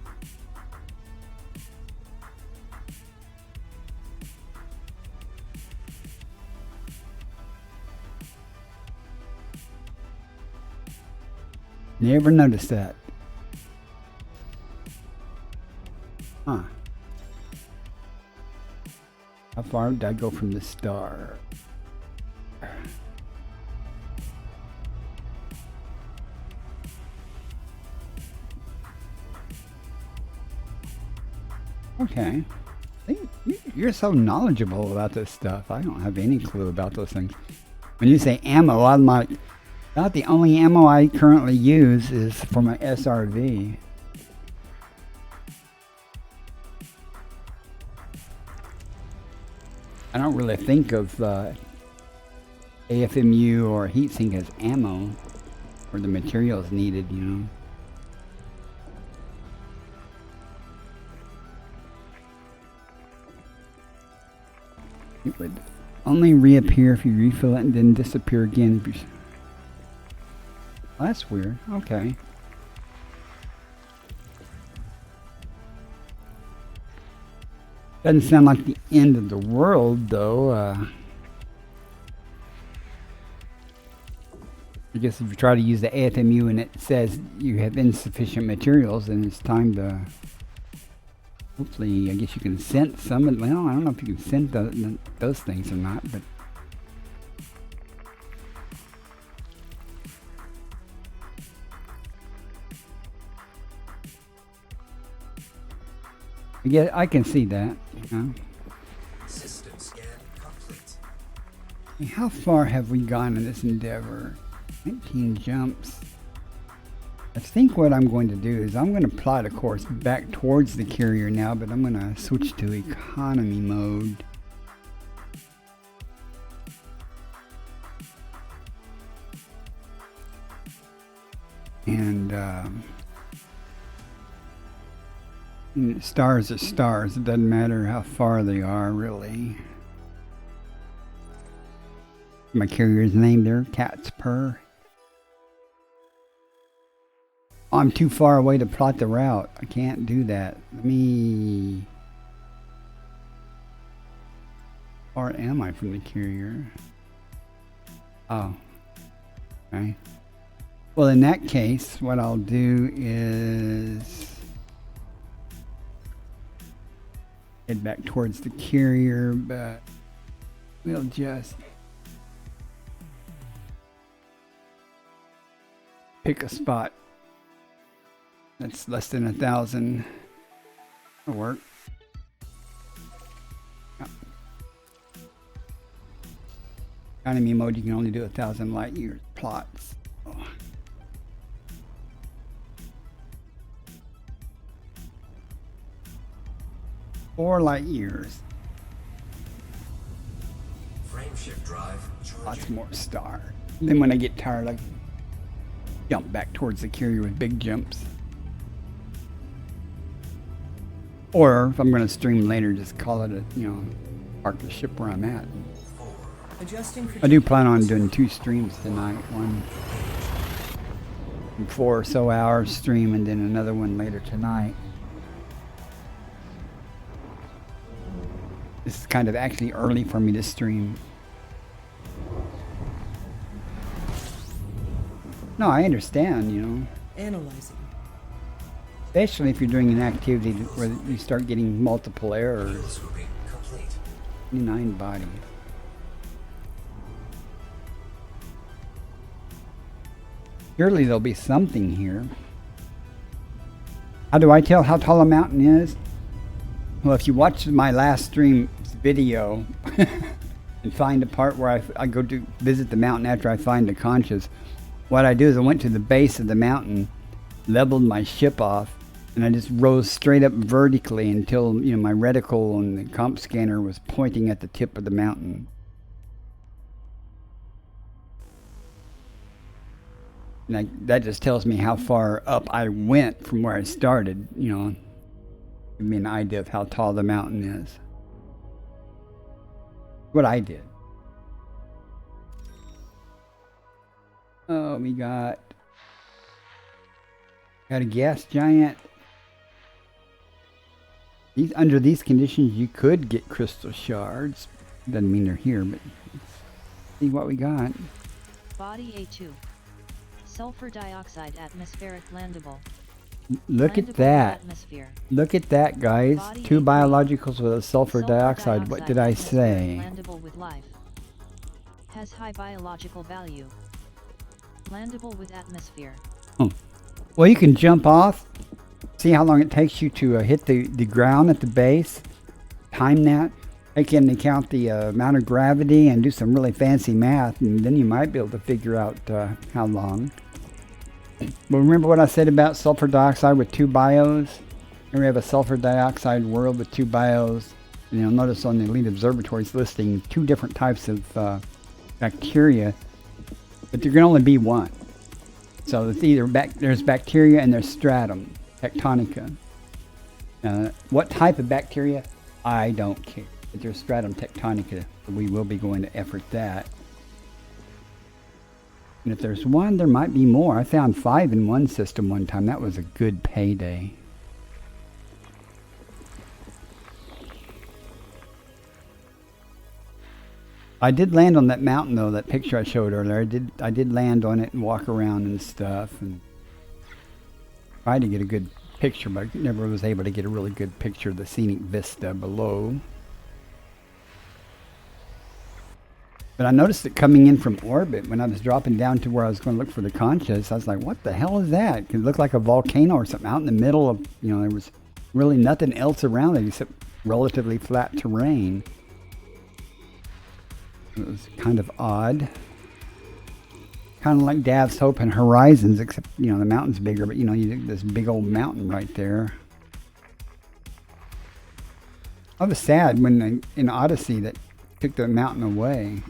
Never noticed that. Huh. How far did I go from the star? Okay. You're so knowledgeable about this stuff. I don't have any clue about those things. When you say ammo, I'm like, about the only ammo I currently use is for my SRV. I don't really think of AFMU or heatsink as ammo or the materials needed, you know. It would only reappear if you refill it and then disappear again if you... Well, that's weird. Okay. Doesn't sound like the end of the world, though. I guess if you try to use the AFMU and it says you have insufficient materials, then it's time to... Hopefully, I guess you can scent some. Well, I don't know if you can scent those things or not, but... Yeah, I can see that. You know? System scan complete. How far have we gone in this endeavor? 19 jumps. I think what I'm going to do is I'm going to plot a course back towards the carrier now, but I'm going to switch to economy mode. And stars are stars. It doesn't matter how far they are, really. My carrier's name there, Cat's Purr. I'm too far away to plot the route. I can't do that. Let me... Or am I from the carrier? Oh. Okay. Well, in that case, what I'll do is... head back towards the carrier, but we'll just pick a spot that's less than 1,000. That'll work. Economy mode, you can only do 1,000 light year plots. Oh. 4 light years. Frame shift drive charging. Lots more star. Then when I get tired, I jump back towards the carrier with big jumps. Or if I'm going to stream later, just call it a, park the ship where I'm at. Adjusting for I do plan on doing 2 streams tonight. One 4 or so hours stream, and then another one later tonight. This is kind of actually early for me to stream. No, I understand, analyzing. Especially if you're doing an activity where you start getting multiple errors. Fuel scooping complete. 9 bodies. Surely there'll be something here. How do I tell how tall a mountain is? Well, if you watch my last stream video and find the part where I go to visit the mountain after I find the conscious, what I do is I went to the base of the mountain, leveled my ship off, and I just rose straight up vertically until my reticle and the comp scanner was pointing at the tip of the mountain. that just tells me how far up I went from where I started, you know. Give me an idea of how tall the mountain is. What I did. Oh, we got a gas giant. Under these conditions, you could get crystal shards. Doesn't mean they're here, but let's see what we got. Body A2. Sulfur dioxide atmospheric landable. Look Landable at that. Atmosphere. Look at that, guys. Body 2 A3. biologicals with a sulfur dioxide. What did I say? Landable with life. Has high biological value. Landable with atmosphere. Well, you can jump off. See how long it takes you to hit the ground at the base. Time that. Take into account the amount of gravity and do some really fancy math, and then you might be able to figure out how long. But remember what I said about sulfur dioxide with 2 bios? Here we have a sulfur dioxide world with 2 bios. And you'll notice on the Elite Observatory it's listing 2 different types of bacteria, but there can only be one. So it's either there's bacteria and there's stratum tectonica. What type of bacteria? I don't care. But there's stratum tectonica, so we will be going to effort that. And if there's one, there might be more. I found 5 in one system one time. That was a good payday. I did land on that mountain though, that picture I showed earlier. I did land on it and walk around and stuff and tried to get a good picture, but I never was able to get a really good picture of the scenic vista below. But I noticed it coming in from orbit when I was dropping down to where I was going to look for the conchas. I was like, what the hell is that? It looked like a volcano or something out in the middle of, you know, there was really nothing else around it except relatively flat terrain. It was kind of odd. Kind of like Dav's Hope and Horizons, except, you know, the mountain's bigger, but, you know, you this big old mountain right there. I was sad when in Odyssey that took the mountain away.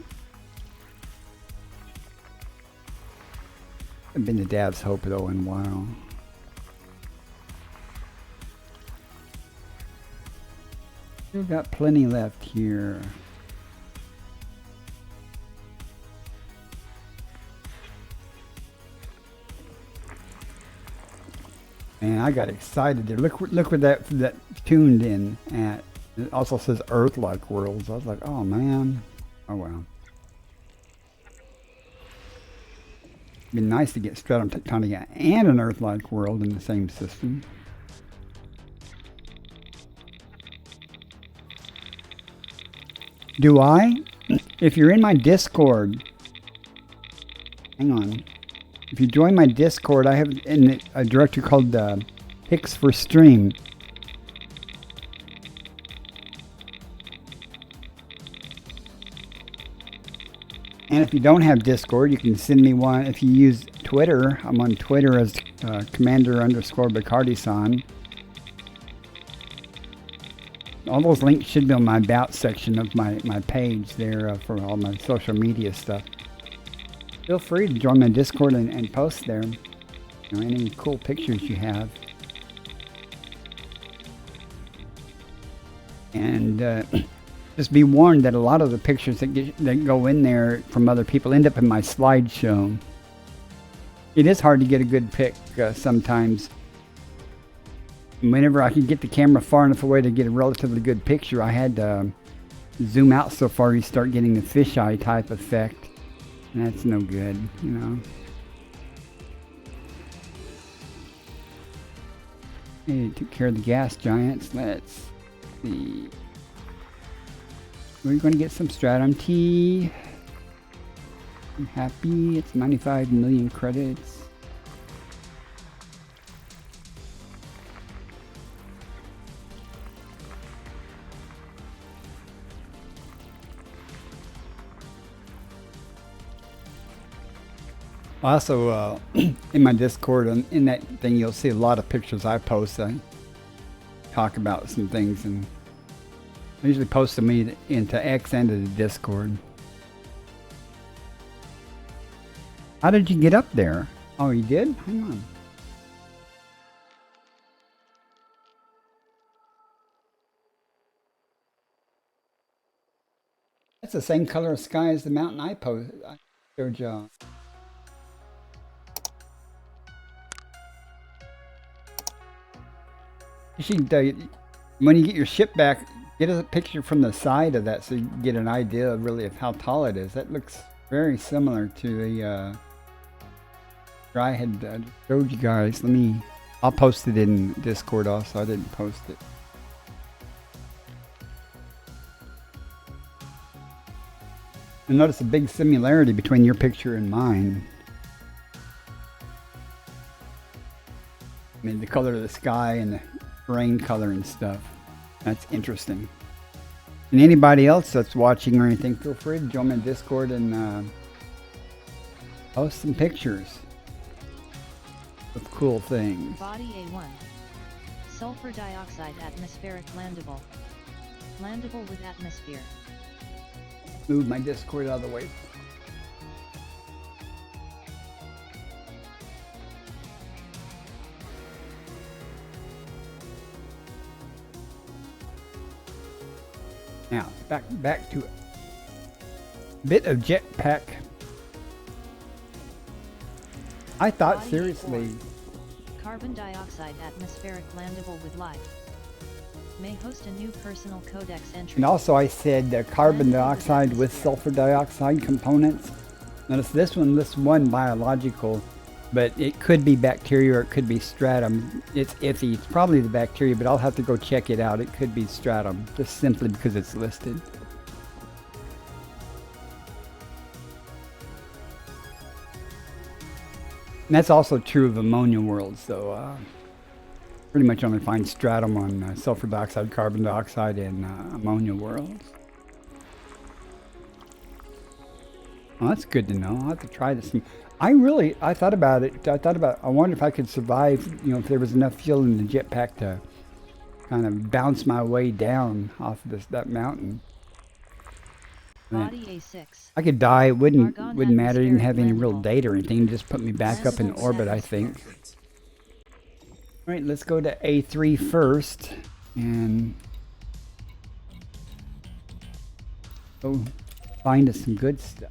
I've been to Dav's Hope though in a while. Still got plenty left here. And I got excited there. Look where that tuned in at. It also says Earth-like worlds. I was like, oh man. Oh wow. It'd be nice to get stratum tectonica and an Earth-like world in the same system. Do I? If you're in my Discord, hang on. If you join my Discord, I have in a directory called Picks for Stream. And if you don't have Discord, you can send me one. If you use Twitter, I'm on Twitter as Commander_Bacardi-san. All those links should be on my About section of my page there for all my social media stuff. Feel free to join my Discord and post there. You know, any cool pictures you have. And just be warned that a lot of the pictures that go in there from other people end up in my slideshow. It is hard to get a good pic sometimes. Whenever I could get the camera far enough away to get a relatively good picture, I had to zoom out so far you start getting the fisheye type effect. And that's no good, you know. Okay, took care of the gas giants. Let's see. We're going to get some Stratum T. I'm happy. It's 95 million credits. Also, in my Discord, in that thing, you'll see a lot of pictures I post. I talk about some things, and I usually post them into X and to the Discord. How did you get up there? Oh, you did? Hang on. That's the same color of sky as the mountain I showed you. You should, when you get your ship back, get a picture from the side of that so you can get an idea of really of how tall it is. That looks very similar to the I had showed you guys. I'll post it in Discord also. I didn't post it. And notice a big similarity between your picture and mine. I mean, the color of the sky and the rain color and stuff. That's interesting. And anybody else that's watching or anything, feel free to join me in Discord and post some pictures of cool things. Body A1. Sulfur dioxide atmospheric landable. Landable with atmosphere. Move my Discord out of the way. Now, back to it. Bit of jetpack. I thought Body seriously. A4. Carbon dioxide atmospheric landable with life. May host a new personal codex entry. And also I said carbon dioxide with sulfur dioxide components. Notice this one lists one biological, but it could be bacteria or it could be stratum. It's iffy. It's probably the bacteria, but I'll have to go check it out. It could be stratum, just simply because it's listed. And that's also true of ammonia worlds, so pretty much only find stratum on sulfur dioxide, carbon dioxide, and ammonia worlds. Well, that's good to know. I'll have to try this. I thought about it. I wonder if I could survive, if there was enough fuel in the jetpack to kind of bounce my way down off of that mountain. Body A6. I could die. It wouldn't Argon matter. It didn't have any real landable. data or anything. Just put me back up in orbit, I think. All right, let's go to A3 first and go find us some good stuff.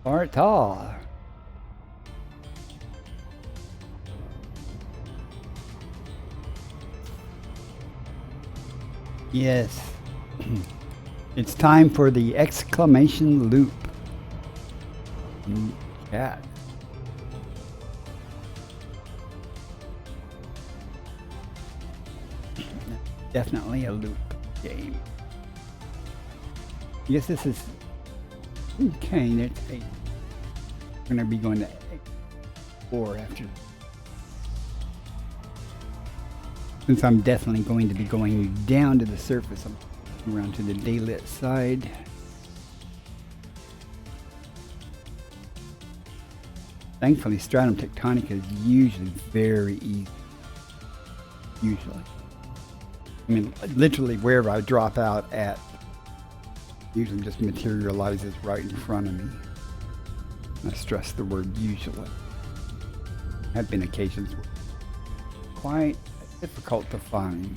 Bartal. Yes. It's time for the exclamation loop. Chat. Definitely a loop game. I guess this is okay. That's 8. We're gonna be going to 4 after. Since I'm definitely going to be going down to the surface, I'm around to the daylit side. Thankfully, stratum tectonica is usually very easy. Usually. I mean, literally wherever I drop out at, usually just materializes right in front of me. I stress the word usually. Have been occasions where it's quite difficult to find.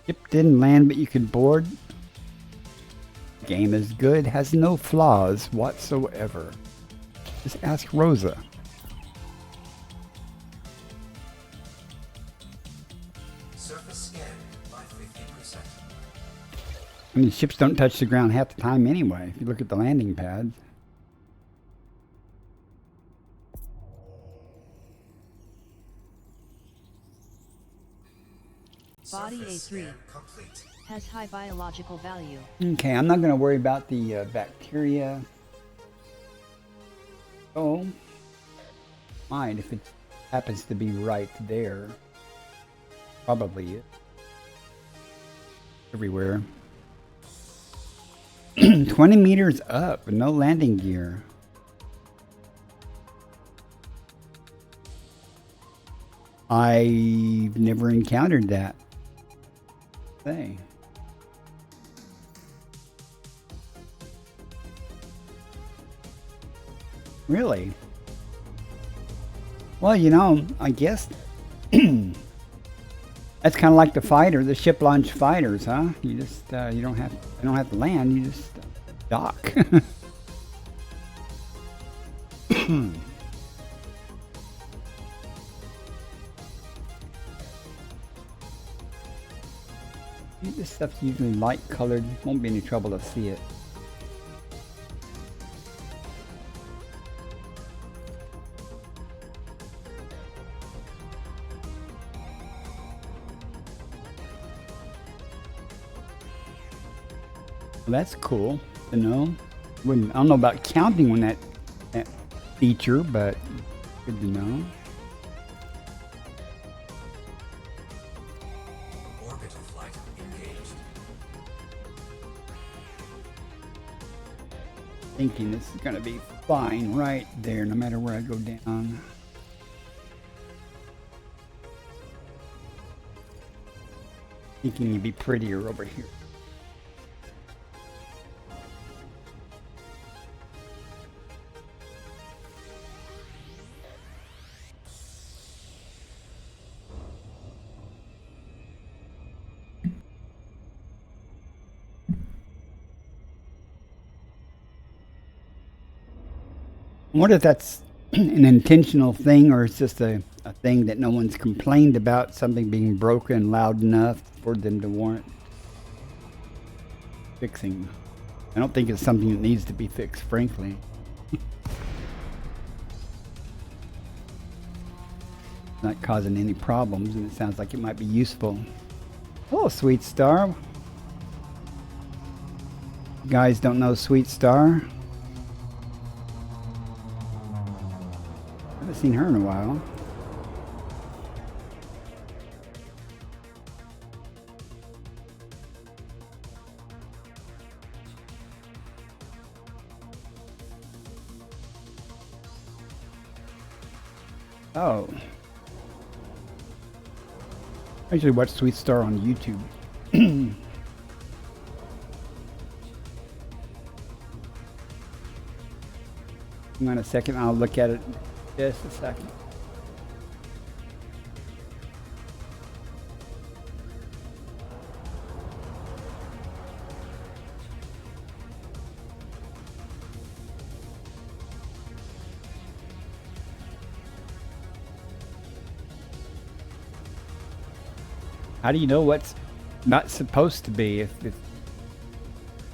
Ship didn't land, but you could board. Game is good, has no flaws whatsoever. Just ask Rosa. Surface scan by 50%. I mean, ships don't touch the ground half the time anyway, if you look at the landing pads. Body Surface A3. scan complete. Has high biological value. Okay, I'm not going to worry about the bacteria. Oh, mind if it happens to be right there. Probably it. Everywhere. 20 meters up, no landing gear. I've never encountered that thing. Really? Well, you know, I guess that's kind of like the fighter, the ship launch fighters, huh? You just you don't have to land, you just dock. This stuff's usually light colored, won't be any trouble to see it. Well, that's cool to know. I don't know about counting on that feature, but good to know. Orbital flight engaged. Thinking this is gonna be fine right there, no matter where I go down. Thinking it'd be prettier over here. I wonder if that's an intentional thing or it's just a thing that no one's complained about, something being broken loud enough for them to warrant fixing. I don't think it's something that needs to be fixed, frankly. Not causing any problems, and it sounds like it might be useful. Hello, Sweet Star. You guys don't know Sweet Star? Haven't seen her in a while. Oh. I usually watch Sweet Star on YouTube. Hang on a second, I'll look at it just a second. How do you know what's not supposed to be? If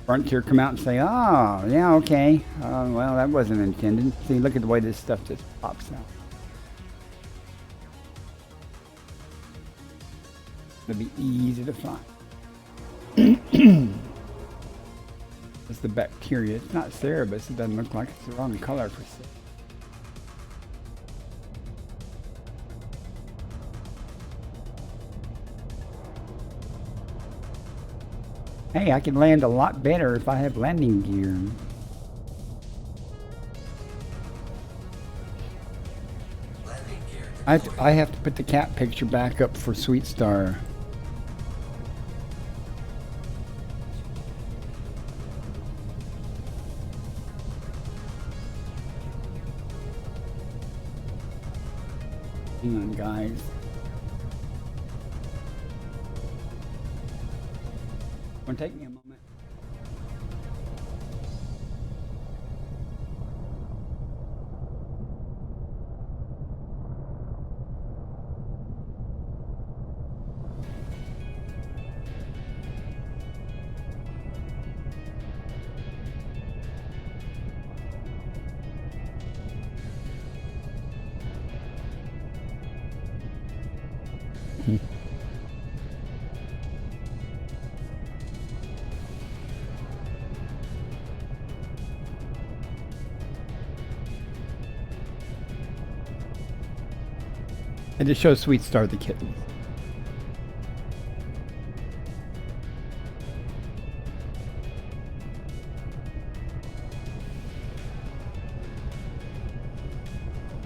Frontier come out and say, oh, yeah, okay. Well, that wasn't intended. See, look at the way this stuff just pops out. It'll be easy to find. It's the bacteria. It's not Cerebus. It doesn't look like it's the wrong color for Cerebus. Hey, I can land a lot better if I have landing gear. Landing gear I have to put the cat picture back up for Sweet Star. Hang on, guys. Gonna take me a moment. And it shows Sweet Star the kitten.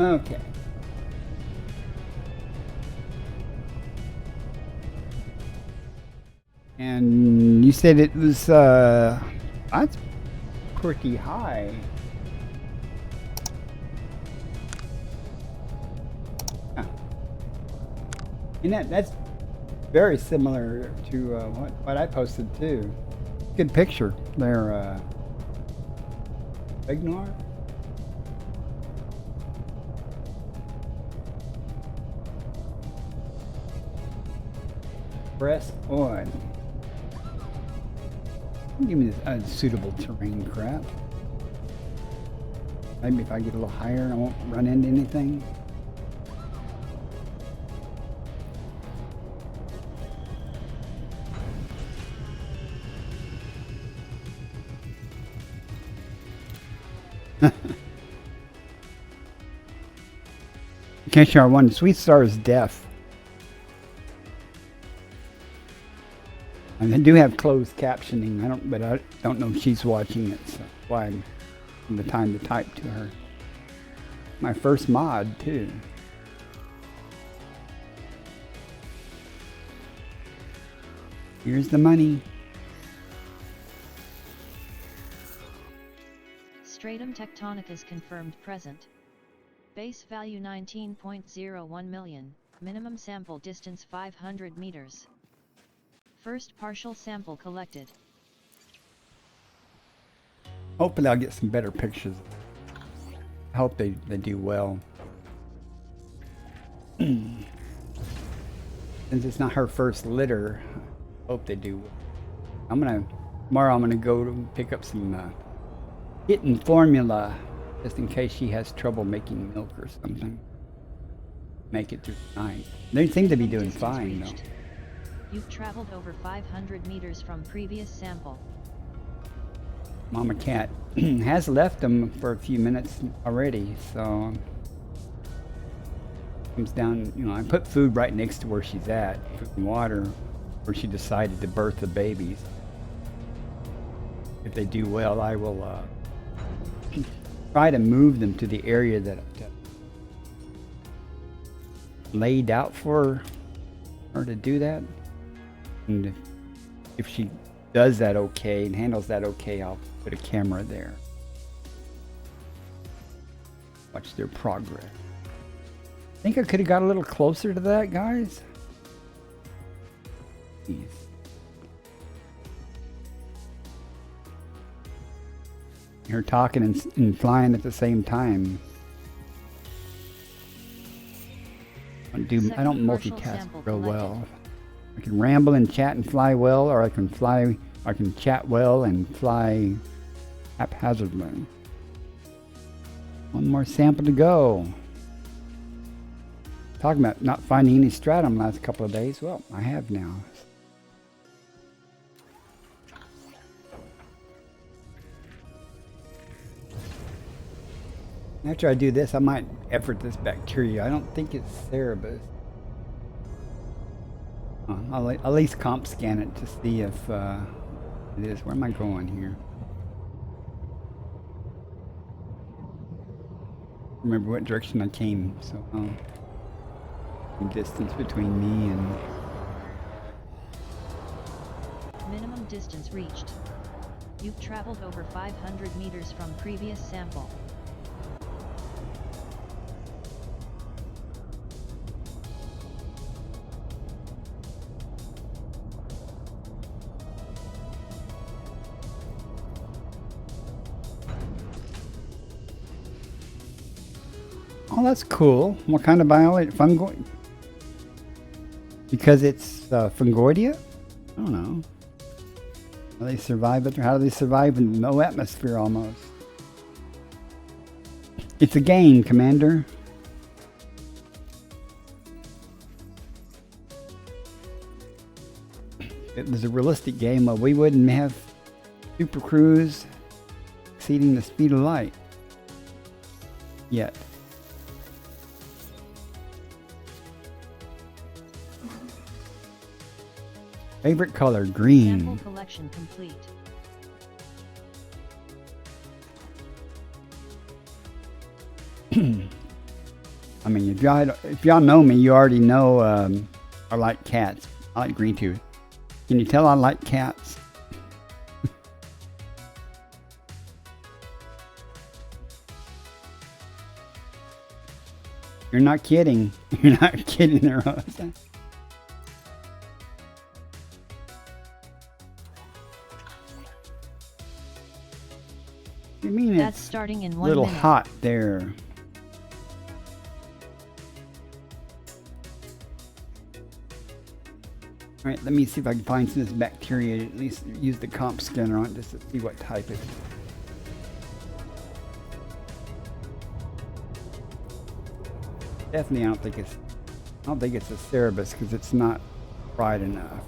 Okay. And you said it was, that's pretty high. Huh. And that's very similar to what I posted too. Good picture there, Ignore. Press on. Give me this unsuitable terrain crap. Maybe if I get a little higher, I won't run into anything. In case you are wondering, Sweet Star is deaf. And they do have closed captioning. But I don't know if she's watching it, so that's why I'm taking the time to type to her. My first mod too. Here's the money. Stratum tectonicus confirmed present. Base value 19.01 million, minimum sample distance 500 meters. First partial sample collected. Hopefully I'll get some better pictures. I hope they do well. Since it's not her first litter, I hope they do well. Tomorrow I'm gonna go to pick up some kitten formula, just in case she has trouble making milk or something. Make it through the night. They seem to be doing fine though. You've traveled over 500 meters from previous sample. Mama cat has left them for a few minutes already, so comes down. You know, I put food right next to where she's at, food and water, where she decided to birth the babies. If they do well, I will try to move them to the area that laid out for her to do that. And if she does that okay and handles that okay, I'll put a camera there. Watch their progress. I think I could have got a little closer to that, guys. Jeez. You're talking and flying at the same time. I don't multitask real well. I can ramble and chat and fly well, or I can chat well and fly haphazardly. One more sample to go. Talking about not finding any stratum last couple of days. Well, I have now. After I do this, I might effort this bacteria. I don't think it's Cerebus. I'll at least comp scan it to see if it is. Where am I going here? Remember what direction I came, so some distance between me and... Minimum distance reached. You've traveled over 500 meters from previous sample. Oh, that's cool. What kind of biology? Fungi? Because it's Fungoidia? I don't know. How do they survive? How do they survive in no atmosphere almost? It's a game, Commander. If it was a realistic game, we wouldn't have super cruise exceeding the speed of light yet. Favorite color, green. Sample collection complete. I mean, if y'all know me, you already know I like cats. I like green tooth. Can you tell I like cats? You're not kidding. You're not kidding, Rosa. You mean That's it's starting in a 1 little minute. hot there? All right, let me see if I can find some of this bacteria. At least use the comp scanner on it just to see what type it is. Definitely, I don't think it's a Cerebus because it's not fried enough.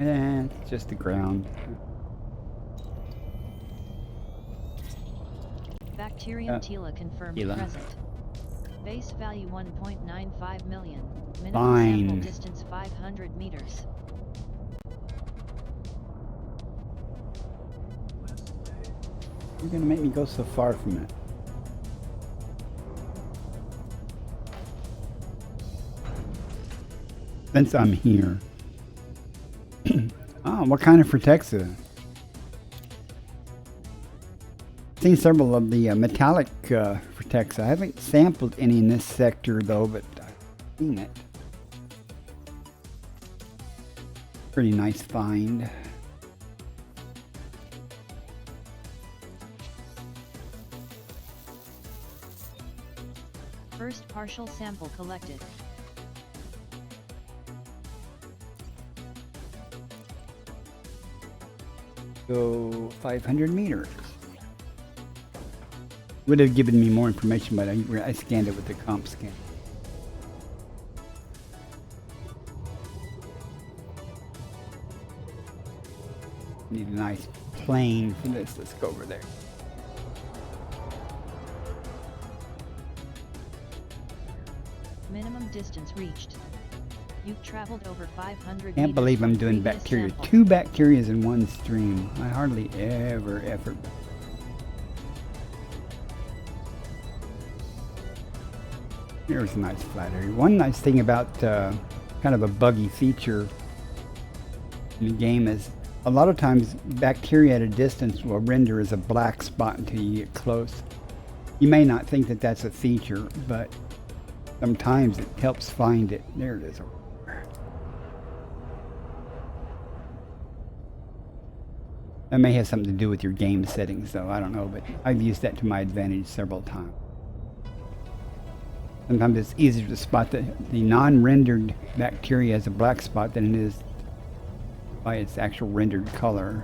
And it's just the ground. Bacterium Tila confirmed Tila. present. Base value 1.95 million. Minimum Fine. sample distance 500 meters. You're gonna make me go so far from it. Since I'm here. Oh, what kind of Fretexa? Seen several of the metallic Fretexa. I haven't sampled any in this sector though, but I've seen it. Pretty nice find. First partial sample collected. Go 500 meters. Would have given me more information, but I scanned it with the comp scan. Need a nice plane for this. Let's go over there. Minimum distance reached. You've traveled over 500 Can't meters believe I'm from doing previous bacteria. sample. 2 bacterias in one stream. I hardly ever effort. Here's a nice flat area. One nice thing about kind of a buggy feature in the game is a lot of times bacteria at a distance will render as a black spot until you get close. You may not think that that's a feature, but sometimes it helps find it. There it is. That may have something to do with your game settings though, I don't know, but I've used that to my advantage several times. Sometimes it's easier to spot the non-rendered bacteria as a black spot than it is by its actual rendered color.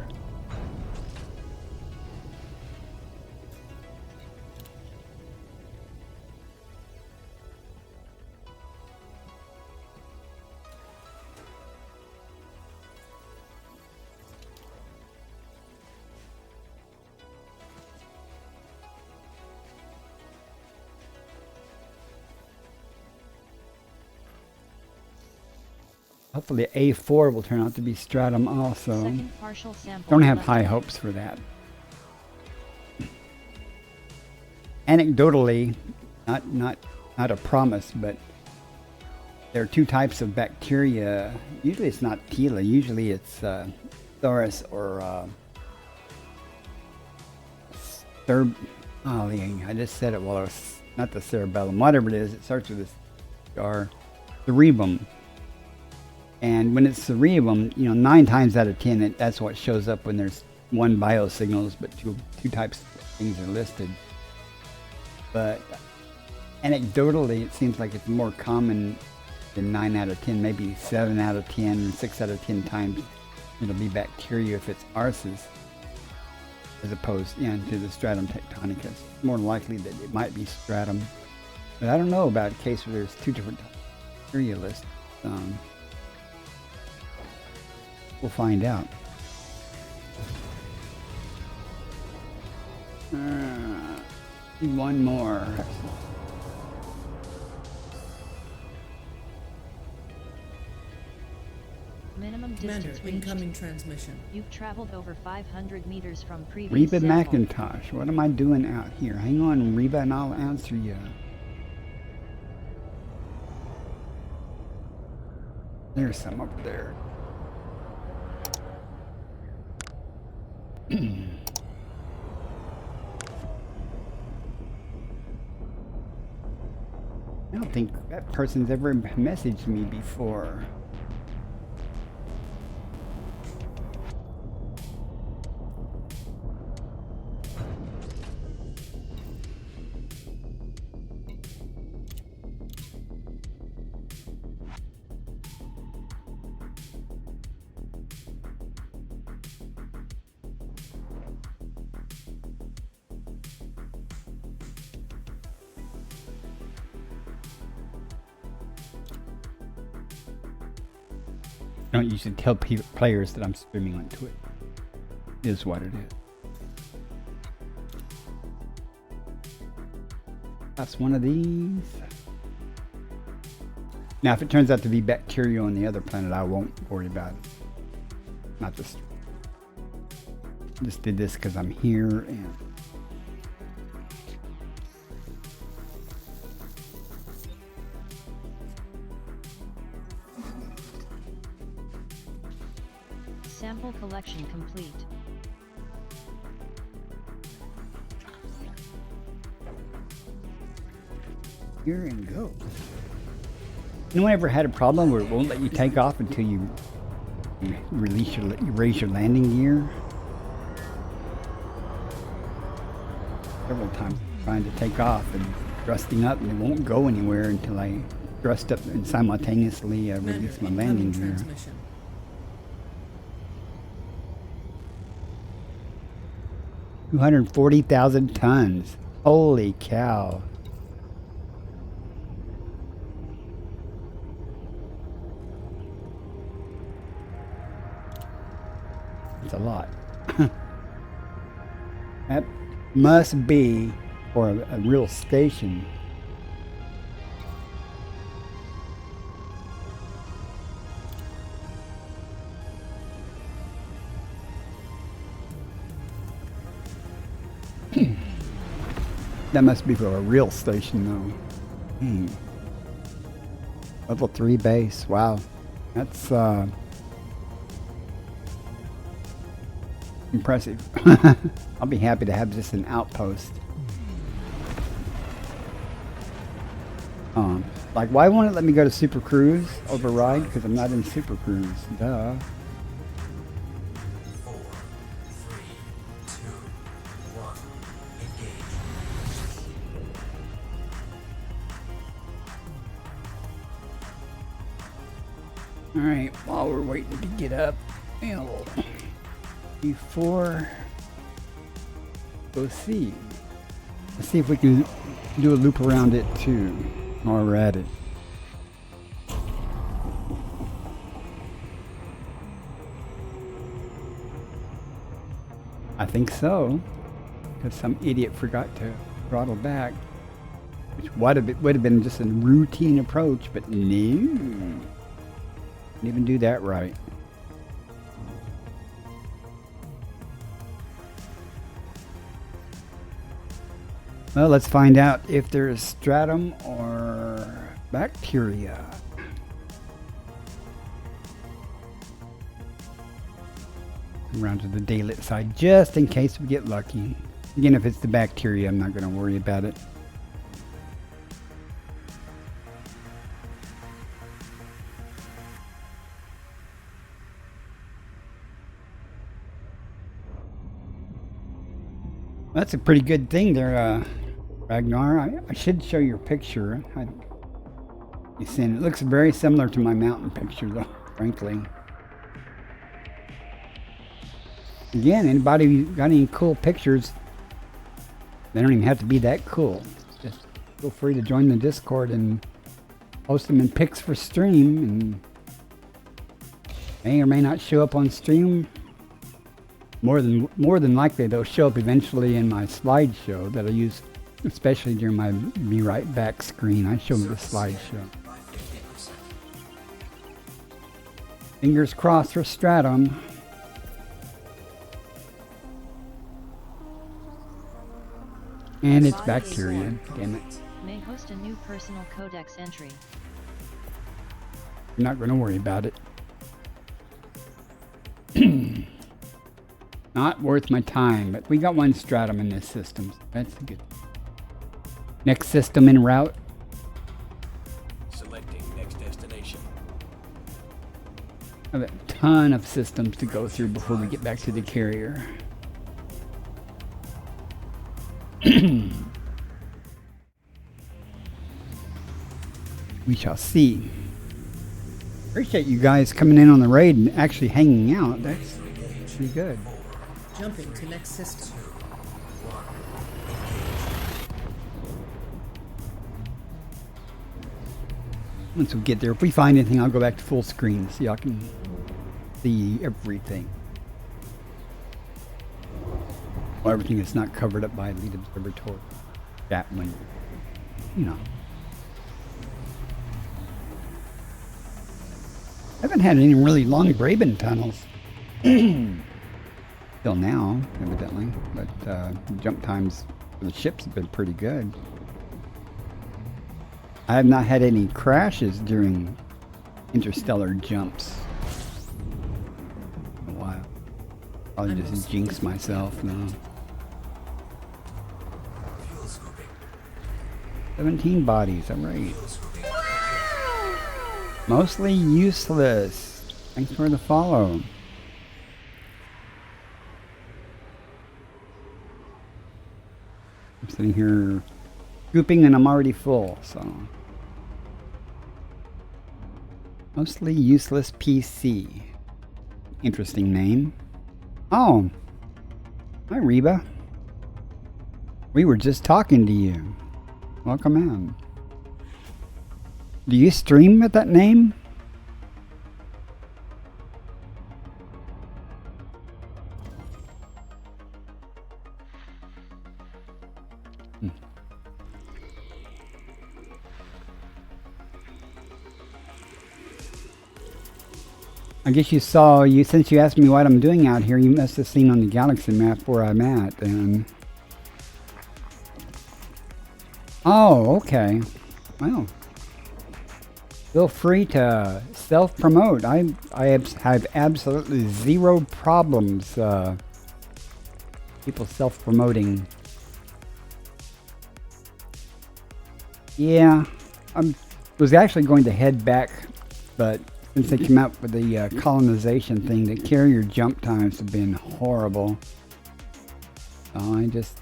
Hopefully A4 will turn out to be stratum also. Second partial sample Don't have collected. high hopes for that. Anecdotally, not a promise, but there are 2 types of bacteria. Usually it's not Tila. Usually it's Thoris or I just said it while I was not the cerebellum. Whatever it is, it starts with this R. Cerebrum. And when it's cerebrum, 9 times out of 10, that's what shows up when there's 1 biosignals, but two types of things are listed. But anecdotally, it seems like it's more common than 9 out of 10, maybe 7 out of 10, 6 out of 10 times it'll be bacteria if it's arces, as opposed to the stratum tectonicus. More likely that it might be stratum. But I don't know about a case where there's 2 different bacteria lists. We'll find out. One more. Minimum Commander, distance reached. incoming transmission. You've traveled over 500 meters from previous Reba sample. McIntosh, what am I doing out here? Hang on, Reba, and I'll answer you. There's some up there. I don't think that person's ever messaged me before. I don't usually tell players that I'm streaming on Twitch. It is what it is. That's one of these. Now, if it turns out to be bacteria on the other planet, I won't worry about it. Not just. Just did this because I'm here and. Sample collection complete. Here and go. No one ever had a problem where it won't let you take off until you raise your landing gear? Several times trying to take off and thrusting up, and it won't go anywhere until I thrust up and simultaneously release my landing gear. Transmission. 240,000 tons. Holy cow. It's a lot. That must be for a real station. That must be for a real station, though. Level 3 base. Wow. That's impressive. I'll be happy to have just an outpost. Like, why won't it let me go to Super Cruise override? Because I'm not in Super Cruise. Duh. 4, 3, 2, 1. Engage. Alright, while we're waiting to get up, before go see. Let's see if we can do a loop around it too while we're at it. I think so, because some idiot forgot to throttle back, which would have been just a routine approach, but no, didn't even do that right. Well, let's find out if there's stratum or bacteria. Around to the daylit side, just in case we get lucky. Again, if it's the bacteria, I'm not going to worry about it. That's a pretty good thing there, Ragnar. I should show your picture. You seen it. It looks very similar to my mountain picture, though, frankly. Again, anybody got any cool pictures? They don't even have to be that cool. Just feel free to join the Discord and post them in pics for stream, and may or may not show up on stream. More than likely, they'll show up eventually in my slideshow that I use, especially during my Be Right Back screen. I show them the slideshow. By 50%. Fingers crossed for stratum. And it's bacteria. Damn it. May host a new personal codex entry. I'm not going to worry about it. Not worth my time, but we got one stratum in this system. So that's good. Next system en route. Selecting next destination. I have a ton of systems to go through before we get back to the carrier. We shall see. Appreciate you guys coming in on the raid and actually hanging out. That's pretty good. Jumping to next system. Once we get there, if we find anything, I'll go back to full screen so y'all can see everything. Well, everything that's not covered up by Elite Observatory. That one, you know. I haven't had any really long Braben tunnels. Till now, evidently. But jump times for the ships have been pretty good. I have not had any crashes during interstellar jumps in a while. I'll just jinx myself now. 17 bodies, alright. Mostly useless. Thanks for the follow. I'm sitting here scooping and I'm already full, so. Mostly useless PC. Interesting name. Oh. Hi, Reba. We were just talking to you. Welcome in. Do you stream with that name? I guess you saw, since you asked me what I'm doing out here, you must have seen on the galaxy map where I'm at, and... Oh, okay. Well, feel free to self-promote. I have absolutely zero problems people self-promoting. Yeah, I was actually going to head back, but since they came out with the colonization thing, the carrier jump times have been horrible. So I just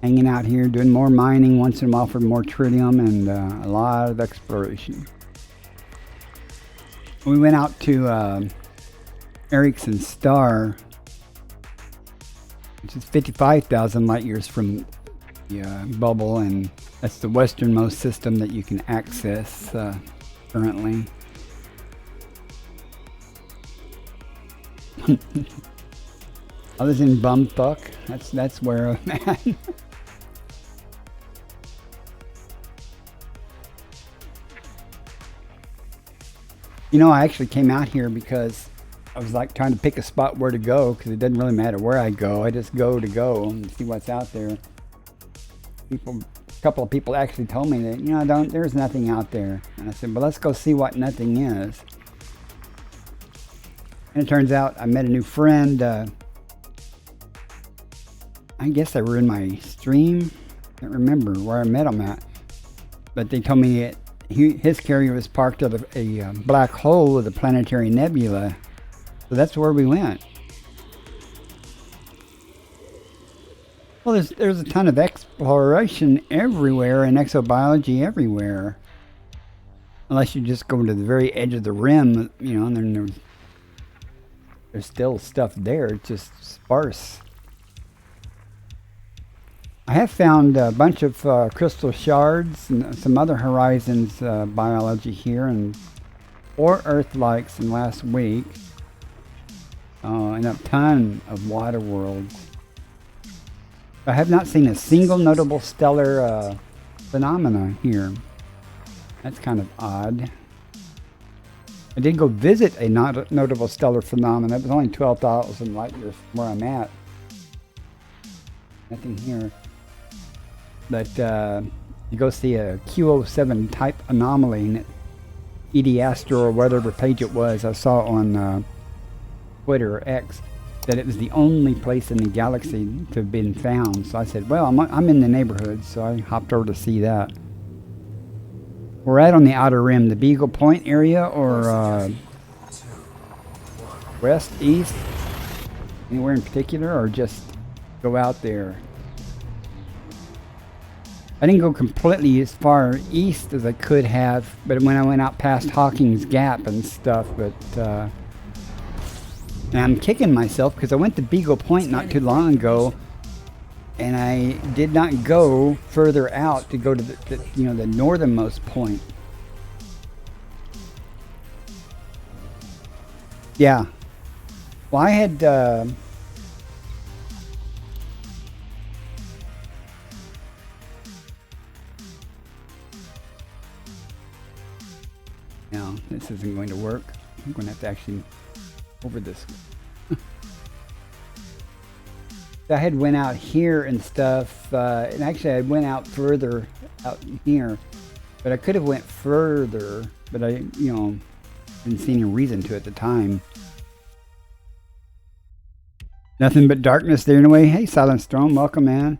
hanging out here doing more mining once in a while for more tritium and a lot of exploration. We went out to Ericsson Star, which is 55,000 light years from the bubble, and that's the westernmost system that you can access currently. I was in bumfuck. That's where I'm at. You know, I actually came out here because I was like trying to pick a spot where to go, because it doesn't really matter where I go. I just go to go and see what's out there. A couple of people actually told me that, you know, there's nothing out there. And I said, well, let's go see what nothing is. And it turns out I met a new friend. I guess they were in my stream. I can't remember where I met them at. But they told me his carrier was parked at a black hole with a planetary nebula. So that's where we went. Well, there's a ton of exploration everywhere and exobiology everywhere. Unless you just go to the very edge of the rim, you know, and then there's still stuff there. It's just sparse. I have found a bunch of crystal shards and some other horizons biology here, and 4 Earth-likes in last week, and a ton of water worlds. I have not seen a single notable stellar phenomena here. That's kind of odd. I did go visit a notable stellar phenomenon. It was only 12,000 light years from where I'm at. Nothing here. But you go see a Q07 type anomaly, and EDAstro or whatever page it was, I saw on Twitter or X, that it was the only place in the galaxy to have been found. So I said, well, I'm in the neighborhood, so I hopped over to see that. We're right on the outer rim, the Beagle Point area, or west, east, anywhere in particular, or just go out there. I didn't go completely as far east as I could have, but when I went out past Hawkins Gap and stuff, but and I'm kicking myself because I went to Beagle Point not too long ago, and I did not go further out to go to the northernmost point. Yeah. Well, I had no, this isn't going to work. I'm going to have to actually over this. I had went out here and stuff, and actually I went out further out here, but I could have went further, but I, didn't see any reason to at the time. Nothing but darkness there anyway. Hey, Silent Storm, welcome, man.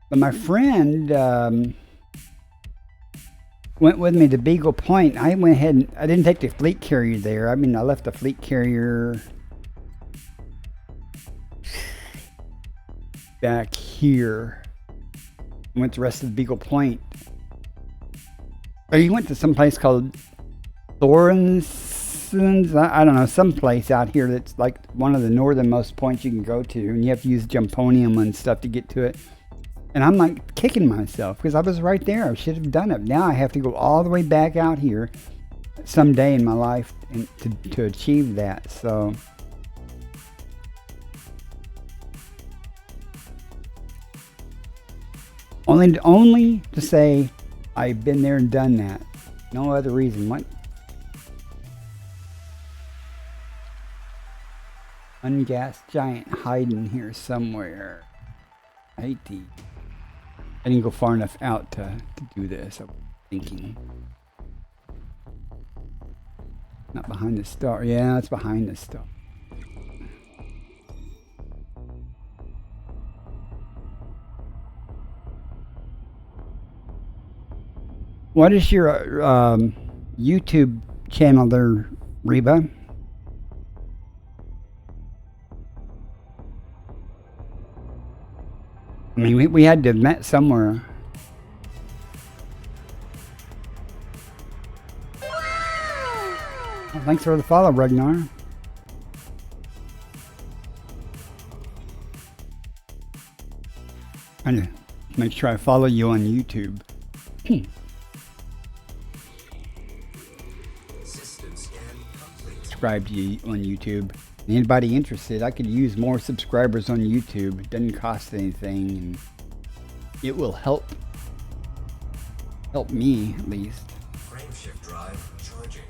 But my friend went with me to Beagle Point. I went ahead and I didn't take the fleet carrier there. I mean, I left the fleet carrier back here. Went the rest of Beagle Point. But he went to some place called Thornsons. I don't know, some place out here that's like one of the northernmost points you can go to, and you have to use jumponium and stuff to get to it. And I'm like kicking myself because I was right there. I should have done it. Now I have to go all the way back out here someday in my life to achieve that. So only to say I've been there and done that. No other reason. What? Ungassed giant hiding here somewhere. I hate the. I didn't go far enough out to do this. I'm thinking. Not behind the star. Yeah, it's behind the star. What is your YouTube channel there, Reba? I mean, we had to have met somewhere. Well, thanks for the follow, Ragnar. I need to make sure I follow you on YouTube. Subscribe to you on YouTube. Anybody interested, I could use more subscribers on YouTube. It doesn't cost anything, and it will help me at least. Frameshift drive charging.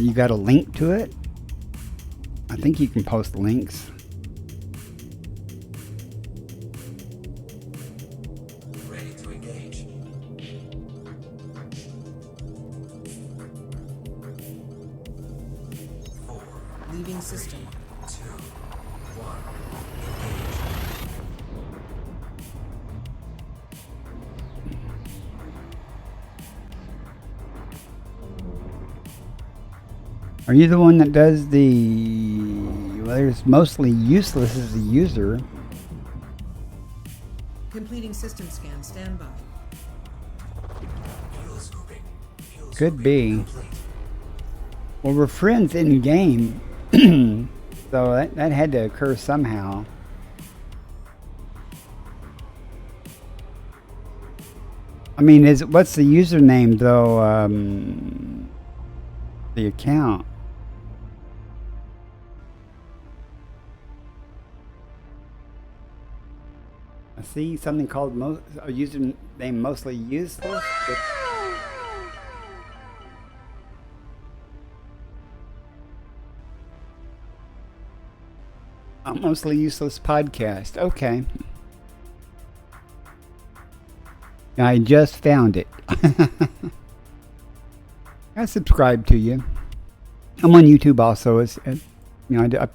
You got a link to it? I think you can post links. Ready to engage. Leaving system. 2, 1. Are you the one that does the... Well, there's mostly useless as a user. Completing system scan. Stand by. Fuel scooping. Fuel Could scooping be. complete. Well, we're friends in game, so that had to occur somehow. I mean, what's the username though? The account. I I see something called a username mostly useless. A mostly useless podcast. Okay. I just found it. I subscribe to you. I'm on YouTube also. It's you know,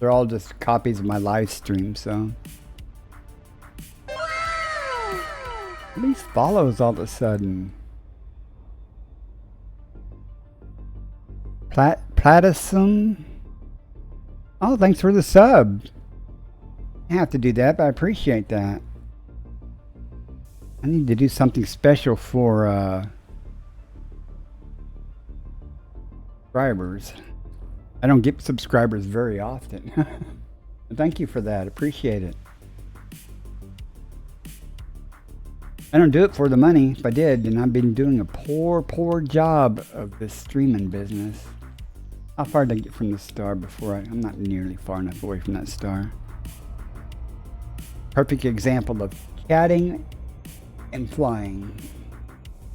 they're all just copies of my live stream, so. These follows all of a sudden. Platisum. Oh, thanks for the sub. I have to do that, but I appreciate that. I need to do something special for subscribers. I don't get subscribers very often. But thank you for that. Appreciate it. I don't do it for the money. If I did, then I've been doing a poor job of this streaming business. How far did I get from the star before I'm not nearly far enough away from that star. Perfect example of chatting and flying.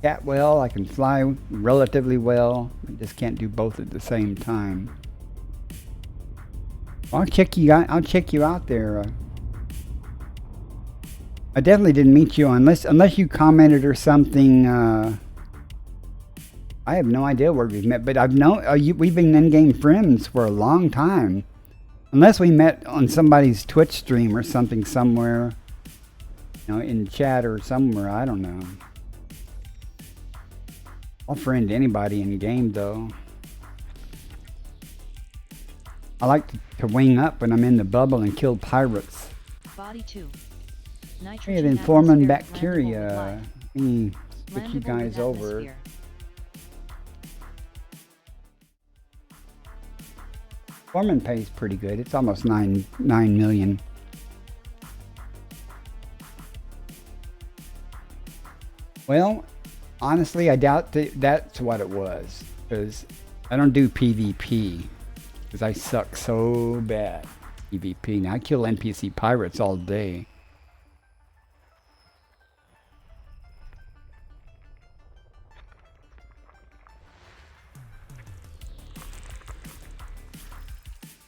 Cat well, I can fly relatively well. I just can't do both at the same time. I'll check you out there. I definitely didn't meet you unless you commented or something. I have no idea where we've met, but I've known we've been in-game friends for a long time. Unless we met on somebody's Twitch stream or something somewhere, you know, in chat or somewhere. I don't know. I'll friend anybody in game though. I like to wing up when I'm in the bubble and kill pirates. Body 2. Hey, Nitrogen then forming atmospheric bacteria. Switch you landable guys with over. atmosphere. Foreman pays pretty good. It's almost 9 million. Well, honestly, I doubt that's what it was. Because I don't do PvP. Because I suck so bad. PvP. Now I kill NPC pirates all day.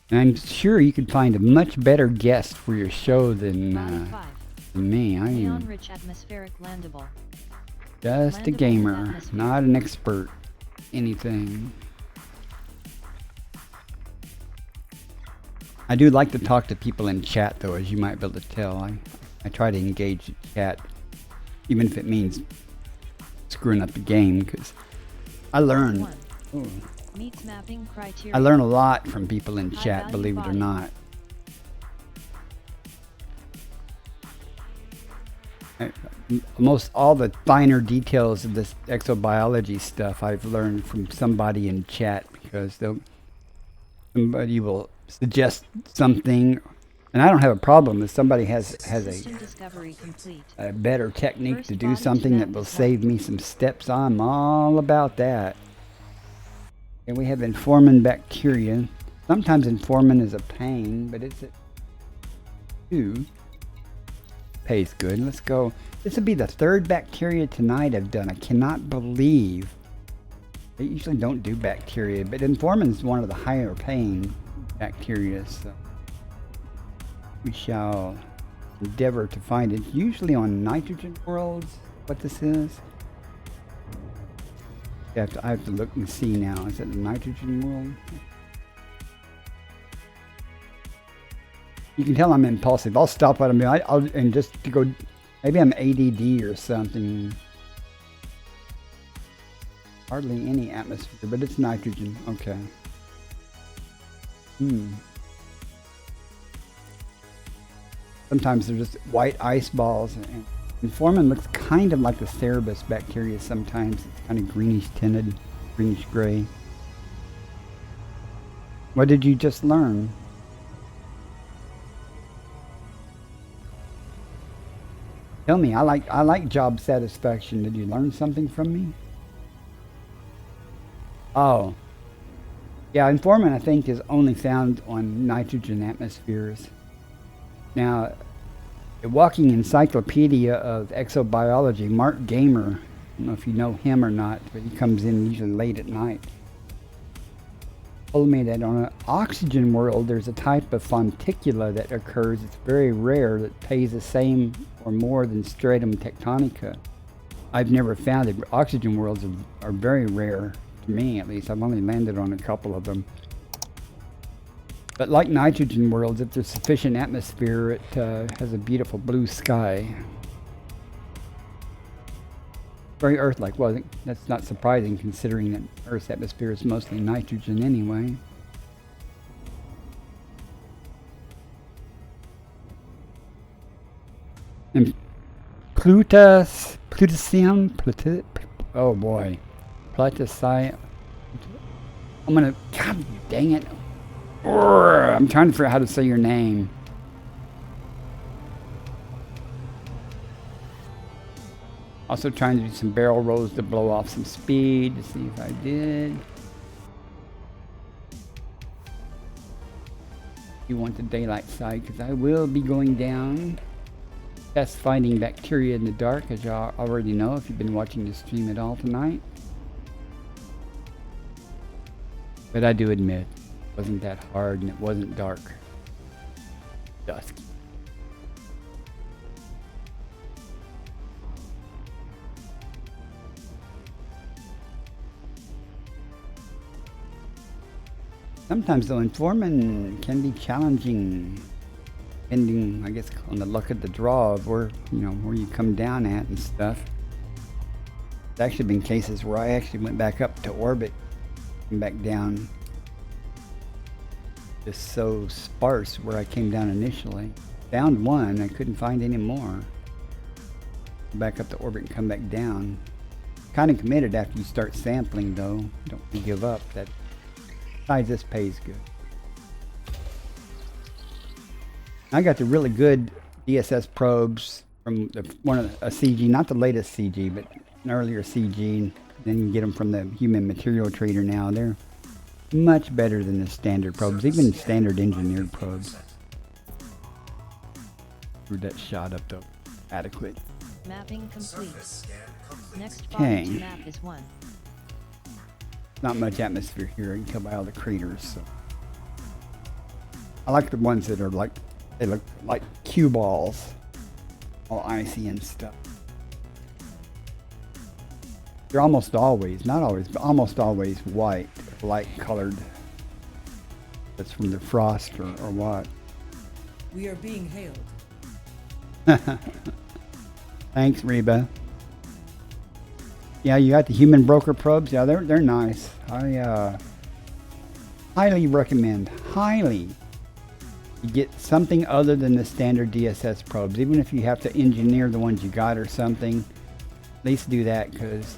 And I'm sure you could find a much better guest for your show than Body 5. me. I Neon am rich atmospheric landable. just a Landable gamer, atmosphere. not an expert. Anything. I do like to talk to people in chat, though, as you might be able to tell. I try to engage in chat, even if it means screwing up the game, because I learn. 1. Ooh. Meets mapping criteria. I learn a lot from people in chat, High-value believe it or body. not. Most all the finer details of this exobiology stuff I've learned from somebody in chat, because somebody will suggest something, and I don't have a problem if somebody has System discovery complete. a better technique First to do body to something map that will is save me some steps. I'm all about that. And we have informin bacteria. Sometimes informin is a pain, but it's a 2. Pays good. Let's go. This will be the 3rd bacteria tonight I've done. I cannot believe. They usually don't do bacteria, but informin is one of the higher paying bacteria. So we shall endeavor to find it. Usually on nitrogen worlds, what this is. I have to look and see now. Is it the nitrogen world? You can tell I'm impulsive. I'll stop what I'm doing. And just to go. Maybe I'm ADD or something. Hardly any atmosphere, but it's nitrogen. Okay. Sometimes they're just white ice balls. And Informin looks kind of like the Cerebus bacteria sometimes. It's kind of greenish tinted, greenish gray. What did you just learn? Tell me, I like job satisfaction. Did you learn something from me? Oh. Yeah, Informin I think is only found on nitrogen atmospheres. Now, a walking encyclopedia of exobiology. Mark Gamer, I don't know if you know him or not, but he comes in usually late at night. Told me that on an oxygen world, there's a type of fonticula that occurs. It's very rare that pays the same or more than stratum tectonica. I've never found it. Oxygen worlds are very rare, to me at least. I've only landed on a couple of them. But like nitrogen worlds, if there's sufficient atmosphere, it has a beautiful blue sky. Very Earth-like. Well, that's not surprising considering that Earth's atmosphere is mostly nitrogen anyway. And Plutocyan, oh boy, Plutocyan. I'm gonna, God dang it. I'm trying to figure out how to say your name. Also trying to do some barrel rolls to blow off some speed to see if I did. You want the daylight side because I will be going down. Test fighting bacteria in the dark, as you already know if you've been watching the stream at all tonight. But I do admit, it wasn't that hard and it wasn't dark. Dusk. Sometimes though, informing can be challenging, depending, I guess, on the luck of the draw of where, you know, where you come down at and stuff. There's actually been cases where I actually went back up to orbit and back down. Just so sparse where I came down initially. Found one, I couldn't find any more. Back up to orbit and come back down. Kind of committed after you start sampling though. Don't give up. That besides, this pays good. I got the really good DSS probes from a CG, not the latest CG, but an earlier CG. Then you get them from the human material trader now. They're much better than the standard probes, even standard engineered probes. Threw that shot up though. Adequate. Mapping complete. Next Okay. bottom to map is 1. Not much atmosphere here, you can tell by all the craters. So. I like the ones that are like, they look like cue balls, all icy and stuff. They're almost always, not always, but almost always white, light colored. That's from the frost or what. We are being hailed. Thanks, Reba. Yeah, you got the human broker probes. Yeah, they're nice. I highly recommend, highly, you get something other than the standard DSS probes. Even if you have to engineer the ones you got or something, at least do that because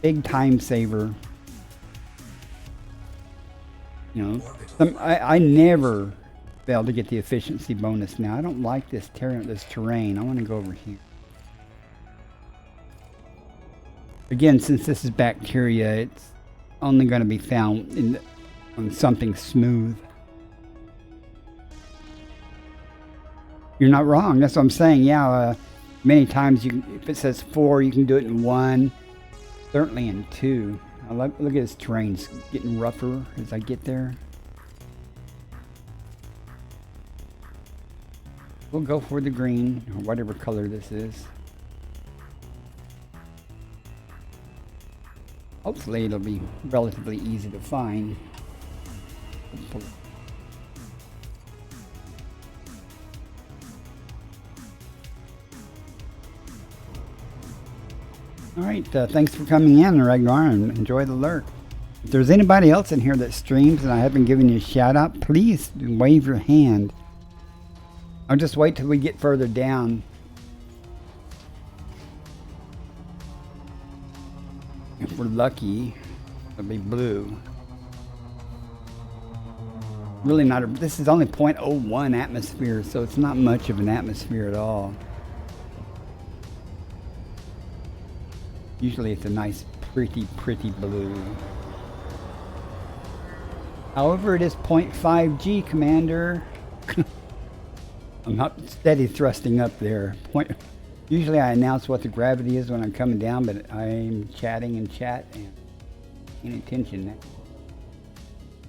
big time saver. You know, I never fail to get the efficiency bonus now. I don't like this terrain. I want to go over here. Again, since this is bacteria, it's only going to be found on something smooth. You're not wrong. That's what I'm saying. Yeah, many times if it says 4, you can do it in 1. Certainly in 2. Look at this terrain. It's getting rougher as I get there. We'll go for the green, or whatever color this is. Hopefully it'll be relatively easy to find. Alright, thanks for coming in, Ragnar, and enjoy the lurk. If there's anybody else in here that streams and I haven't given you a shout out, please wave your hand. I'll just wait till we get further down. If we're lucky, it'll be blue. Really not, this is only 0.01 atmosphere, so it's not much of an atmosphere at all. Usually it's a nice, pretty blue. However, it is 0.5 G, Commander. I'm up steady thrusting up there. Usually I announce what the gravity is when I'm coming down, but I'm chatting and paying attention.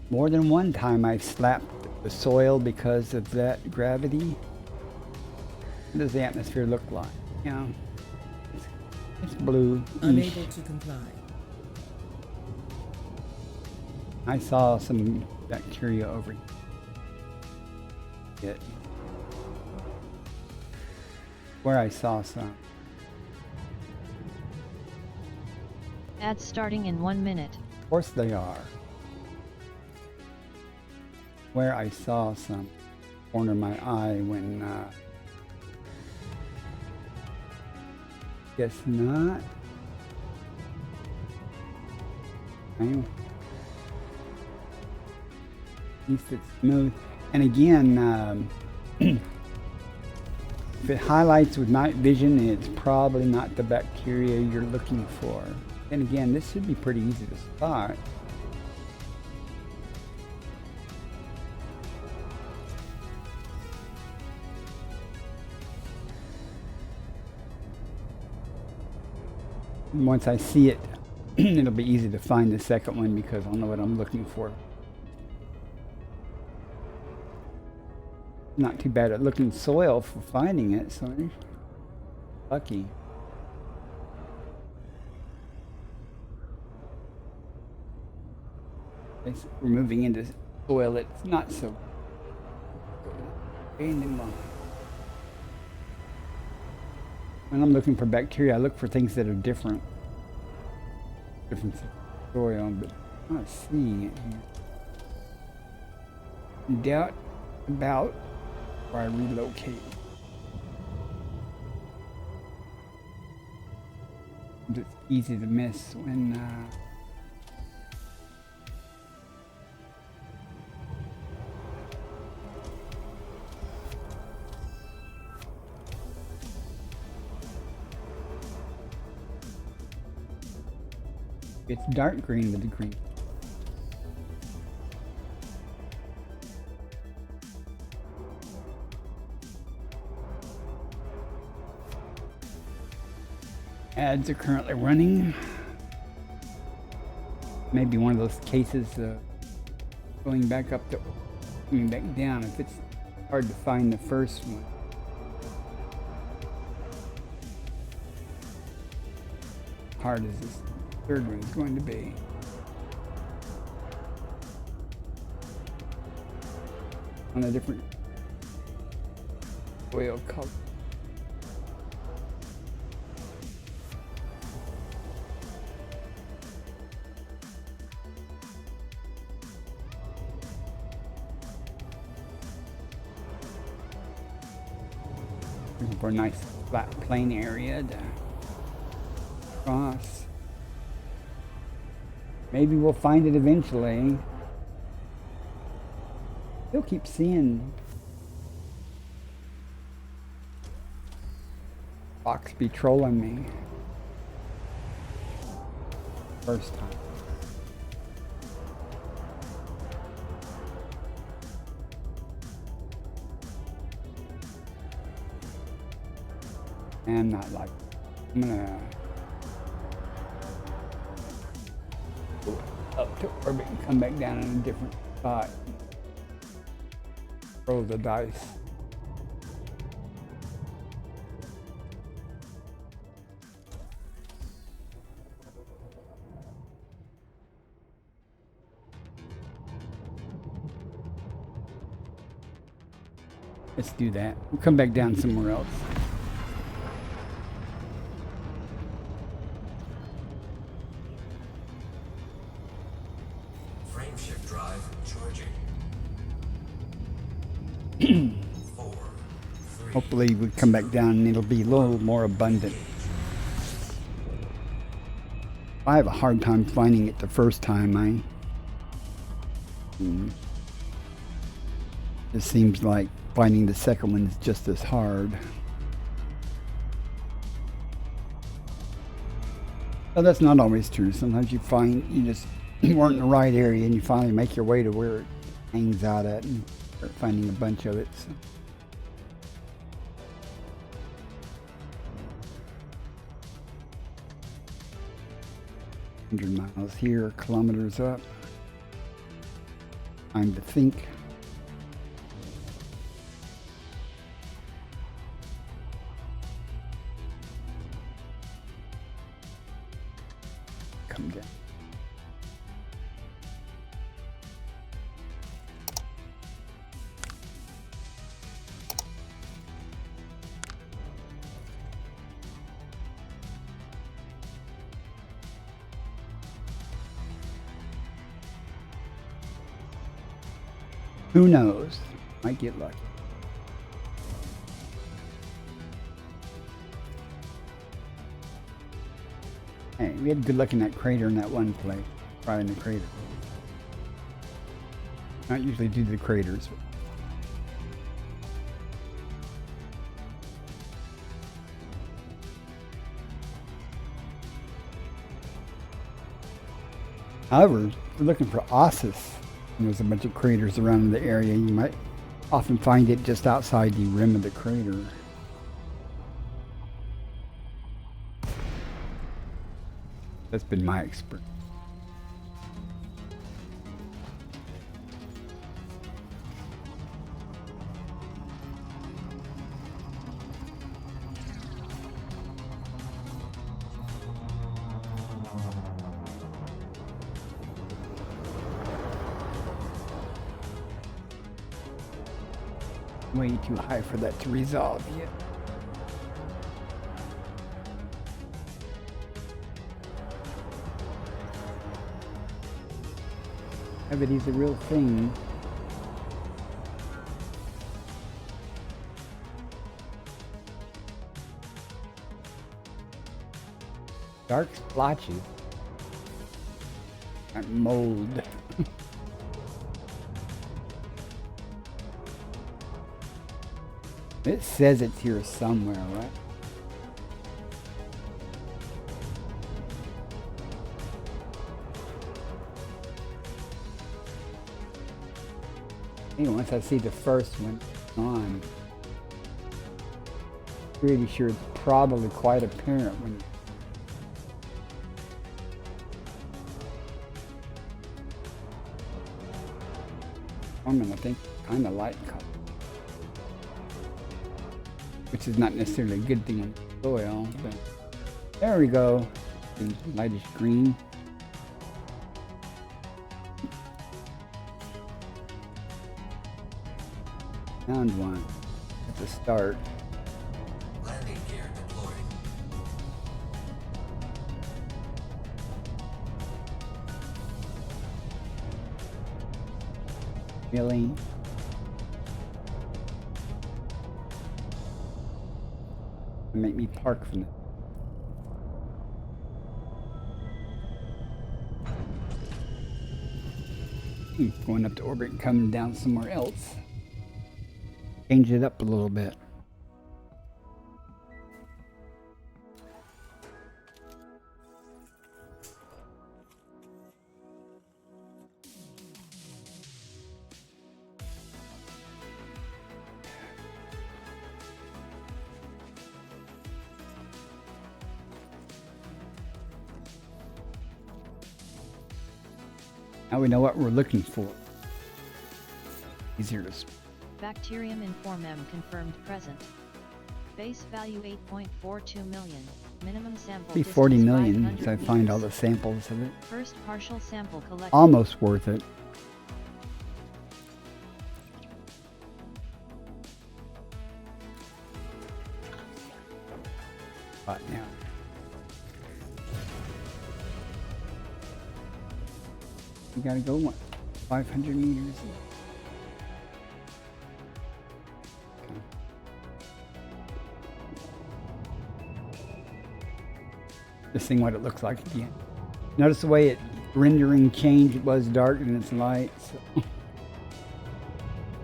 More than one time I've slapped the soil because of that gravity. What does the atmosphere look like? You know, it's blue. Unable to comply. I saw some bacteria over here. Where I saw some. Ads starting in 1 minute. Of course they are. Where I saw some. Corner of my eye when guess not. Okay. At least it's smooth. And again, if it highlights with night vision, it's probably not the bacteria you're looking for. And again, this should be pretty easy to spot. And once I see it, it'll be easy to find the second one because I'll know what I'm looking for. Not too bad at looking soil for finding it, so lucky. We're moving into soil that's not so good. When I'm looking for bacteria, I look for things that are different soil, but I'm not seeing it here. In doubt about where I relocate. It's easy to miss when it's dark green with the green. Ads are currently running. Maybe one of those cases going back up to coming back down if it's hard to find the first one. Hard as this third one is going to be. On a different oil color. For a nice flat plain area to cross. Maybe we'll find it eventually. Still keep seeing Fox be trolling me. First time. And not like I'm gonna go up to orbit and come back down in a different spot. Roll the dice. Let's do that. We'll come back down somewhere else. Frameshift drive charging. 4, 3. Hopefully we come back down and it'll be a little more abundant. I have a hard time finding it the first time. It seems like finding the second one is just as hard. But that's not always true. Sometimes you find you just weren't in the right area and you finally make your way to where it hangs out at and start finding a bunch of it. So. 100 miles here, kilometers up. Time to think. Come down. Who knows? Might get lucky. Hey, we had good luck in that crater in that one place. Right in the crater. Not usually due to the craters. However, if you're looking for Ossus, and there's a bunch of craters around the area, you might often find it just outside the rim of the crater. That's been my experience. Way too high for that to resolve yet. Gravity's a real thing. Dark splotches. That mold. It says it's here somewhere, right? Anyway, once I see the first one on, pretty sure it's probably quite apparent when I think kind of light color. Which is not necessarily a good thing on soil, but there we go. Lightish green. Found one at the start. Landing gear deployed. Really? Make me park from it. Going up to orbit and coming down somewhere else. Change it up a little bit. Now we know what we're looking for. Easier to Bacterium informem confirmed present. Base value 8.42 million. Minimum sample be distance 40 million 500 if I find all meters. the samples of it. First partial sample collected. Almost worth it. Right now. We gotta go what? 500 meters. Okay. Just seeing what it looks like again. Notice the way it rendering changed. It was dark and it's light. So.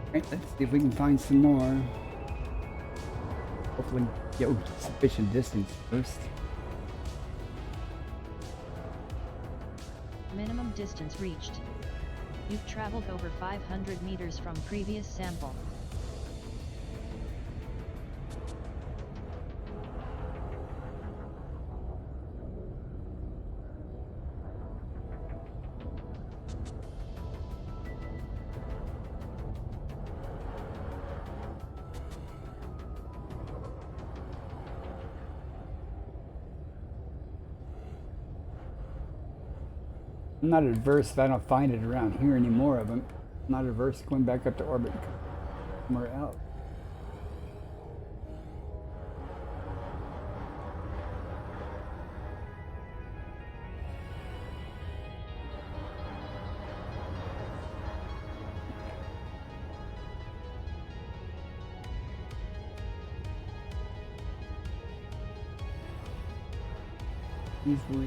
Alright, let's see if we can find some more. Hopefully get sufficient distance first. Minimum distance reached. You've traveled over 500 meters from previous sample. I'm not adverse if I don't find it around here anymore of them. I'm not adverse going back up to orbit somewhere else. These were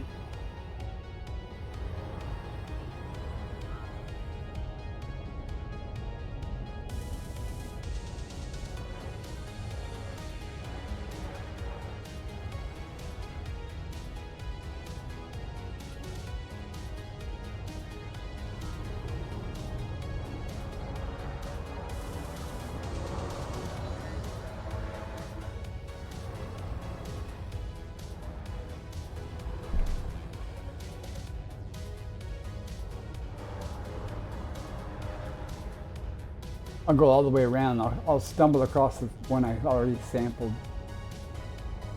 I'll go all the way around. I'll stumble across the one I already sampled.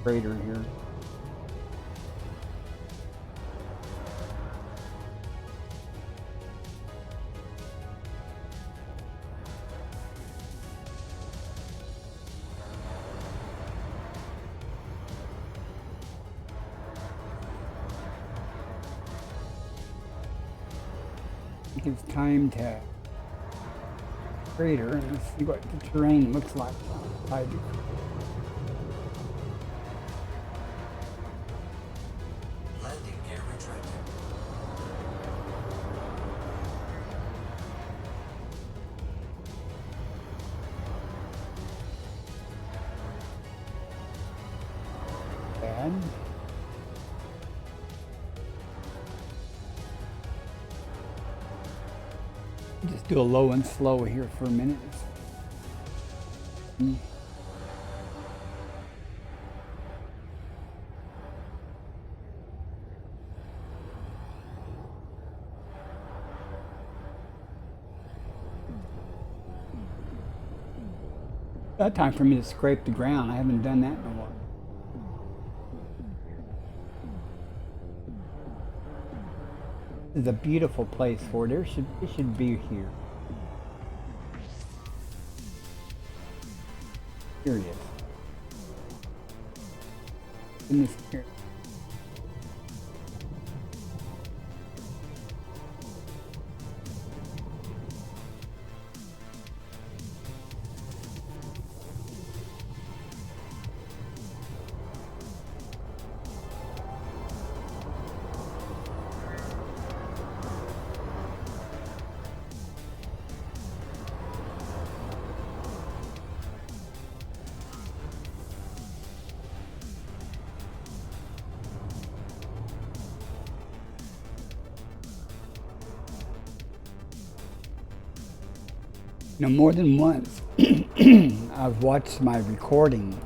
Crater here. I think it's time to crater and see what the terrain looks like. Landing gear retracted. Bad. Just do a low and slow here for a minute. That time for me to scrape the ground. I haven't done that in a while. This is a beautiful place for it. It should be here. Curious. Goodness, here. You know, more than once, I've watched my recording.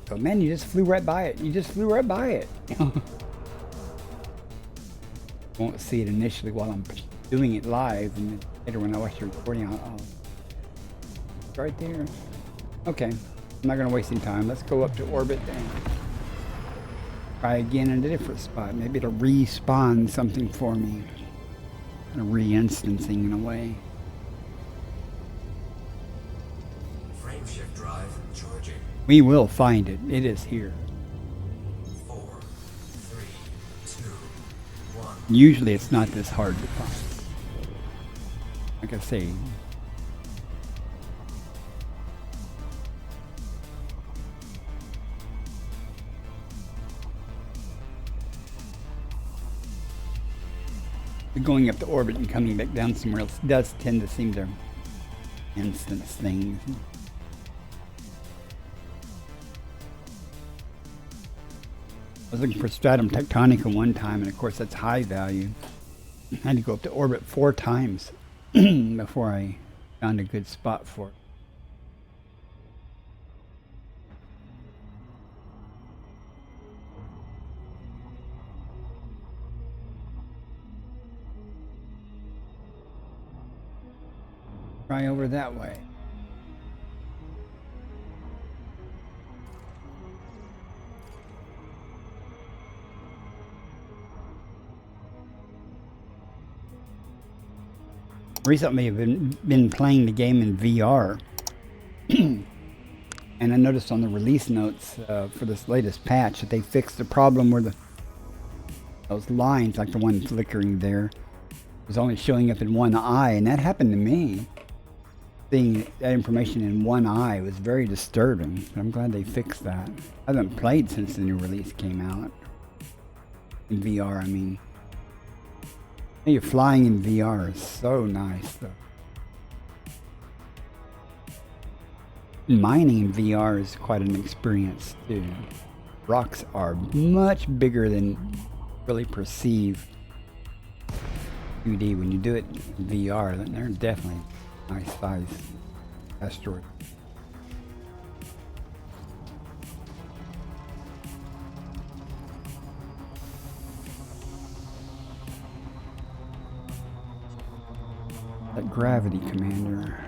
So, man, you just flew right by it. You just flew right by it. Won't see it initially while I'm doing it live, and then later when I watch the recording, I'll right there. Okay, I'm not gonna waste any time. Let's go up to orbit and try again in a different spot. Maybe it'll respawn something for me. Kind of re-instancing in a way. Frame shift drive charging. We will find it. It is here. 4, 3, 2, 1. Usually it's not this hard to find. Like I say, going up to orbit and coming back down somewhere else does tend to seem to instance things. I was looking for stratum tectonica one time, and of course that's high value. I had to go up to orbit 4 times before I found a good spot for it. Try over that way. recently I've been playing the game in VR. And I noticed on the release notes for this latest patch that they fixed the problem where those lines, like the one flickering there, was only showing up in one eye, and that happened to me. Seeing that information in one eye was very disturbing. I'm glad they fixed that. I haven't played since the new release came out. In VR, I mean. Hey, flying in VR is so nice, though. Mining in VR is quite an experience, too. Rocks are much bigger than you really perceive 2D. When you do it in VR, then they're definitely nice size asteroid. That gravity commander.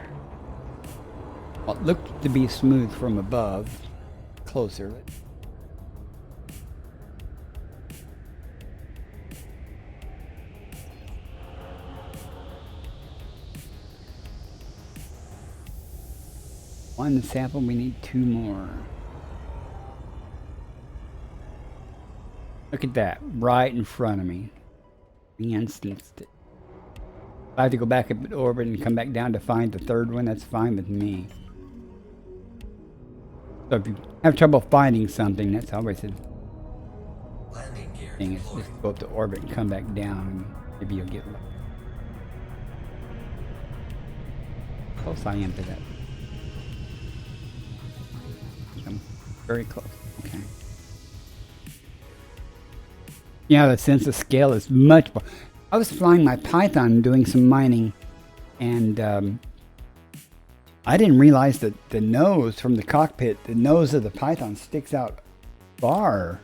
Well, it looked to be smooth from above. Closer. One sample, we need 2 more. Look at that, right in front of me. We instanced it. If I have to go back up in orbit and come back down to find the 3rd one, that's fine with me. So if you have trouble finding something, that's always a Landing gear thing. It's deployed. just go up to orbit and come back down, and maybe you'll get lucky. Close I am to that. I'm very close. Okay. Yeah, the sense of scale is much more. I was flying my Python doing some mining, and I didn't realize that the nose from the cockpit, the nose of the Python sticks out further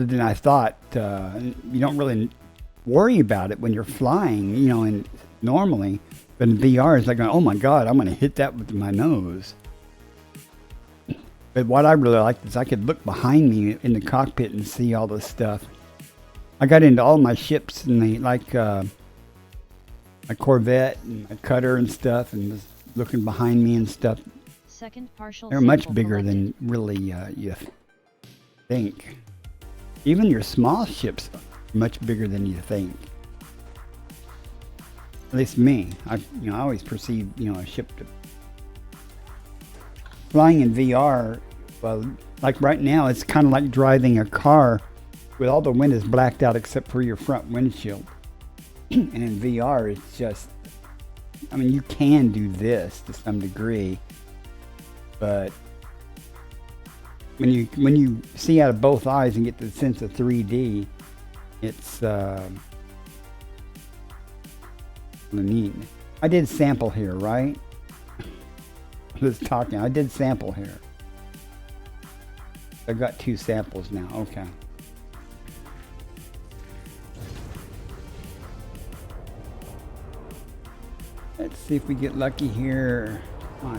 than I thought. You don't really worry about it when you're flying, you know, and normally, but in VR it's like, oh my God, I'm going to hit that with my nose. But what I really liked is I could look behind me in the cockpit and see all this stuff. I got into all my ships and my Corvette and my cutter and stuff, and was looking behind me and stuff. Second partial They're much sample bigger collected. than really you think. Even your small ships are much bigger than you think. At least me. I always perceive a ship to flying in VR. Well, like right now, it's kind of like driving a car with all the wind is blacked out except for your front windshield. And in VR, it's just, I mean, you can do this to some degree, but when you see out of both eyes and get the sense of 3D, it's neat. I did sample here, right? I was talking. I did sample here. I've got 2 samples now. Okay. Let's see if we get lucky here. Come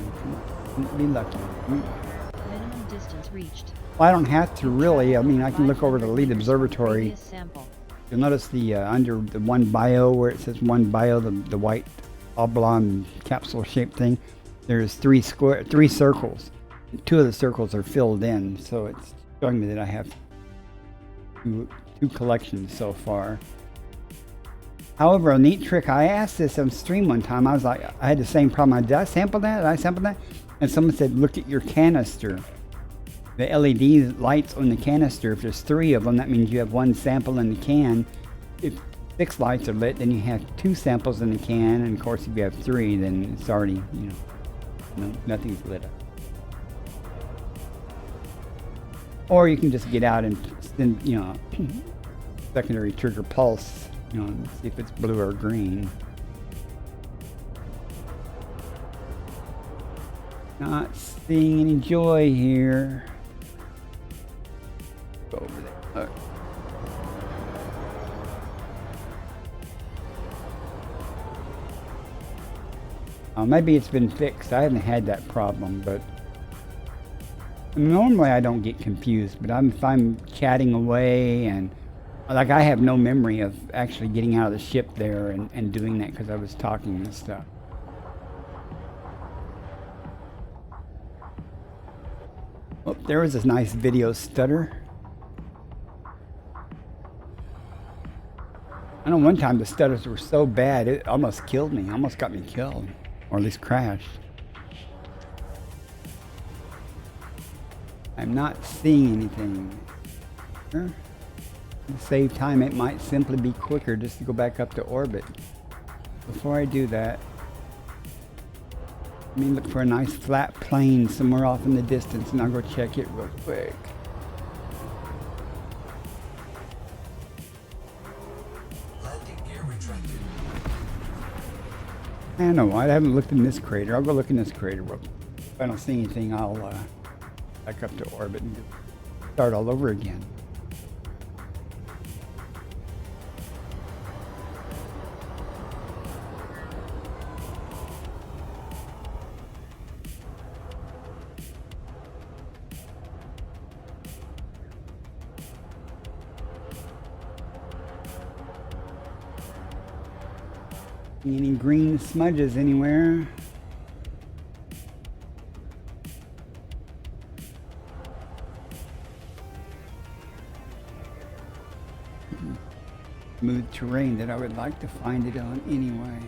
on. Be lucky. Minimum distance reached. Well, I don't have to really. I mean, I can look over to Elite Observatory. Previous sample. You'll notice the under the one bio where it says one bio, the white oblong capsule shaped thing. There's 3 circles. 2 of the circles are filled in, so it's showing me that I have two collections so far. However, a neat trick, I asked this on stream one time. I was like, I had the same problem. Did I sample that? Did I sample that? And someone said, look at your canister. The LED lights on the canister, if there's 3 of them, that means you have 1 sample in the can. If 6 lights are lit, then you have 2 samples in the can. And of course, if you have 3, then it's already, nothing's lit up. Or you can just get out and send, secondary trigger pulse, and see if it's blue or green. Not seeing any joy here. Go over there. Maybe it's been fixed. I haven't had that problem, but normally I don't get confused. But if I'm chatting away and Like, I have no memory of actually getting out of the ship there and doing that because I was talking and stuff. Oh, there was this nice video stutter. I know one time the stutters were so bad it almost killed me, almost got me killed, or at least crashed. I'm not seeing anything. To save time, it might simply be quicker just to go back up to orbit. Before I do that, let me look for a nice flat plane somewhere off in the distance and I'll go check it real quick. Landing gear retracted. I don't know, I haven't looked in this crater. I'll go look in this crater real quick. If I don't see anything, I'll back up to orbit and start all over again. Any green smudges anywhere? Smooth terrain that I would like to find it on anyway.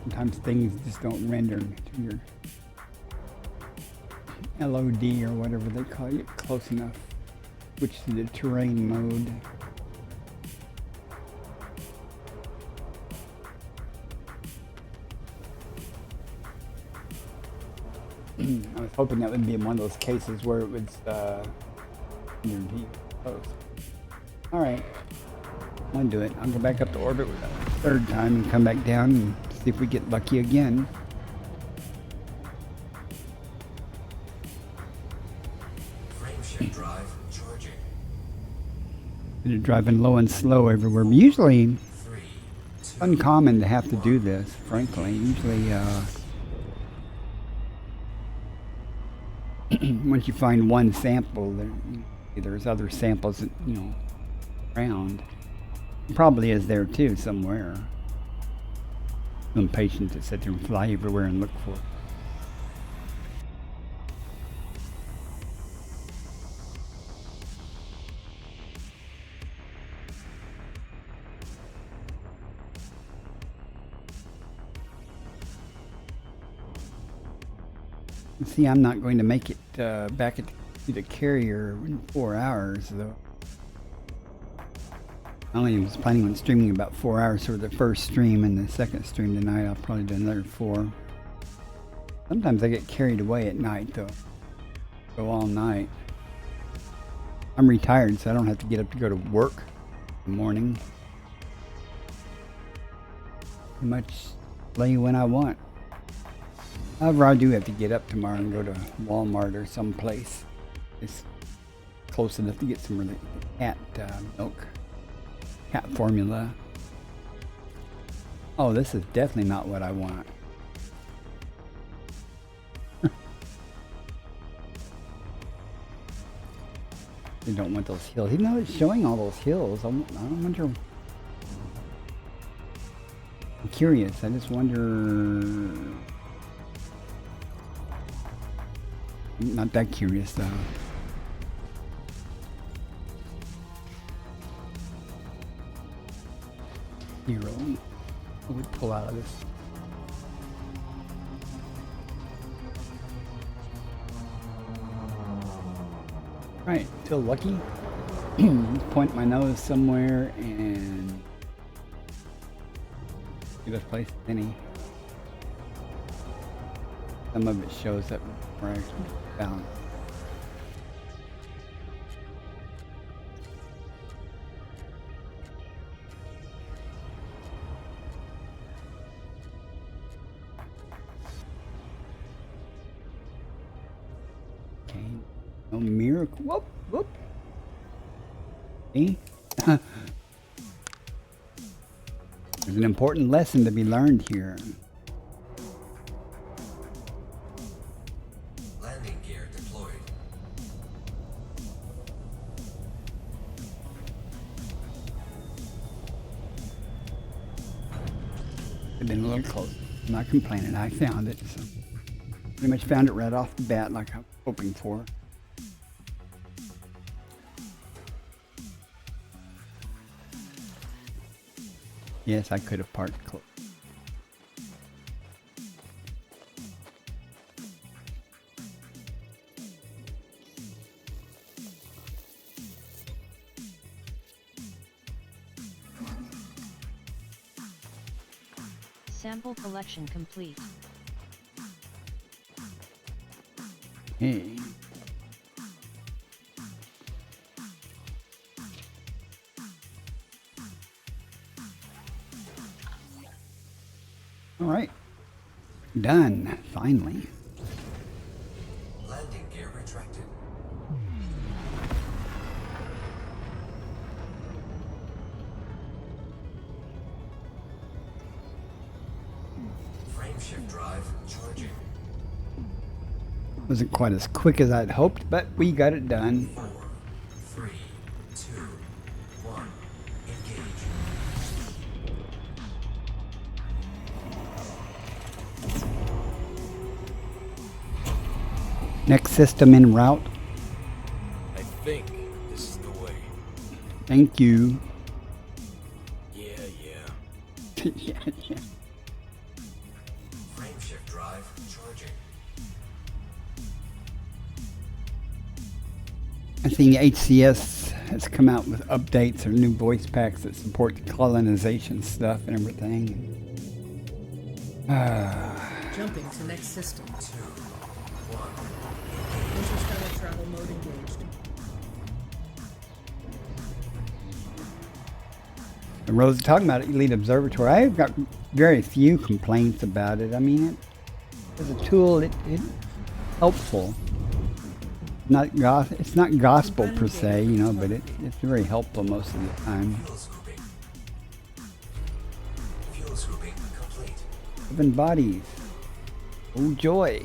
Sometimes things just don't render to your LOD or whatever they call it close enough. Switch to the terrain mode. I was hoping that would be one of those cases where it was close. Alright, I'll do it. I'll go back up to orbit with that third time and come back down and see if we get lucky again. Frameshift drive charging. They're driving low and slow everywhere. But usually, 3, it's uncommon to have to do this, frankly. Usually, once you find one sample, there's other samples, around. Probably is there too, somewhere. Some patients that sit there and fly everywhere and look for it. See, I'm not going to make it back to the carrier in 4 hours, though. I only was planning on streaming about 4 hours for the first stream, and the second stream tonight I'll probably do another 4. Sometimes I get carried away at night, though. Go all night. I'm retired, so I don't have to get up to go to work in the morning. Pretty much lay when I want. However, I do have to get up tomorrow and go to Walmart or someplace. It's close enough to get some really cat milk. Cat formula. Oh, this is definitely not what I want. They don't want those hills. Even though it's showing all those hills, I wonder. I'm curious. I just wonder. I'm not that curious though. Zero. I would pull out of this. Right, feel lucky. Point my nose somewhere and see this place any. Some of it shows up where I actually found. Okay. No miracle. Whoop, whoop. See? There's an important lesson to be learned here. Landing gear deployed. I've been a little close. I'm not complaining. I found it. So pretty much found it right off the bat like I was hoping for. Yes, I could have parked close. Sample collection complete. Hey. All right. Done, finally. Landing gear retracted. Frameshift drive charging. Wasn't quite as quick as I'd hoped, but we got it done. 4, 3, 2, 1. Engage. Next system en route. I think this is the way. Thank you. Yeah, yeah. Yeah, yeah. Frameshift drive charging. I think HCS has come out with updates or new voice packs that support the colonization stuff and everything. Jumping to next system. 2, 1. Interstellar travel mode engaged. And Rose talking about Elite Observatory. I've got very few complaints about it. I mean, it as a tool, it's helpful. It's not gospel per se, you know, but it's very helpful most of the time. Fuel scooping. Fuel scooping complete. 7 bodies. Oh joy.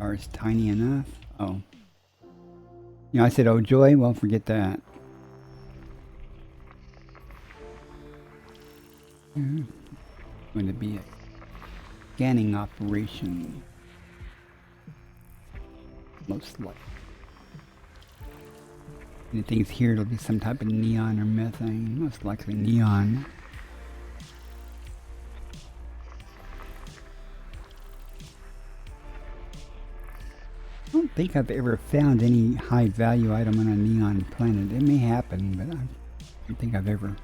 Are it's tiny enough? Oh. You know, I said, oh joy, well forget that. Going to be a scanning operation. Most likely. Anything's here, it'll be some type of neon or methane. Most likely neon. I don't think I've ever found any high value item on a neon planet. It may happen, but I don't think I've ever.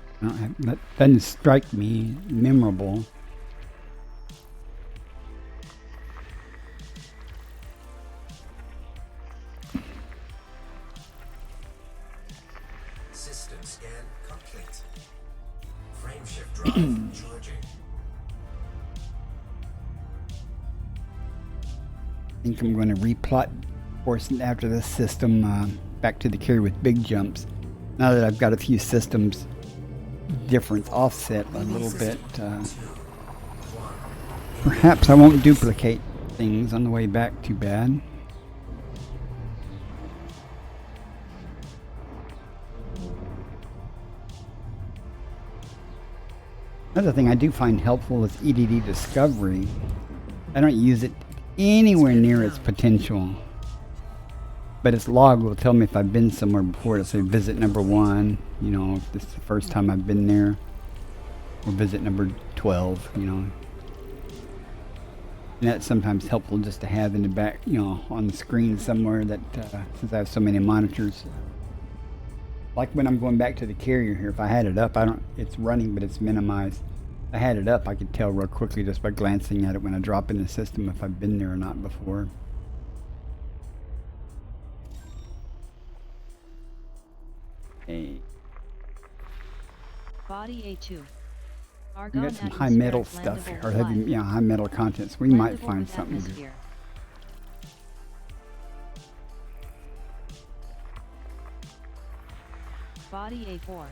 That doesn't strike me memorable. System scan complete. Frameshift drive charging. I think I'm going to replot course after this system back to the carrier with big jumps. Now that I've got a few systems difference offset a little bit. Perhaps I won't duplicate things on the way back too bad. Another thing I do find helpful is EDD discovery. I don't use it anywhere near its potential. But its log will tell me if I've been somewhere before. It'll say visit number 1, you know, if this is the first time I've been there. Or visit number 12, you know. And that's sometimes helpful just to have in the back, you know, on the screen somewhere that, since I have so many monitors. Like when I'm going back to the carrier here, if I had it up, it's running, but it's minimized. If I had it up, I could tell real quickly just by glancing at it when I drop in the system if I've been there or not before. Okay. Body A2. We Argon got some high metal atmospheric stuff, landable or heavy, life. yeah, high metal contents. We might Landable find with something good. atmosphere. Body A4.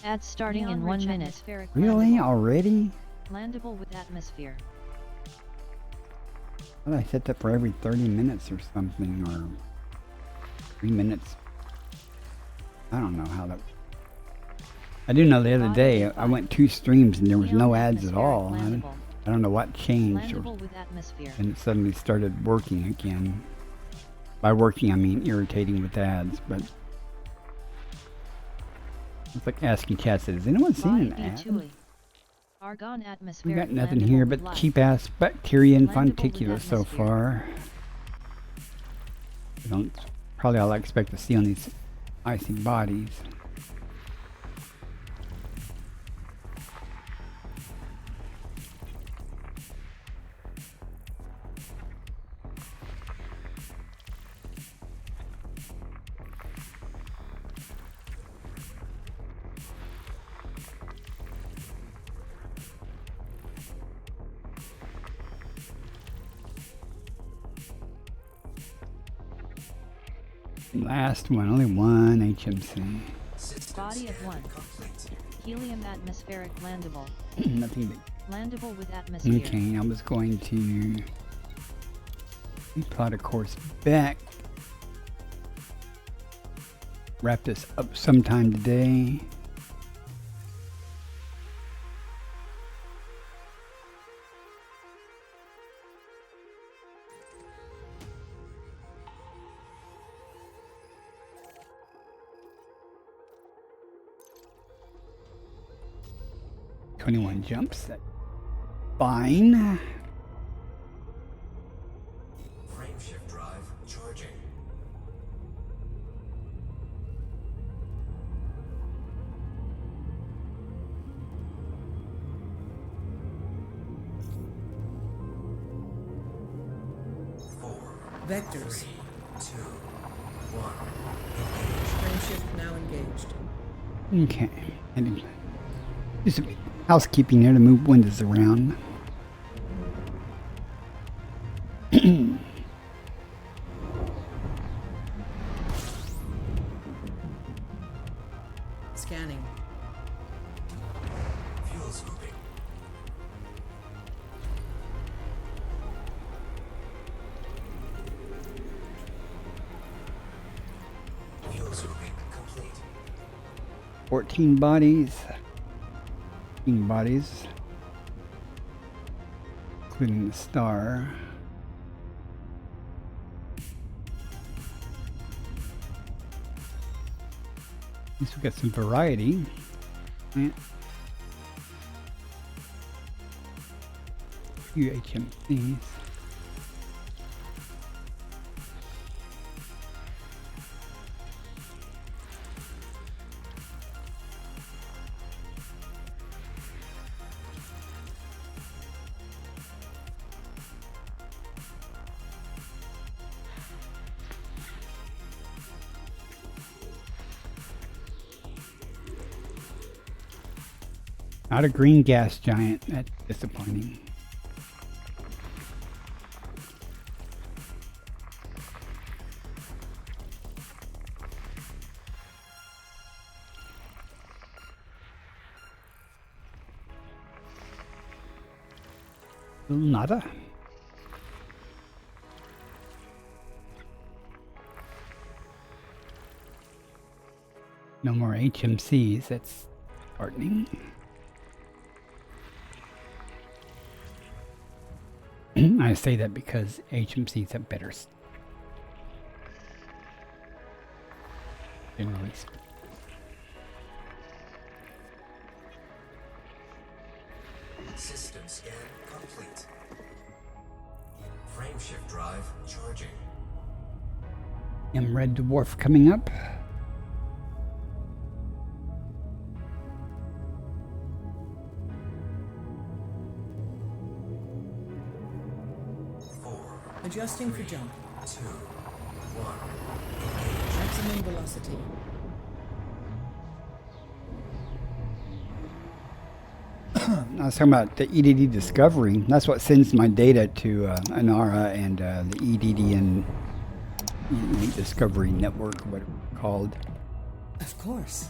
Ads starting in 1 minute. Atmospheric Really? landable. Already? Landable with atmosphere. I thought I set that for every 30 minutes or something, or 3 minutes. I don't know how that. I do know the other day I went 2 streams and there was no ads at all. I don't know what changed, or, Landable with atmosphere. and it suddenly started working again. By working, I mean irritating with ads, but it's like asking cats, has anyone seen Body an ad? B2. Argon We atmospheric. got nothing landable here with but life. cheap-ass bacteria and Landable with funticula so atmosphere. far. Probably all I expect to see on these icy bodies. Last one, only one HMC. System Body of scan 1. complete. Helium atmospheric landable. Nothing but. Landable with atmosphere. Okay, I was going to plot a course back. Wrap this up sometime today. "21 jumps. That's fine." Frameshift drive charging. Vectors. 2, 1. Frameshift now engaged. Okay. And do some housekeeping here to move windows around. Scanning. Fuel scooping. Fuel scooping complete. 14 bodies. 15 bodies. Including the star. At least we got some variety. Yeah. Few HMCs. Not a green gas giant. That's disappointing. Nada. No more HMCs. That's heartening. I say that because HMCs have better generally. System scan complete. Frameshift drive charging. Red Dwarf coming up. Adjusting for jump. 2, 1. Maximum velocity. I was talking about the EDD discovery. That's what sends my data to Anara and the EDD and Elite Discovery Network, what it's called, Of course.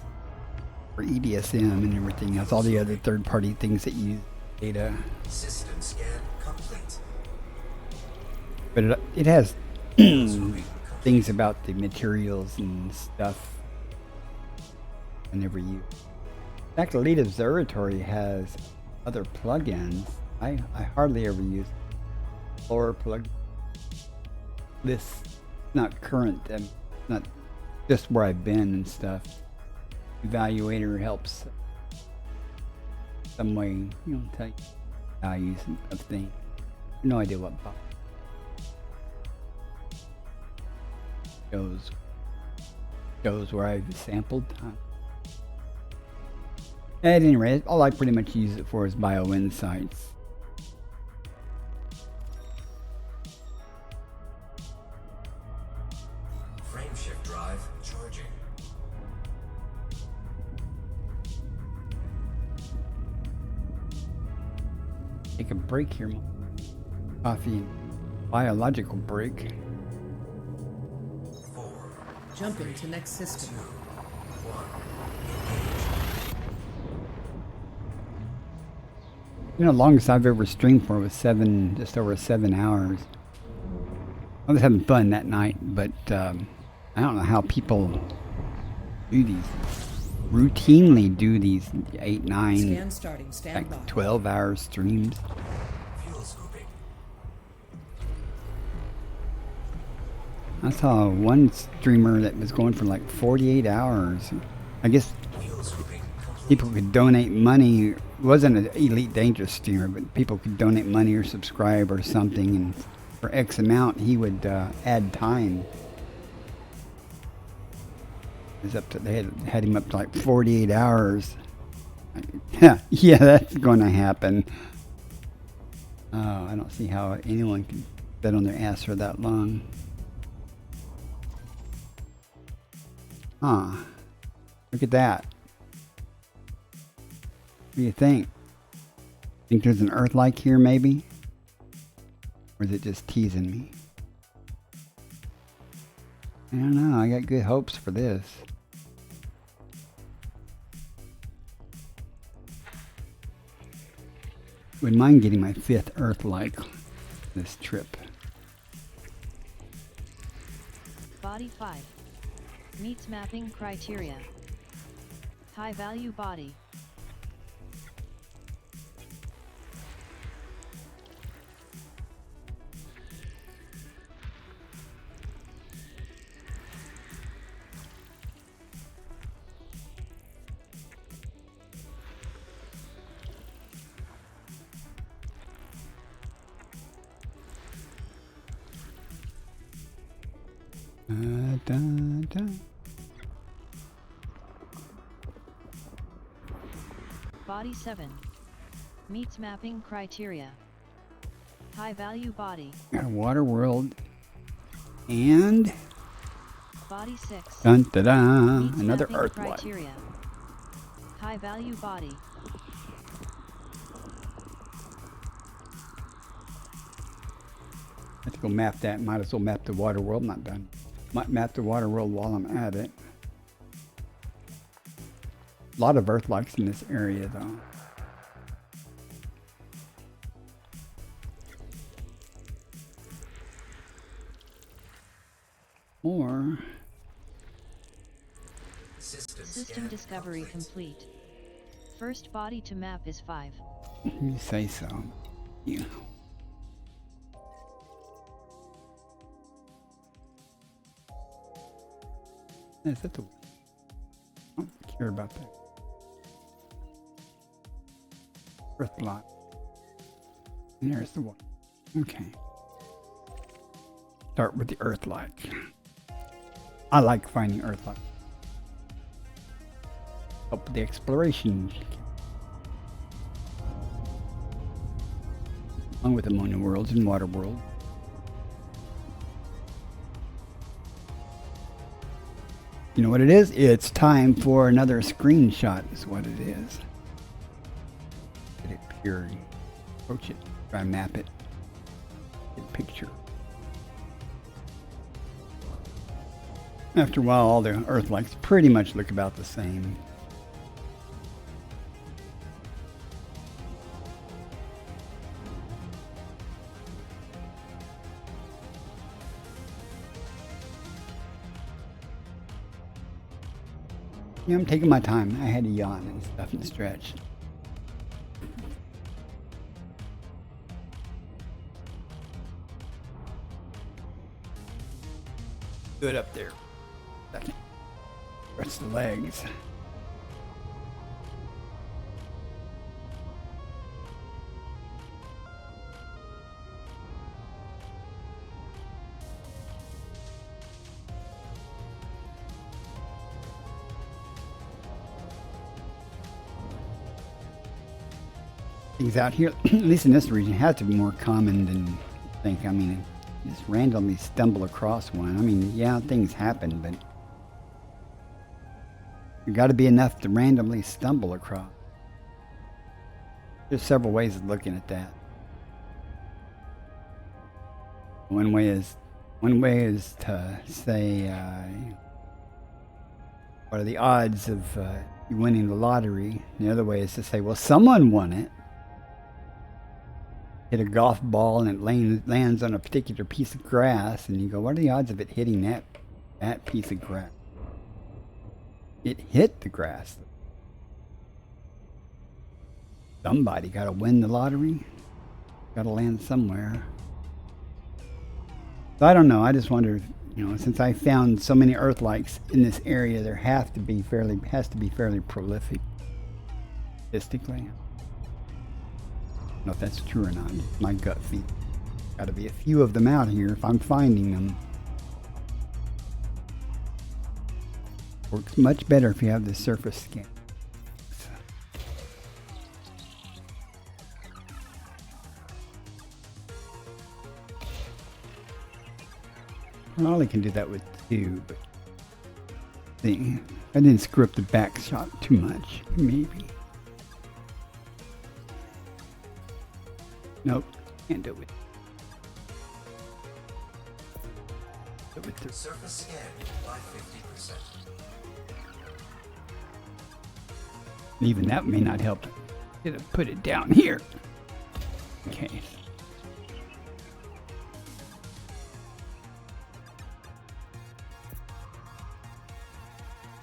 for EDSM and everything else. All the other third-party things that use data. System scan complete. But it has things about the materials and stuff I never use. In fact, Elite Observatory has other plugins. I hardly ever use Explorer plug. This not current, not just where I've been and stuff. Evaluator helps some way, you know, tell you values of things. No idea what shows where I've sampled. At any rate, all I pretty much use it for is bio insights. Frameshift drive charging. Take a break here. Coffee and biological break. 4, Jumping to next system. 1. You know, the longest I've ever streamed for was just over 7 hours. I was having fun that night, but I don't know how people routinely do these 8, 9, Scan starting. Stand by. like 12-hour streams. Fuel scooping. I saw one streamer that was going for like 48 hours. I guess Fuel scooping complete. people could donate money. It wasn't an Elite Dangerous streamer, but people could donate money or subscribe or something, and for X amount, he would add time. It was up to, they had him up to like 48 hours. Yeah, that's going to happen. I don't see how anyone can sit on their ass for that long. Huh. Look at that. What do you think? Think there's an Earth-like here, maybe? Or is it just teasing me? I don't know. I got good hopes for this. Wouldn't mind getting my 5th Earth-like this trip. Body 5. Meets mapping criteria. High value body. Da, da. Body 7. Meets mapping criteria. High value body. Got a water world. And Body 6. dun da da, Meets another mapping Earth one. criteria. High value body. I have to go map that. Might as well map the water world. Not done. Might map the water world while I'm at it. A lot of Earth-likes in this area, though. Or System System scan discovery complete. First body to map is 5. you say so. You know. Is that the? I don't care about that. Earth block. And there's the one. Okay. Start with the Earth-like. I like finding Earth-like. Help with the exploration. Along with ammonia worlds and water world. You know what it is? It's time for another screenshot is what it is. Get here, approach it, try and map it, get a picture. After a while, all the Earth-likes pretty much look about the same. Yeah, I'm taking my time. I had to yawn and stuff and stretch. Good up there. Second. Stretch the legs. Things out here, at least in this region, have to be more common than you think. I mean, you just randomly stumble across one. I mean, yeah, things happen, but you got to be enough to randomly stumble across. There's several ways of looking at that. One way is to say, what are the odds of you winning the lottery? The other way is to say, well, someone won it. Hit a golf ball and it lands on a particular piece of grass, and you go, what are the odds of it hitting that piece of grass? It hit the grass. Somebody got to win the lottery. Got to land somewhere. So I don't know. I just wonder, since I found so many Earth-likes in this area, there has to be fairly prolific statistically. I don't know if that's true or not. My gut feeling. Got to be a few of them out here if I'm finding them. Works much better if you have the surface scan. Probably can do that with 2, but I didn't screw up the back shot too much, maybe. Nope, can't do it. Do it through. Surface scan by 50%. Even that may not help. Gonna put it down here. Okay.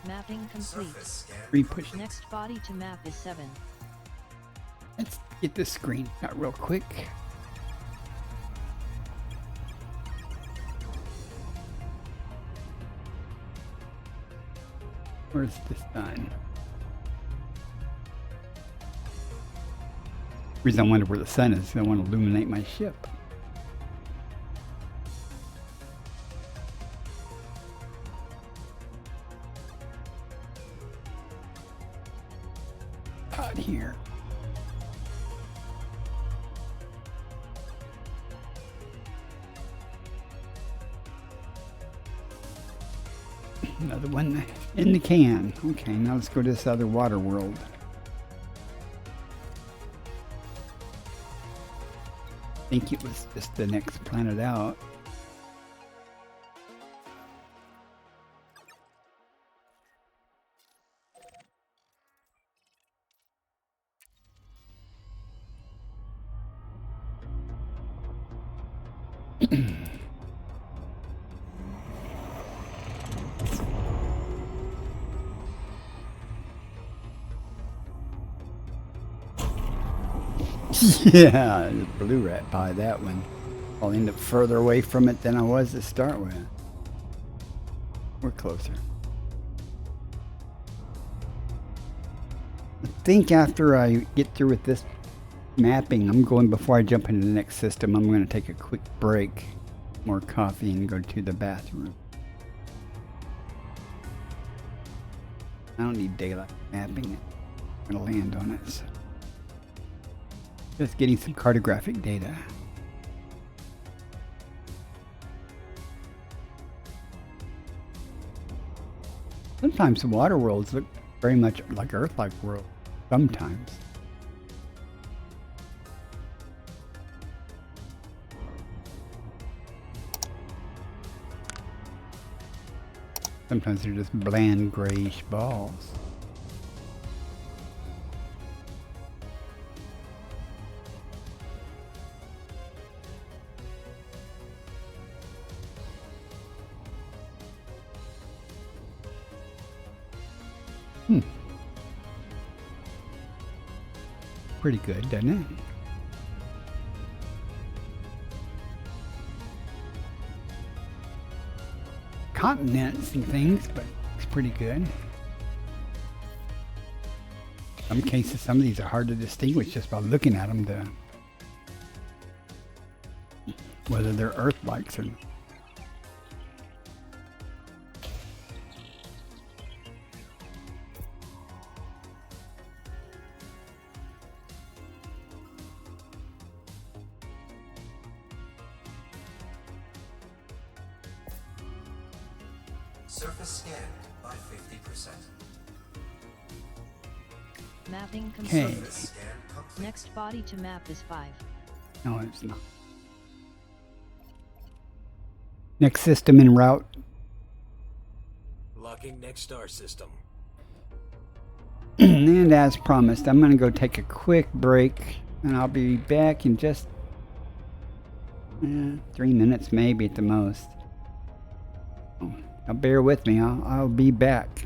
Mapping complete. Surface scan. Re-push. Next body to map is 7. Let's get this screen out real quick. Where's this done? The reason I wonder where the sun is, I want to illuminate my ship. Out here. Another one in the can. Okay, now let's go to this other water world. I think it was just the next planet out. Yeah, the blue rat pie, that one. I'll end up further away from it than I was to start with. We're closer. I think after I get through with this mapping, before I jump into the next system, I'm going to take a quick break, more coffee, and go to the bathroom. I don't need daylight mapping. I'm going to land on it. So. Just getting some cartographic data. Sometimes the water worlds look very much like Earth-like world. Sometimes. Sometimes they're just bland grayish balls. Pretty good, doesn't it? Continents and things, but it's pretty good. In some cases, some of these are hard to distinguish just by looking at them, whether they're Earth-likes or not. Surface scanned by 50%. Mapping Okay. complete. Surface scan complete. Next body to map is 5. No, it's not. Next system en route. Locking next star system. And as promised, I'm going to go take a quick break, and I'll be back in just 3 minutes, maybe at the most. Now bear with me. I'll be back.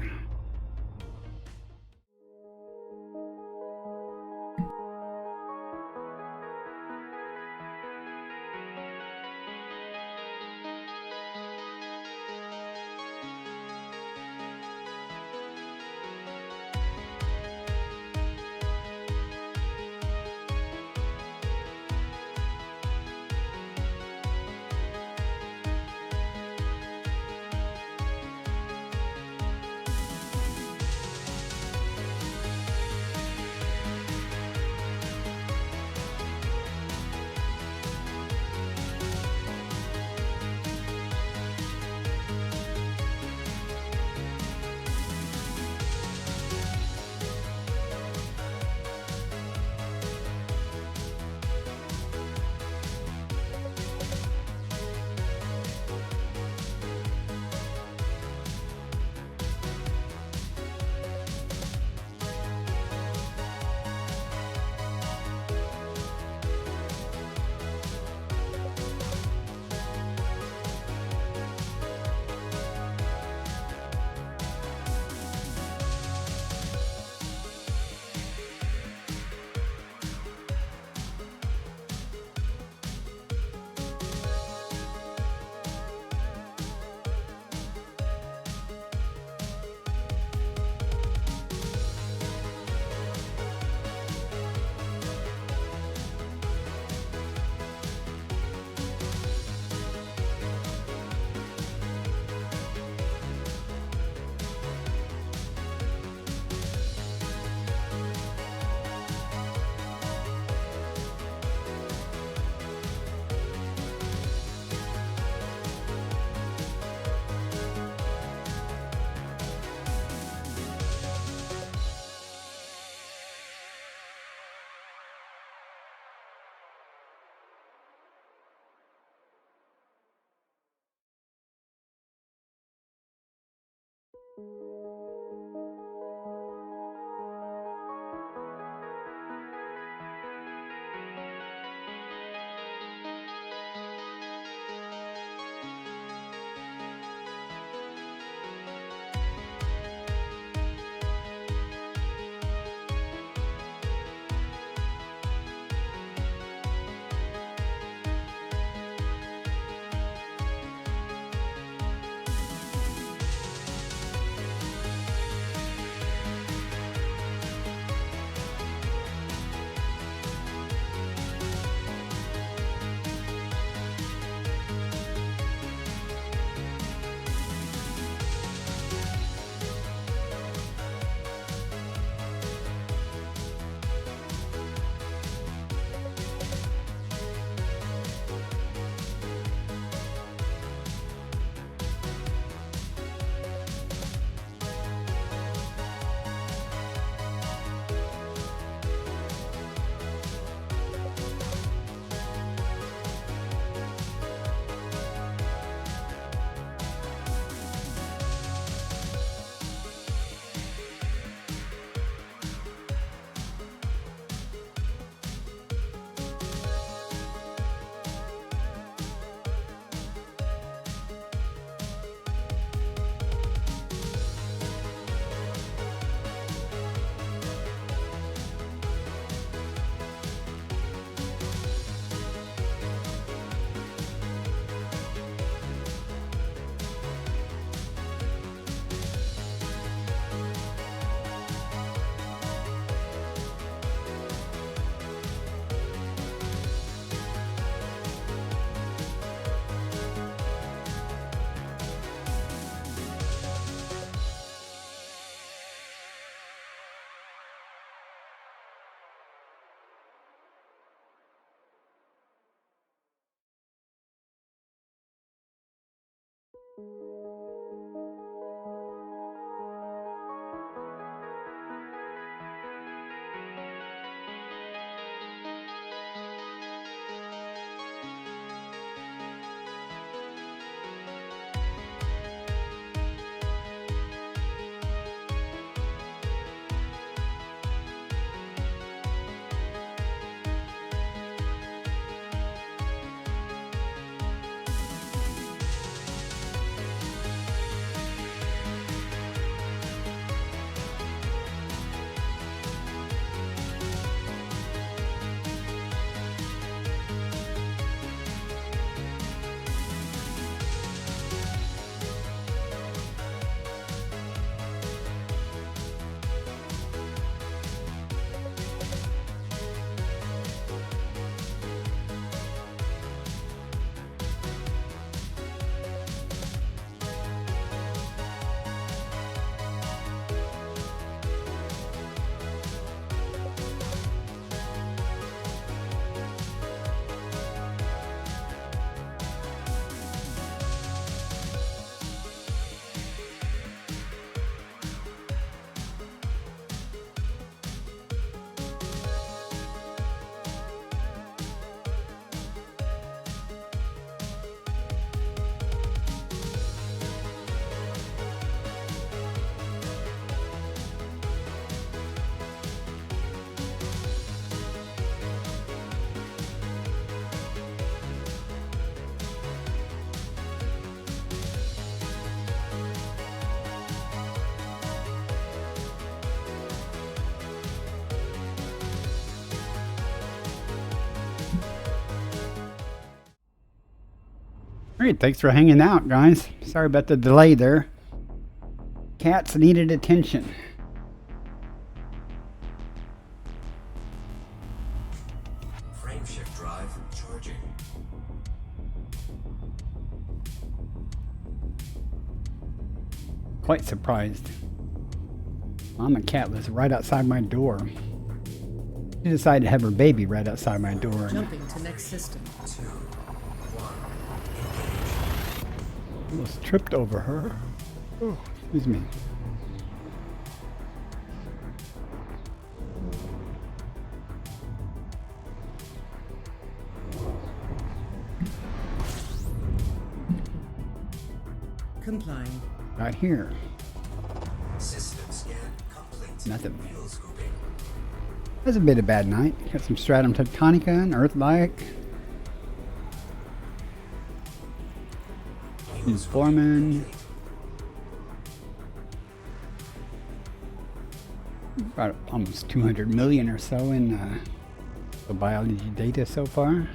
Alright, thanks for hanging out, guys. Sorry about the delay there. Cats needed attention. Frame shift drive charging. Quite surprised. Mama cat lives right outside my door. She decided to have her baby right outside my door. And Jumping to next system. 2, 1, almost tripped over her. Oh, excuse me. Complying. Right here. system scan complete. Nothing. Fuel scooping. That's a bit of a bad night. Got some stratum tectonica and earth-like. He's Foreman. About almost 200 million or so in the biology data so far.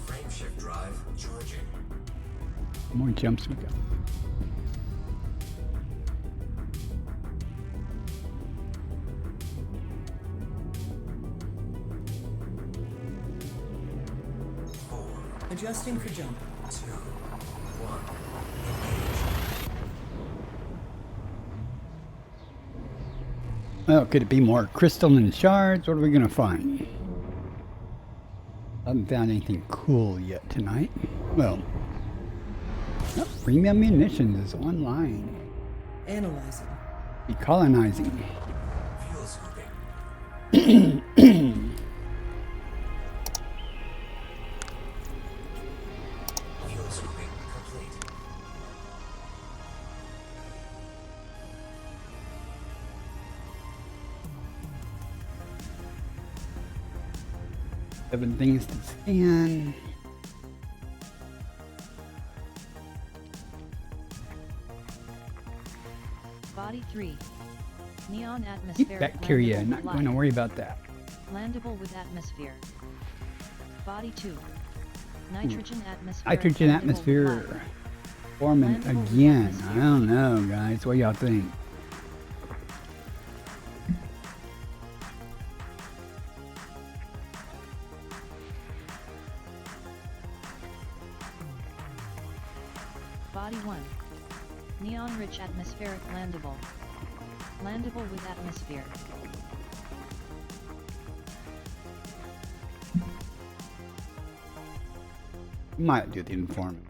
Frame shift drive charging. More jumps we got. Adjusting for jump. 2, 1, engage. Oh, could it be more crystalline shards? What are we gonna find? I haven't found anything cool yet tonight. Well, oh, premium munitions is online. Analyzing. Be colonizing. Fuel scooping. Fuel scooping complete. Seven things to scan. Body 3. Neon Keep atmospheric. bacteria. landable Not with going to life. worry about that. Landable with atmosphere. Body 2. Nitrogen atmosphere. Nitrogen atmosphere. Forming Landable with again. atmosphere. I don't know, guys. What y'all think? Body 1. Neon-rich atmospheric landable. Landable with atmosphere. Might do the informant.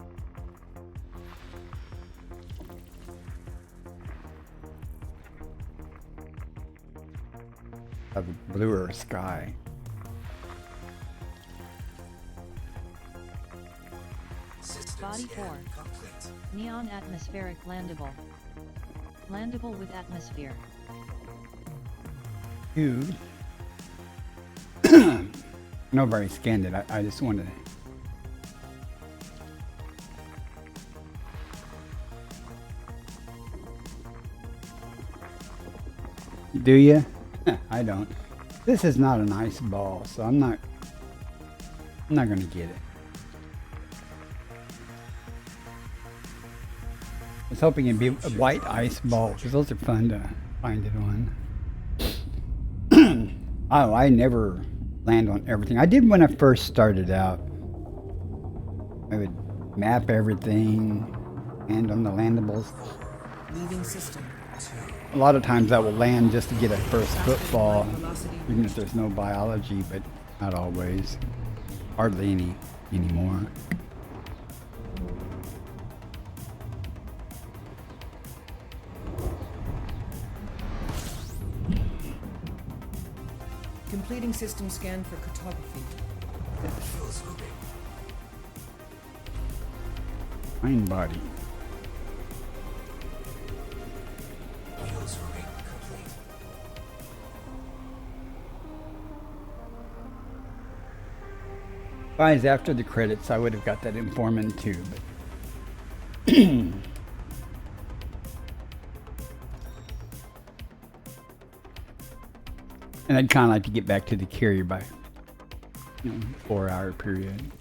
Have a bluer sky. System Body scan 4. complete. Neon atmospheric landable. Landable with atmosphere. Dude. Nobody scanned it. I just wanted to. Do you? I don't. This is not an ice ball, so I'm not gonna get it. I was hoping it'd be a white ice ball, because those are fun to find it on. Oh, I never land on everything. I did when I first started out. I would map everything, and on the landables. Leaving system. A lot of times I will land just to get a first footfall, even if there's no biology, but not always. Hardly any anymore. Completing system scan for cartography. Fuel scooping. Fine body. Fuel scooping complete. If I was after the credits, I would have got that informant too, but and I'd kind of like to get back to the carrier by 4-hour period.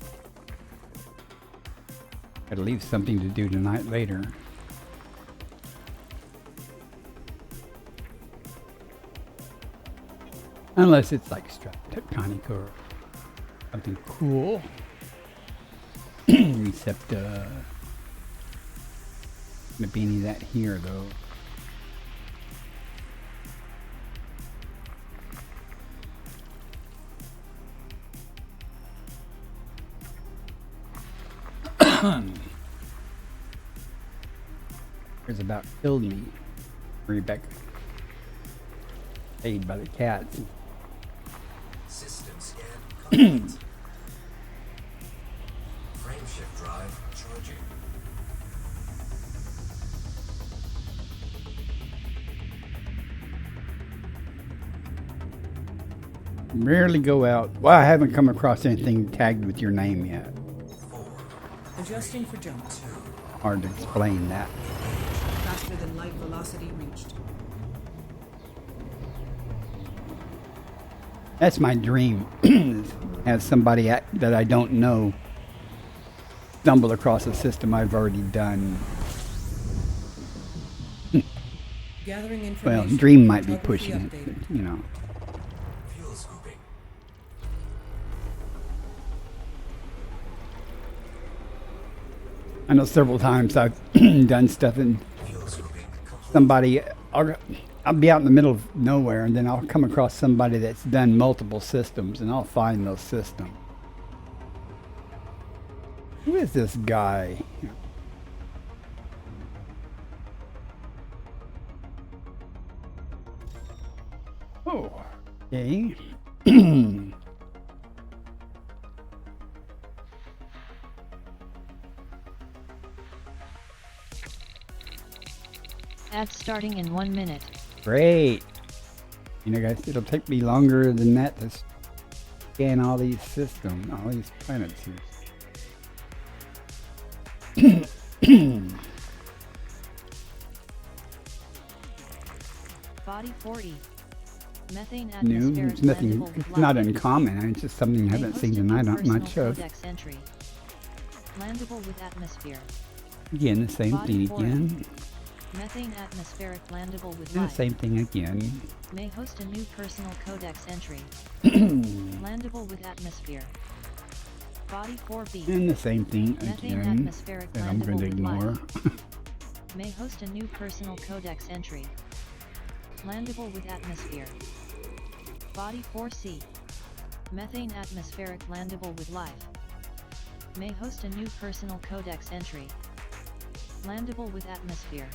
Gotta leave something to do tonight later. Unless it's like tectonic or something cool. Except gonna be any of that here though. It's about killed me. Rebecca. Paid by the cats. System scan complete. Frame shift drive charging. Rarely go out. Well, I haven't come across anything tagged with your name yet. 4, Adjusting for jump. Hard to explain that. Faster than light velocity reached. That's my dream. Have somebody that I don't know stumble across a system I've already done. Gathering Well, information. dream might be Cartography pushing it, updated. but, you know. Fuel scooping. I know several times I've done stuff and Fuel scooping complete. somebody, I'll be out in the middle of nowhere and then I'll come across somebody that's done multiple systems and I'll find those systems. Who is this guy? Oh, okay. Ad starting in 1 minute. Great. You know, guys, it'll take me longer than that to scan all these systems, all these planets here. Body 40. Methane New, atmospheric it's nothing, landable with it's not light. uncommon. It's just something I May haven't host seen a new tonight on personal much of. codex entry. Landable with atmosphere. Again, the same Body thing 40. again. Methane atmospheric landable with And the light. same thing again. May host a new personal codex entry. Landable with atmosphere. Body 4B. And the same thing Methane again. atmospheric That I'm going to landable with ignore. light. May host a new personal codex entry. Landable with atmosphere. Body 4C. Methane atmospheric landable with life. May host a new personal codex entry. Landable with atmosphere.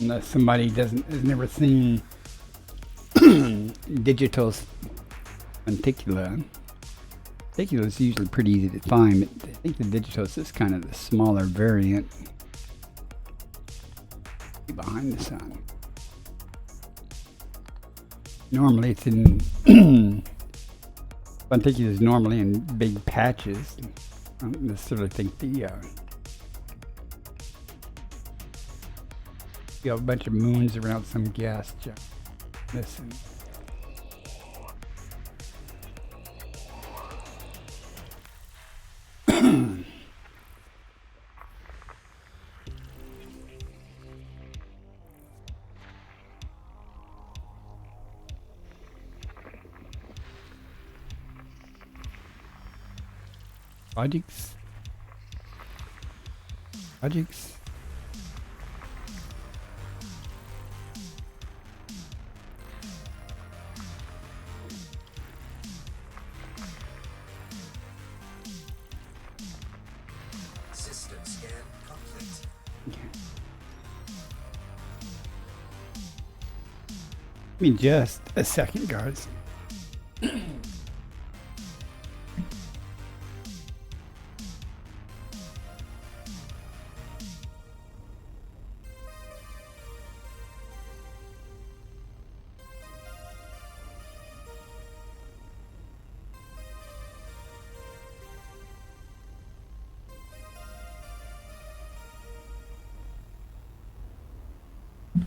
Unless somebody has never seen digital lenticula. Lenticula is usually pretty easy to find, but I think the Digitos is kind of the smaller variant. Behind the sun. Normally it's in lenticula is normally in big patches. I don't necessarily think the you have a bunch of moons around some gas giant. Listen. Projects. System scan complete. Give me just a second, guards.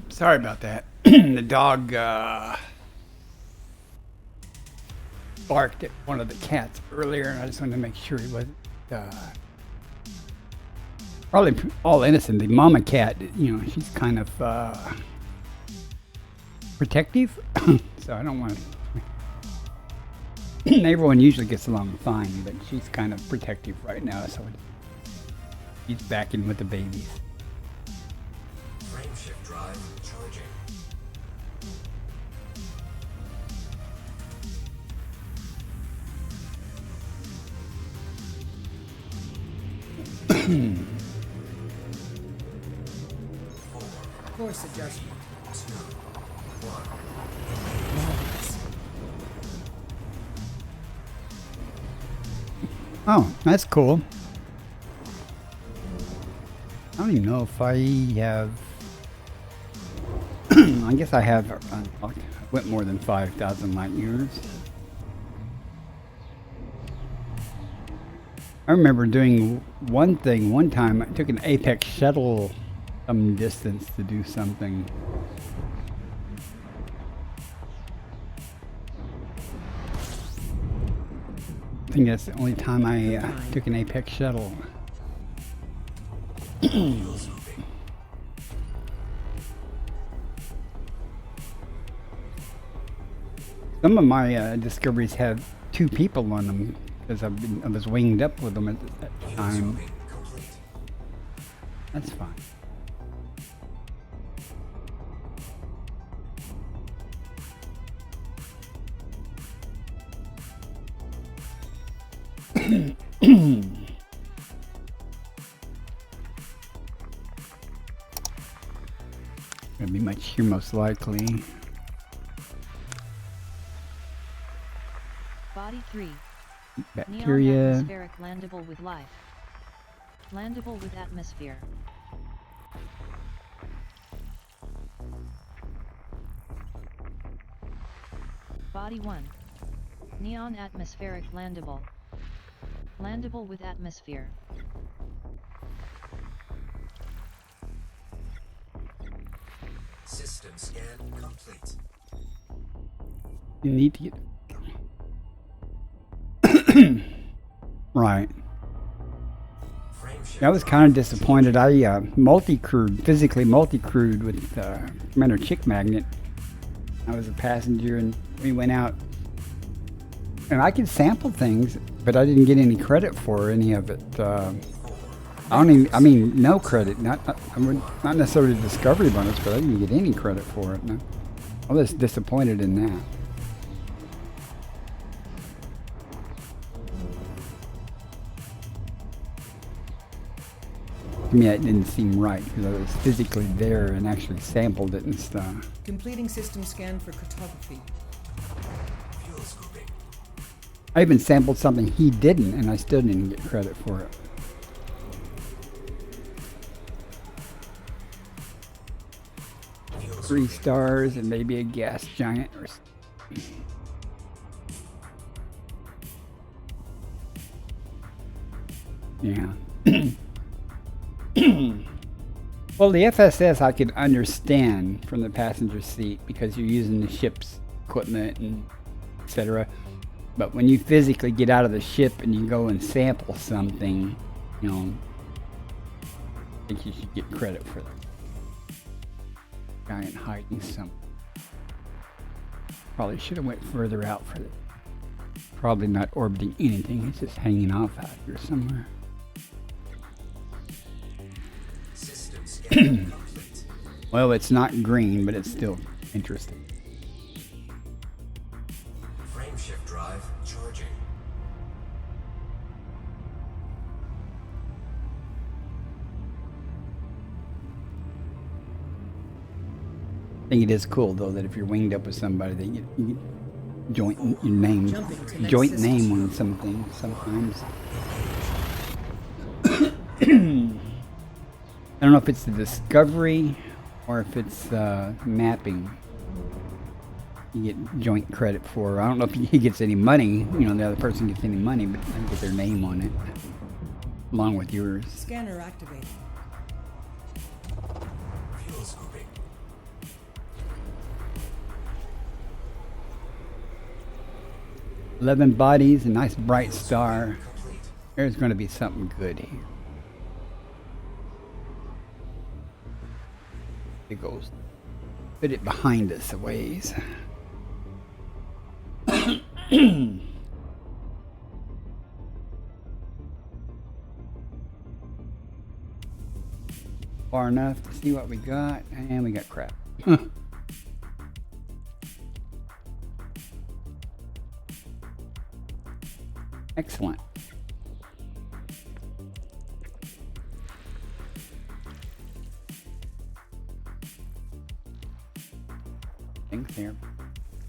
Sorry about that. The dog barked at one of the cats earlier, and I just wanted to make sure he wasn't probably all innocent. The mama cat, she's kind of protective, so I don't want to. Everyone usually gets along fine, but she's kind of protective right now, so he's back in with the babies. Frameshift drive charging. Course adjustment. 2, 1. Oh, that's cool. I don't even know if I have. I guess I have. I went more than 5,000 light years. I remember doing one thing one time. I took an Apex shuttle some distance to do something. I think that's the only time I took an Apex shuttle. Some of my discoveries have 2 people on them because I was winged up with them at that time. That's fine. Gonna be much here most likely. Body 3. Bacteria. Neon atmospheric landable with life. Landable with atmosphere. Body 1. Neon atmospheric landable. Landable with atmosphere. System scan complete. You need to get right. Frameshift I was kind of disappointed. I physically multi-crewed with Commander Chick Magnet. I was a passenger and we went out. And I could sample things, but I didn't get any credit for any of it. I don't even, I mean, no credit. Not necessarily the discovery bonus, but I didn't get any credit for it. No. I was disappointed in that. To me, it didn't seem right because I was physically there and actually sampled it and stuff. Completing system scan for cartography. Fuel scooping. I even sampled something he didn't, and I still didn't get credit for it. Fuel 3 scooping. stars and maybe a gas giant or yeah. Well, the FSS I could understand from the passenger seat because you're using the ship's equipment and etc. But when you physically get out of the ship and you go and sample something, you know, I think you should get credit for that. Giant hiding something. Probably should have went further out for that. Probably not orbiting anything. It's just hanging off out here somewhere. System scan complete. Well, it's not green, but it's still interesting. Frame shift drive charging. I think it is cool though that if you're winged up with somebody, that you get joint your name, Jumping to next joint system. name on something sometimes. I don't know if it's the discovery or if it's mapping. You get joint credit for. I don't know if he gets any money. You know, the other person gets any money, but they get their name on it along with yours. Scanner activated. Fuel scooping. 11 bodies, a nice bright star. Complete. There's going to be something good here. It goes. Put it behind us a ways. Far enough to see what we got, and we got crap. Excellent. Think they're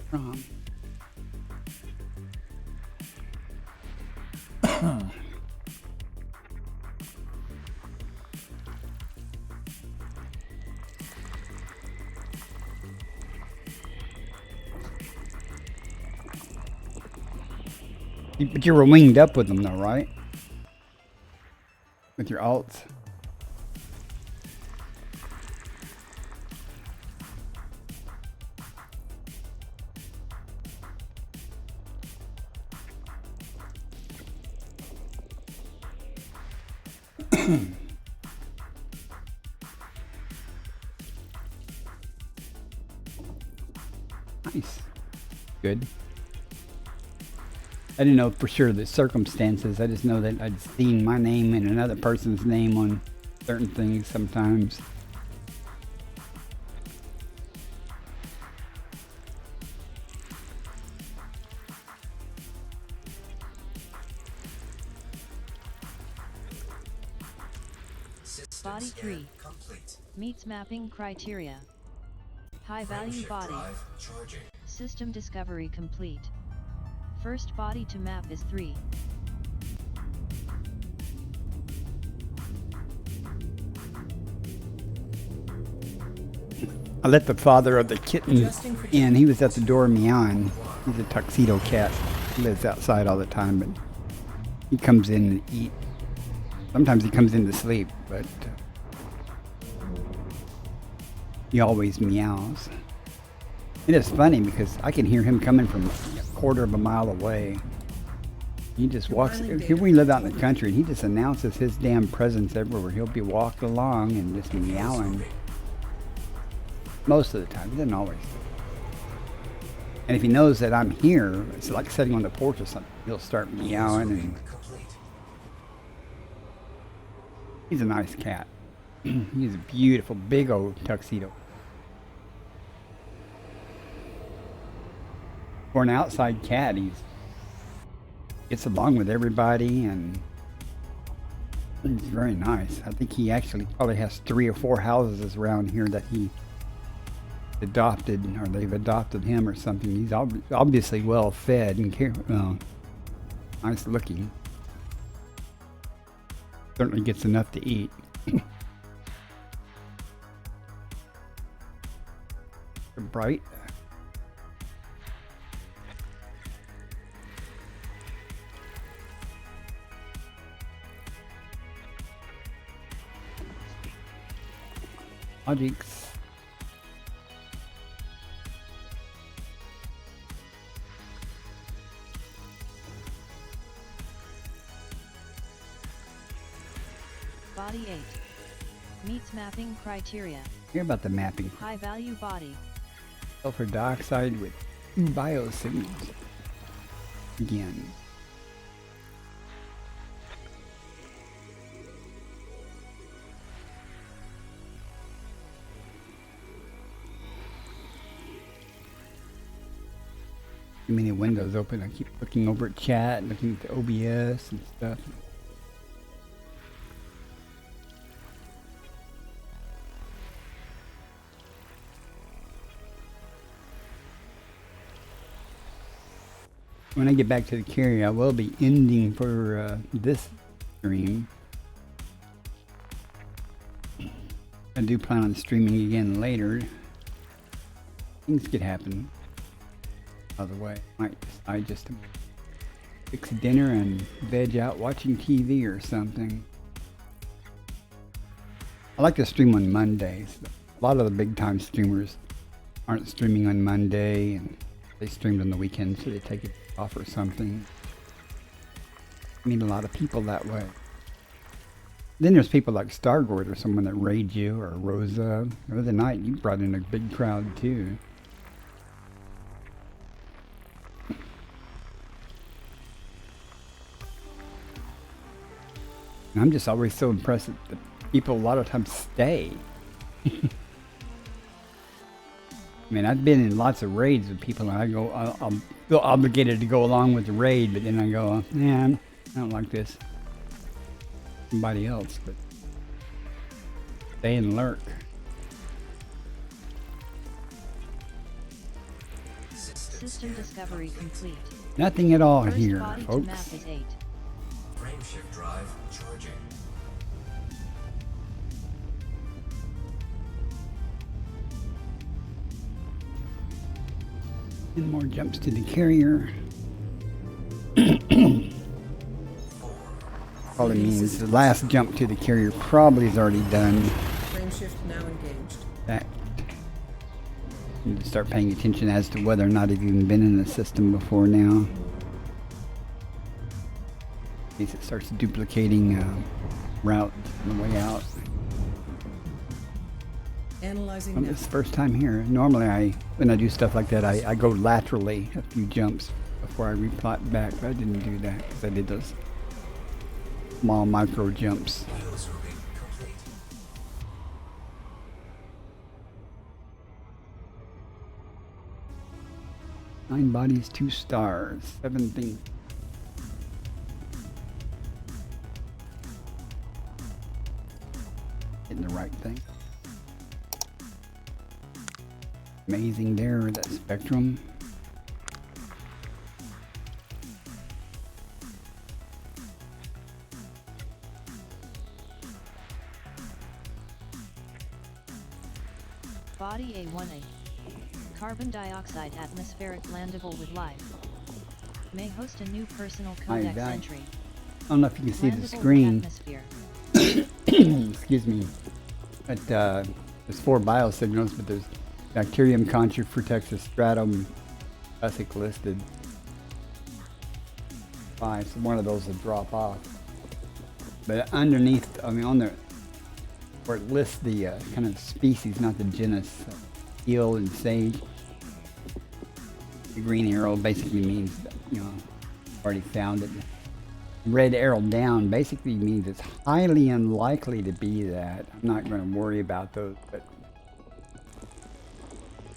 from. But you were winged up with them though, right? With your alts. Nice. Good. I didn't know for sure the circumstances. I just know that I'd seen my name and another person's name on certain things sometimes. System Body scan 3. complete. Meets mapping criteria. High Frame value shift body. drive charging. System discovery complete. First body to map is 3. I let the father of the kitten in. He was at the door meowing. He's a tuxedo cat. He lives outside all the time, but he comes in and eat. Sometimes he comes in to sleep, but he always meows. It is funny because I can hear him coming from a quarter of a mile away. He just walks. Here we live out in the country, and he just announces his damn presence everywhere. He'll be walking along and just meowing. Most of the time, he doesn't always. And if he knows that I'm here, it's like sitting on the porch or something. He'll start meowing, and Complete. He's a nice cat. He's a beautiful, big old tuxedo. For an outside cat, he gets along with everybody, and he's very nice. I think he actually probably has 3 or 4 houses around here that he adopted, or they've adopted him or something. He's obviously well fed and nice looking. Certainly gets enough to eat. They're bright. Logics. Body 8. Meets mapping criteria. Hear about the mapping. High value body. Sulfur dioxide with 2 biosignals. Again. Too many windows open. I keep looking over at chat, looking at the OBS and stuff. When I get back to the carrier, I will be ending for this stream. I do plan on streaming again later. Things could happen. By the way, might decide just to fix dinner and veg out watching TV or something. I like to stream on Mondays. A lot of the big time streamers aren't streaming on Monday, and they streamed on the weekend, so they take it off or something. I meet a lot of people that way. Then there's people like Stargord or someone that raid you, or Rosa. The other night you brought in a big crowd too. And I'm just always so impressed that the people a lot of times stay. I mean, I've been in lots of raids with people, and I go, I'll feel obligated to go along with the raid, but then I go, man, I don't like this. Somebody else, but stay and lurk. System discovery complete. Nothing at all First here, body to folks. map is 8. Frameshift drive charging. And more jumps to the carrier. Probably means the last jump to the carrier probably is already done. Frameshift now engaged. That need to start paying attention as to whether or not I've even been in the system before now. In case it starts duplicating route on the way out. Analyzing Well, now. this is the first time here. Normally when I do stuff like that, I go laterally a few jumps before I replot back, but I didn't do that because I did those small micro jumps. Wheels ring complete. Nine bodies, 2 stars, 7 things. Hitting the right thing. Amazing there, that spectrum. Body A1A. Carbon dioxide atmospheric landable with life. May host a new personal codex died. entry. I don't know if you can see the Landable with screen. atmosphere. Excuse me. But there's 4 biosignals, but there's Bacterium, Contra, Stratum, Classic listed. 5, so one of those will drop off. But underneath, I mean, on there, where it lists the kind of species, not the genus, eel and sage. The green arrow basically means that, you know, already found it. red arrow down basically means it's highly unlikely to be that. I'm not going to worry about those, but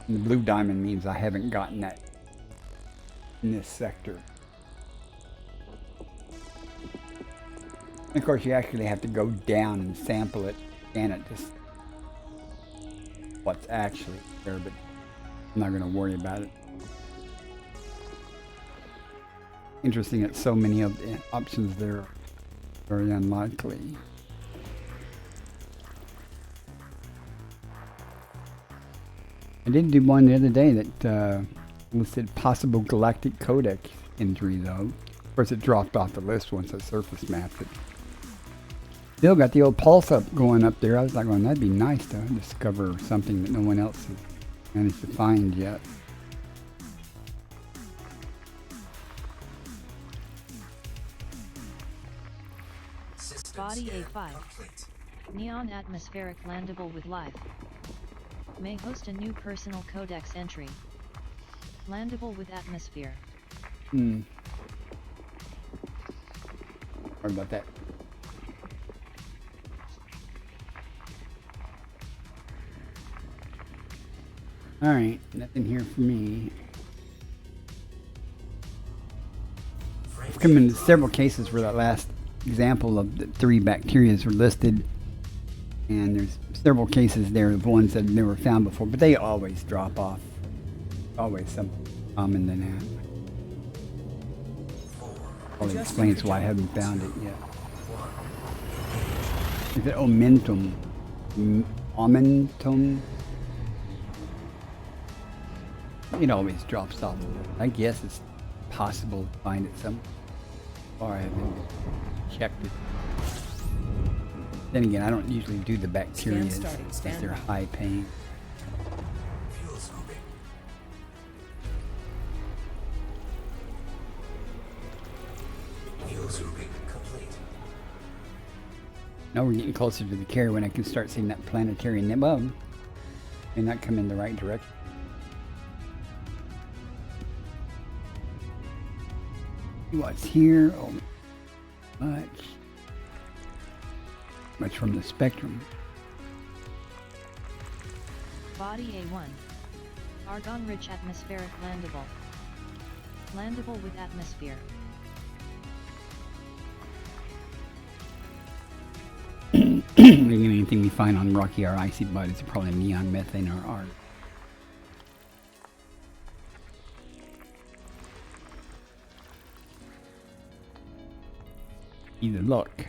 the blue diamond means I haven't gotten that in this sector. And of course, you actually have to go down and sample it, scan it, just what's actually there, but I'm not going to worry about it. Interesting that so many of the options there are very unlikely. I did do one the other day that listed possible galactic codex injury, though. Of course, it dropped off the list once I surface mapped it. Still got the old pulse up going up there. I was like, well, that'd be nice to discover something that no one else has managed to find yet. Body A5. Neon atmospheric landable with life. May host a new personal codex entry. Landable with atmosphere. Sorry about that. Alright, nothing here for me. I've come into several cases where that last example of the 3 bacterias were listed, and there's several cases there of ones that had never found before, but they always drop off. Always something common than that. Probably explains why I haven't found it yet. Is it omentum? Omentum? It always drops off. I guess it's possible to find it somewhere. Or I haven't checked it. Then again, I don't usually do the bacteria because they're high pain. Fuel scooping. Fuel scooping complete. Now we're getting closer to the carrier when I can start seeing that planetary nebula. May not come in the right direction. What's here? Oh, much from the spectrum. Body A1. Argon-rich atmospheric landable. Landable with atmosphere. Anything we find on rocky or icy bodies are probably neon, methane, or argon. Either look.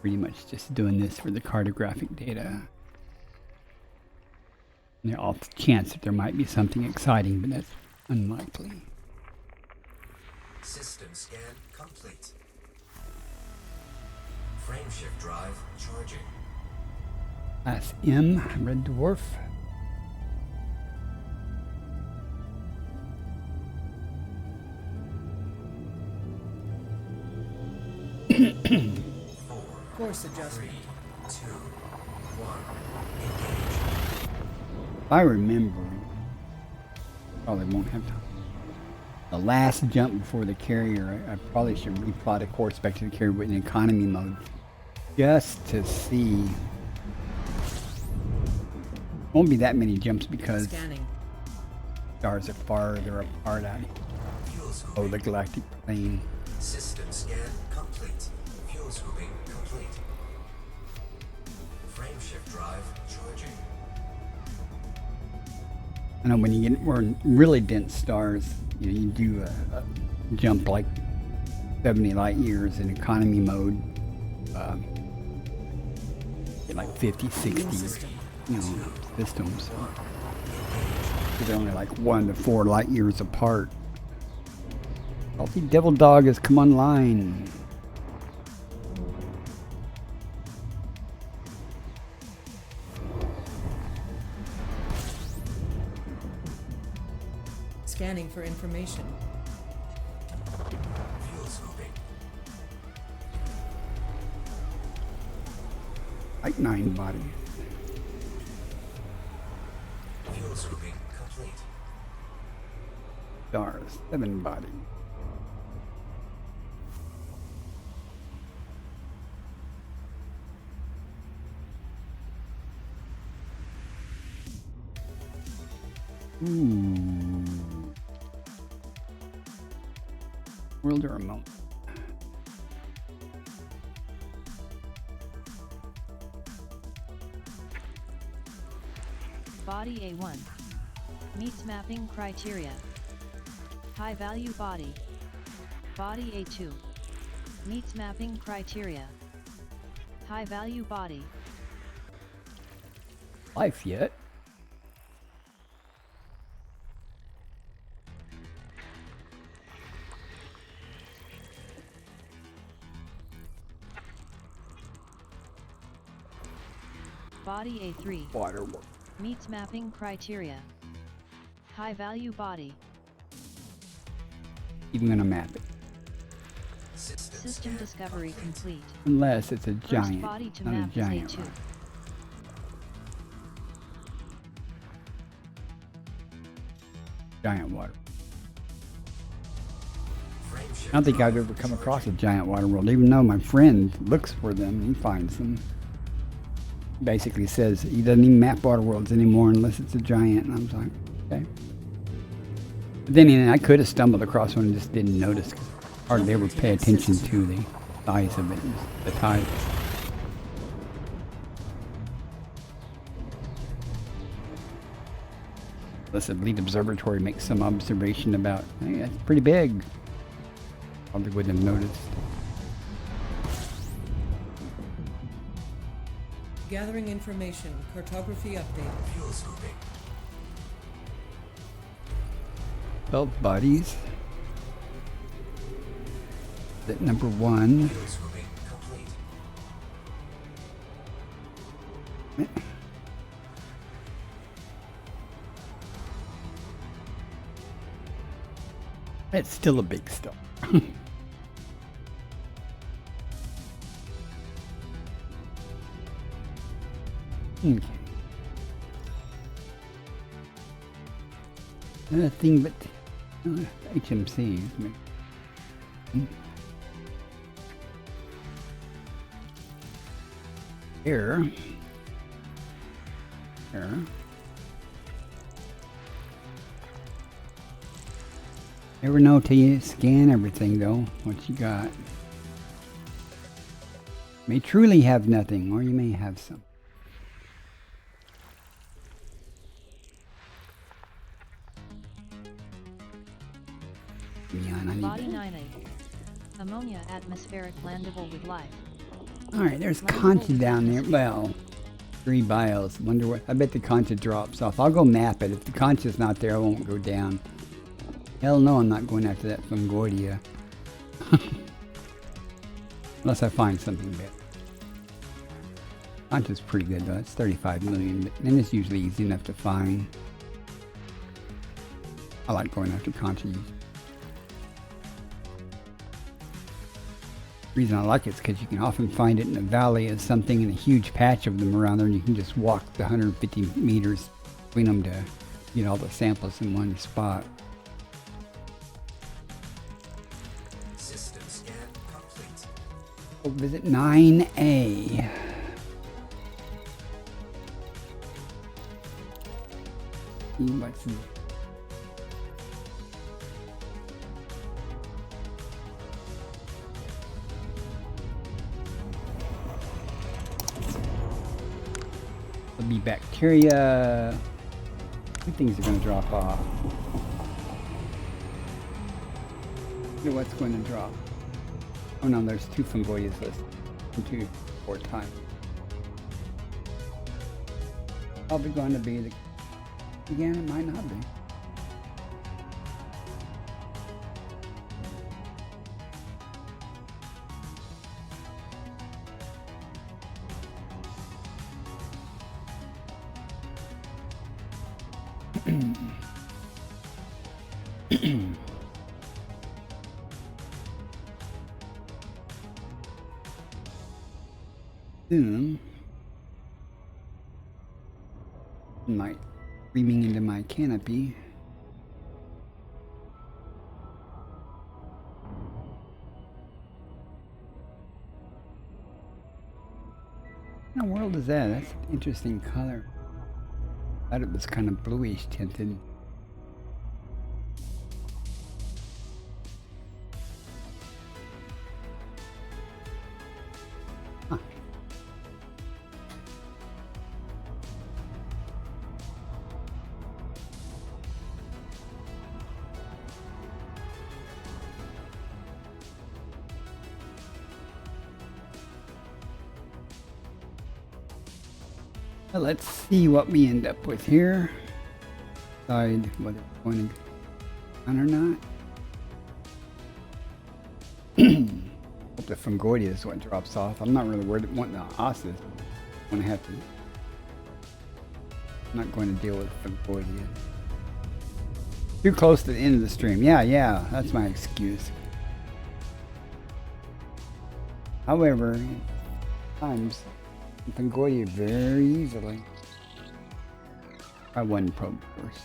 Pretty much just doing this for the cartographic data. And the off chance that there might be something exciting, but that's unlikely. System scan complete. Frameshift drive charging. Class M, red dwarf. Course adjustment. 3, 2, 1. Engage. If I remember, probably won't have time. The last jump before the carrier, I probably should replot a course back to the carrier with an economy mode, just to see. Won't be that many jumps because Scanning. stars are farther apart out here. Fuel Oh, scooping. the galactic plane. System scan complete. Fuel scooping complete. Frameshift drive charging. I know when you get more really dense stars, you do a jump like 70 light years in economy mode, get like 50, 60, systems. So they're only like 1 to 4 light years apart. Salty Devil Dog has come online. Scanning for information. Fuel scooping. Like 9 body. Fuel scooping complete. stars, 7 bodies. Ooh. World or remote? Body A1. Meets mapping criteria. High value body. Body A2. Meets mapping criteria. High value body. Life yet? Body A3. Water work. Meets mapping criteria. High value body. Even gonna map it. System discovery complete. Unless it's a First giant, body to not a map is giant A2. rock. Giant water. I don't think I've ever come across a giant water world, even though my friend looks for them, he finds them. Basically says he doesn't even map water worlds anymore unless it's a giant, and I was like, okay. But then again, I could have stumbled across one and just didn't notice, because I hardly ever pay attention to the size of it, the type. Unless Elite Observatory makes some observation about, hey, that's pretty big. Probably wouldn't have noticed. Gathering information. Cartography update. Fuel scooping. 12 bodies. That number 1. Fuel scooping complete. It's still a big star. Okay. Another thing but HMCs. Error. Never know till you scan everything though, what you got. May truly have nothing, or you may have some. Yeah, and I need Body that. 9A. Ammonia atmospheric landable with life. Alright, there's concha down there. Well, 3 bios. Wonder what. I bet the concha drops off. I'll go map it. If the concha's not there, I won't go down. Hell no, I'm not going after that Fungoidia. Unless I find something better. Concha's pretty good though. It's 35 million, and it's usually easy enough to find. I like going after concha. The reason I like it is because you can often find it in a valley as something in a huge patch of them around there, and you can just walk the 150 meters between them to get all the samples in one spot. System scan complete. We'll visit 9A. See what's in. There'll be bacteria. 2 things are going to drop off. Look at what's going to drop. Oh no, there's 2 Fungoidias listed. 2 4 times. Probably going to be the. Again, it might not be. Soon, might streaming into my canopy. What in the world is that? That's an interesting color. I thought it was kind of bluish tinted. Huh. Well, let's see what we end up with here. Decide whether we're going to go on or not. Hope the Fungoidia is what drops off. I'm not really worried wanting the osses. I'm gonna have to. I'm not going to deal with Fungoidia. Too close to the end of the stream. Yeah, that's my excuse. However, times Fungoidia very easily. I won probe first.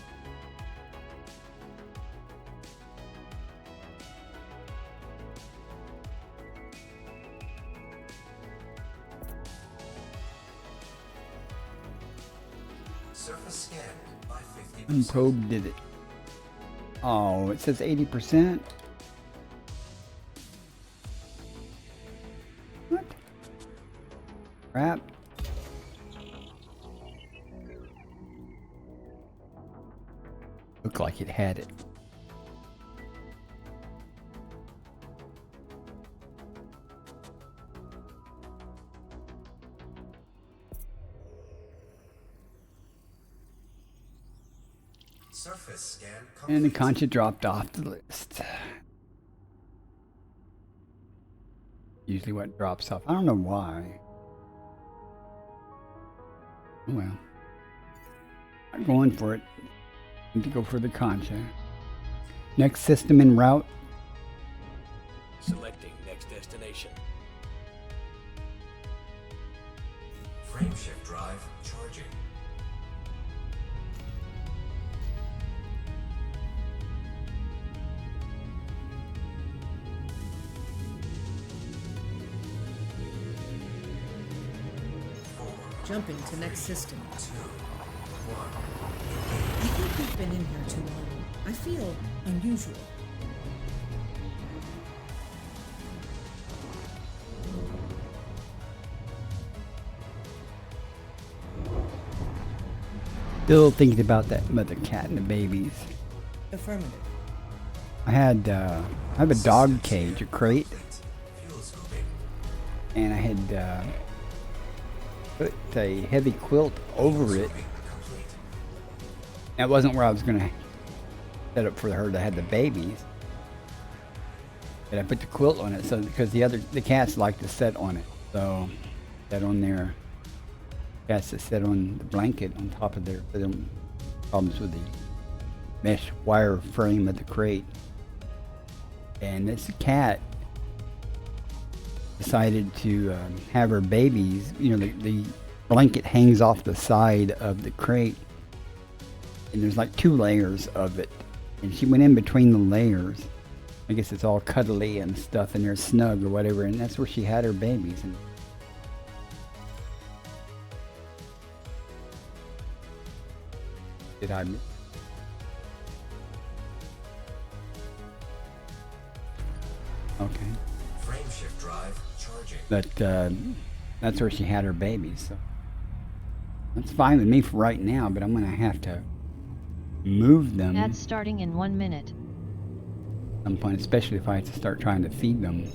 Surface scanned by 50%. Unprobe did it. Oh, it says 80%. What? Crap. Looked like it had it. Surface scan And the complete. Concha dropped off the list. Usually what drops off. I don't know why. Oh well. I'm going for it. Need to go for the Concha. Next system en route. Selecting next destination. Frameshift drive charging. Jumping to next system. 2, 1. I think we've been in here too long. I feel unusual. Still thinking about that mother cat and the babies. Affirmative. I have a dog cage, a crate, Fuel scooping. and I had put a heavy quilt over it. Complete. That wasn't where I was gonna set up for her to have the babies. But I put the quilt on it so because the cats like to sit on it. So that on there. Cats that sit on the blanket on top of their problems with the mesh wire frame of the crate. And this cat decided to have her babies. You know, the blanket hangs off the side of the crate, and there's like 2 layers of it. And she went in between the layers. I guess it's all cuddly and stuff, and they're snug or whatever. And that's where she had her babies. And did I? Okay. Frameshift drive charging. But that's where she had her babies. So that's fine with me for right now. But I'm gonna have to move them Ads starting in 1 minute. at some point, especially if I have to start trying to feed them.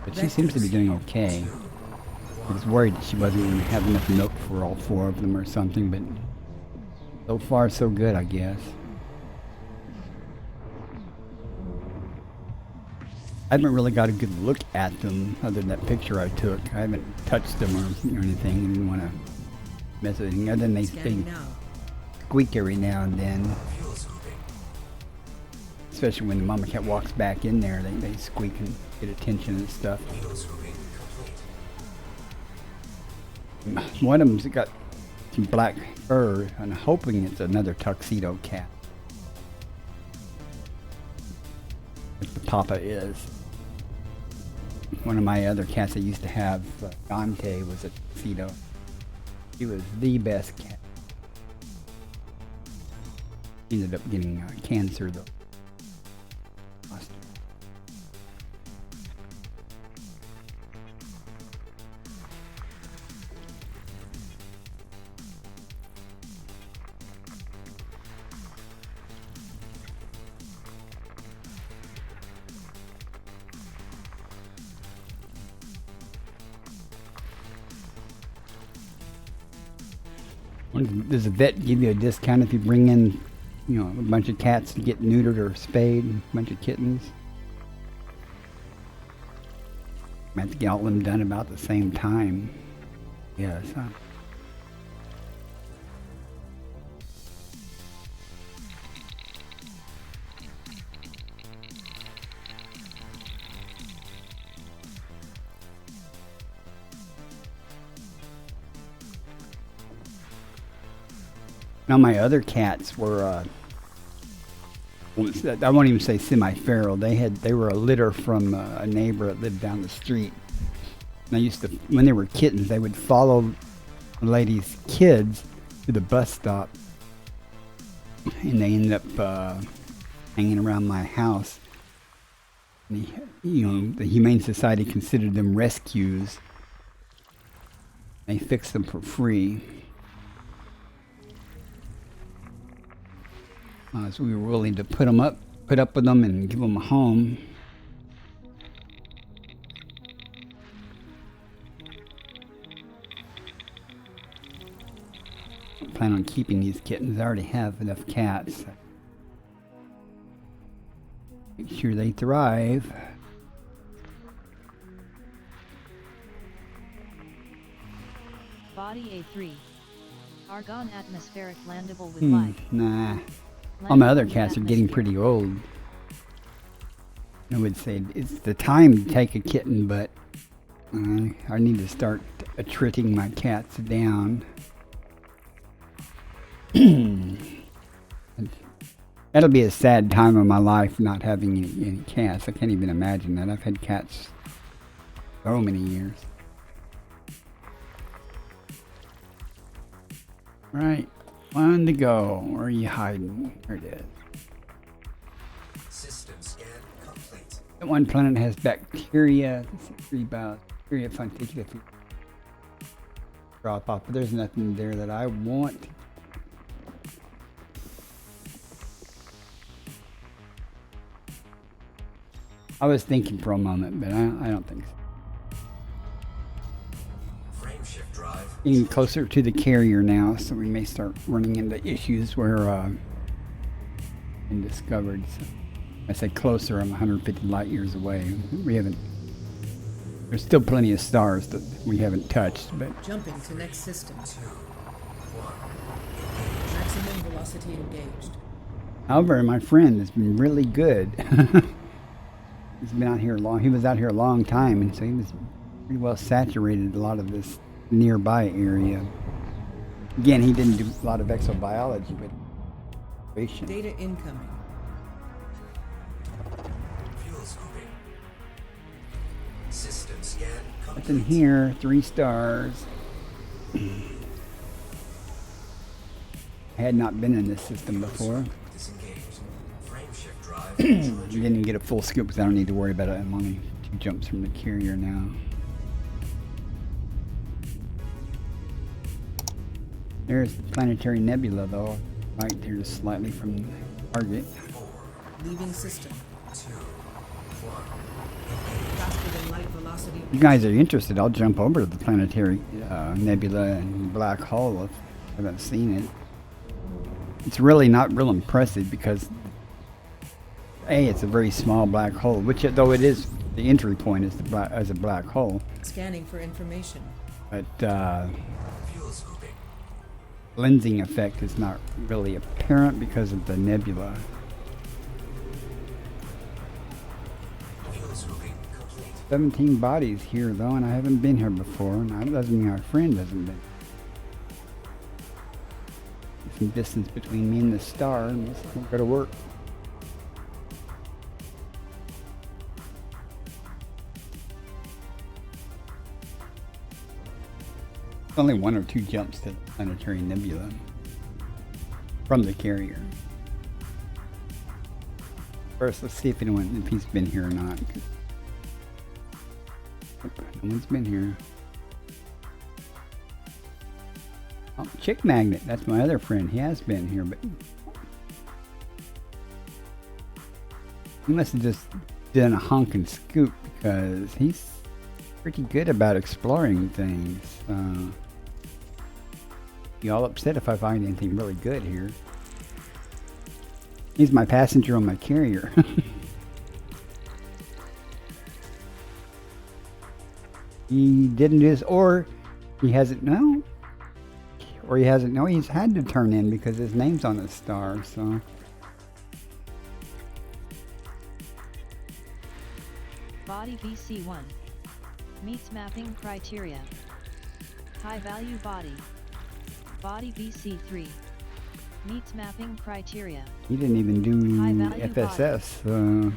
But she seems to be doing okay. I was worried that she wasn't going to have enough milk for all 4 of them or something, but so far so good, I guess. I haven't really got a good look at them other than that picture I took. I haven't touched them or anything. I didn't want to mess with anything other than they Scanning now. squeak every now and then. Fuel scooping. Especially when the mama cat walks back in there, they squeak and get attention and stuff. Fuel scooping complete. One of them's got some black fur, and I'm hoping it's another tuxedo cat. Like the papa is. One of my other cats I used to have, Dante, was a tuxedo. He was the best cat. He ended up getting cancer though. Lost him. Does a vet give you a discount if you bring in, you know, a bunch of cats to get neutered or spayed, a bunch of kittens? I have to get all of them done about the same time. Yes, huh? Now my other cats were, I won't even say semi-feral. They were a litter from a neighbor that lived down the street. And I used to, when they were kittens, they would follow the lady's kids to the bus stop, and they ended up hanging around my house. And the Humane Society considered them rescues. They fixed them for free. So we were willing to put up with them and give them a home. I plan on keeping these kittens. I already have enough cats. Make sure they thrive. Body A3. Argon atmospheric landable with life. Nah. All my other cats are getting pretty old. I would say it's the time to take a kitten, but I need to start attriting my cats down. That'll be a sad time of my life not having any cats. I can't even imagine that. I've had cats so many years. Right. One to go. Where are you hiding? There it is. System scan complete. That one planet has bacteria. Bacteria funticula drop off, but there's nothing there that I want. I was thinking for a moment, but I don't think so. Frameshift drive. Getting closer to the carrier now, so we may start running into issues where been discovered. So I say closer. I'm 150 light years away. We haven't. There's still plenty of stars that we haven't touched, but Jumping to next system. 2, 1. Maximum velocity engaged. however, my friend has been really good. He's been out here long. He was out here a long time, and so he was pretty well saturated a lot of this nearby area. Again, he didn't do a lot of exobiology, but Data incoming. Fuel scooping. System scan complete. nothing here. 3 stars. I had not been in this system before. Disengaged. Frameshift drive. I didn't even get a full scoop because I don't need to worry about it. I'm only 2 jumps from the carrier now. There's the planetary nebula, though, right there, just slightly from the target. 4, Leaving system. 2, 1. Faster than light velocity. If you guys are interested, I'll jump over to the planetary nebula and black hole if I haven't seen it. It's really not real impressive because A, it's a very small black hole, which though it is, the entry point is as a black hole. Scanning for information. But Fuel scooping. lensing effect is not really apparent because of the nebula. Fuel scooping complete. 17 bodies here though, and I haven't been here before, and that doesn't mean our friend hasn't been. There's some distance between me and the star, and this will go to work. Only 1 or 2 jumps to the planetary nebula from the carrier. First, let's see if he's been here or not. No one's been here. Oh, Chick Magnet, that's my other friend. He has been here, but he must have just done a honk and scoop because he's pretty good about exploring things. Be all upset if I find anything really good here. He's my passenger on my carrier. He didn't do this, or he hasn't. No. Or he hasn't. No, he's had to turn in because his name's on the star. So. Body BC1 meets mapping criteria. High value body. Body BC3 meets mapping criteria. He didn't even do FSS.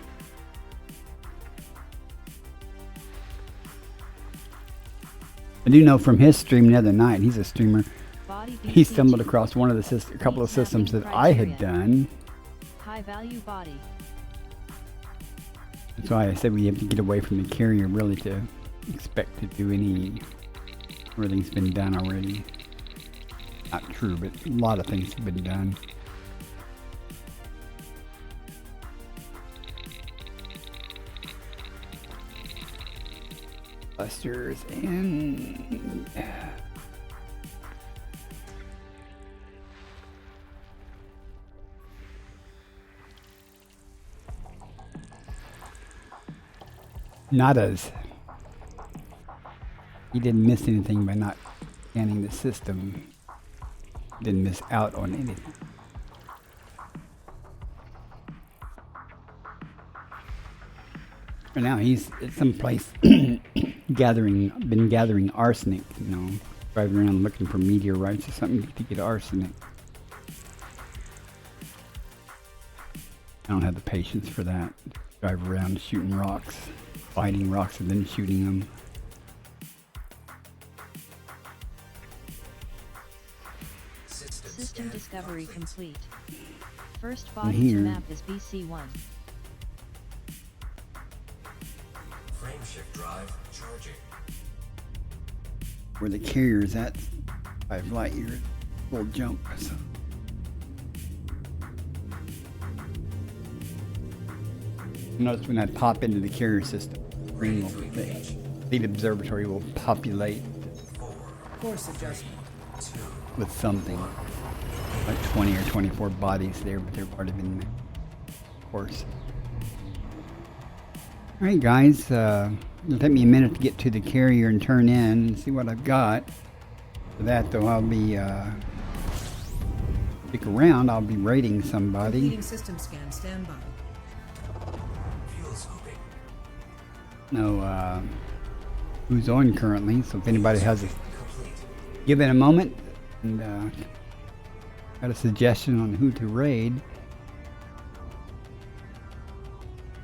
I do know from his stream the other night, he's a streamer, he stumbled across one of the a couple of systems that I had done. High value body. That's why I said we have to get away from the carrier really to expect to do everything's been done already. Not true, but a lot of things have been done. Busters and nadas. He didn't miss anything by not scanning the system. Didn't miss out on anything. For now, he's at some place been gathering arsenic, you know, driving around looking for meteorites or something to get arsenic. I don't have the patience for that. Drive around shooting rocks, finding rocks and then shooting them. System discovery complete. First body to map is BC1. Frameshift drive charging. Where the carrier is at, 5 light years, full jump. So. Notice when I pop into the carrier system, the Elite Observatory will populate Course adjustment. with something. Like 20 or 24 bodies there, but they've already been there. Of course. Alright guys, it'll take me a minute to get to the carrier and turn in and see what I've got. For that though, I'll be, stick around, I'll be raiding somebody. Completing system scan, standby. Fuel scooping. No, who's on currently, so if anybody has a, Complete. give it a moment and, got a suggestion on who to raid.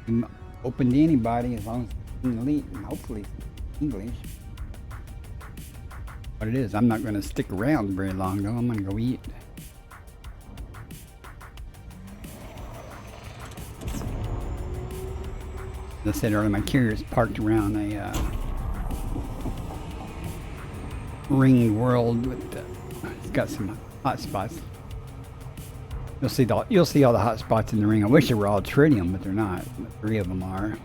I'm open to anybody as long as it's in Elite and hopefully English. What it is, I'm not going to stick around very long though. I'm going to go eat. As I said earlier, my carrier's parked around a ringed world with it's got some hot spots. You'll see all the hot spots in the ring. I wish they were all tritium, but they're not. 3 of them are.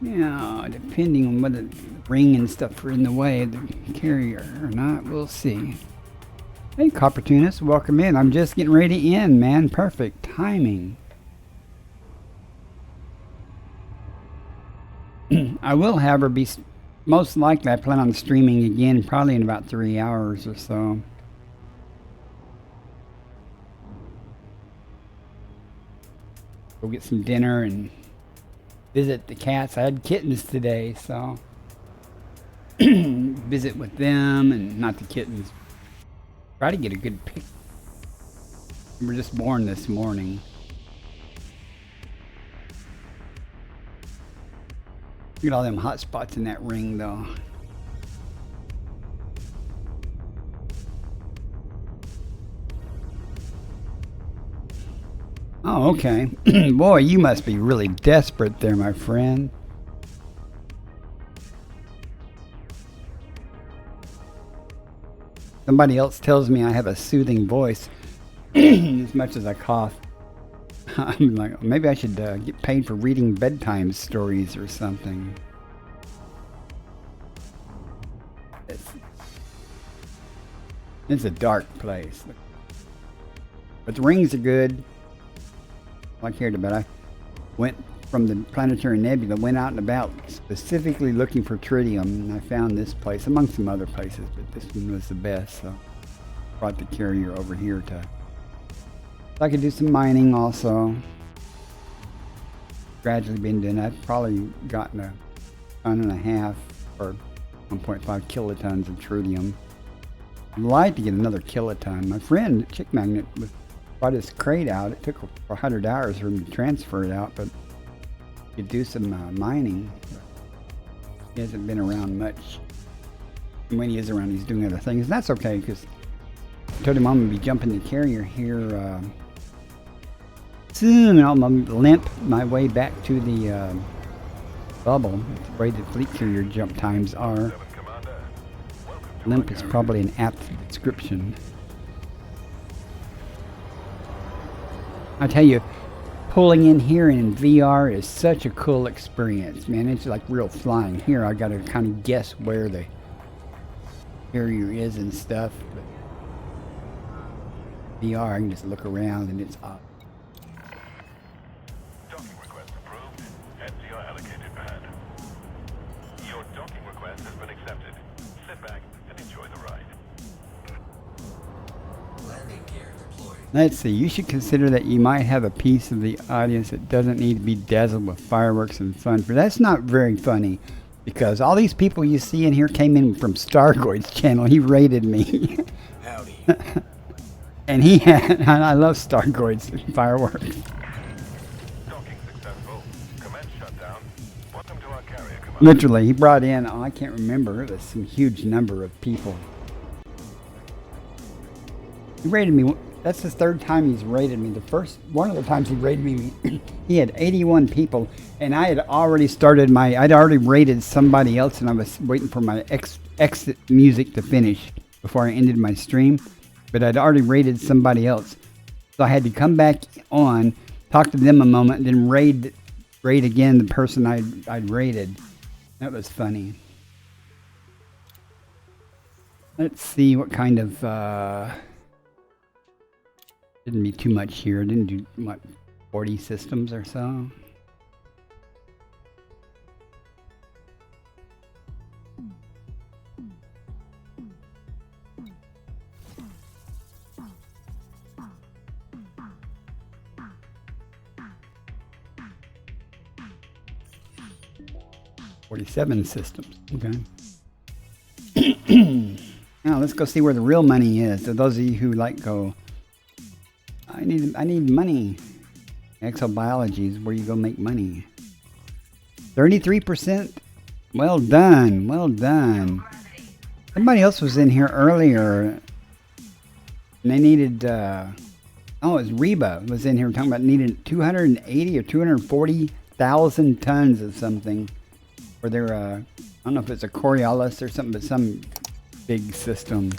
Yeah, depending on whether the ring and stuff are in the way of the carrier or not, we'll see. Hey, Coppertunus, welcome in. I'm just getting ready to end, man. Perfect timing. I will, however, be most likely. I plan on streaming again, probably in about 3 hours or so. Go get some dinner and visit the cats. I had kittens today, so visit with them and not the kittens. Try to get a good pic. They were just born this morning. Look at all them hot spots in that ring, though. Oh, okay. Boy, you must be really desperate there, my friend. Somebody else tells me I have a soothing voice as much as I cough. I'm like, maybe I should get paid for reading bedtime stories or something. It's a dark place. But the rings are good. Like here, but I went from the planetary nebula, went out and about specifically looking for tritium, and I found this place among some other places, but this one was the best. So brought the carrier over here to so I could do some mining also. Gradually been doing that. I've probably gotten a ton and a half or 1.5 kilotons of tritium. I'd like to get another kiloton. My friend Chick Magnet brought his crate out. It took 100 hours for him to transfer it out, but he could do some mining. He hasn't been around much. And when he is around, he's doing other things. And that's okay, because I told him I'm going to be jumping the carrier here soon. I'm going to limp my way back to the bubble. The way the fleet carrier jump times are. Limp is probably an apt description. I tell you, pulling in here in VR is such a cool experience, man. It's like real flying. Here I gotta kind of guess where the carrier is and stuff. But VR, I can just look around and it's up. Docking request approved. Head to your allocated pad. Your docking request has been accepted. Sit back and enjoy the ride. Landing gear deployed. Let's see, you should consider that you might have a piece of the audience that doesn't need to be dazzled with fireworks and fun. But that's not very funny, because all these people you see in here came in from Stargoid's channel. He rated me. Howdy. And he had, and I love Stargoid's fireworks. Docking successful. Commence shutdown. Welcome to our carrier command. Literally, he brought in, oh, I can't remember, it was some huge number of people. He rated me. That's the third time he's rated me. The first, one of the times he rated me, he had 81 people, and I had already started I'd already rated somebody else, and I was waiting for my exit music to finish before I ended my stream, but I'd already rated somebody else. So I had to come back on, talk to them a moment, and then rate again the person I'd rated. That was funny. Let's see what kind of, didn't be too much here. Didn't do, what, 40 systems or so? $47 systems. Okay. Now let's go see where the real money is. So those of you who like go, I need money. Exobiology is where you go make money. 33%. Well done. Well done. Somebody else was in here earlier, and they needed. Oh, it was Reba was in here talking about needing 280 or 240,000 tons of something for their. I don't know if it's a Coriolis or something, but some big system.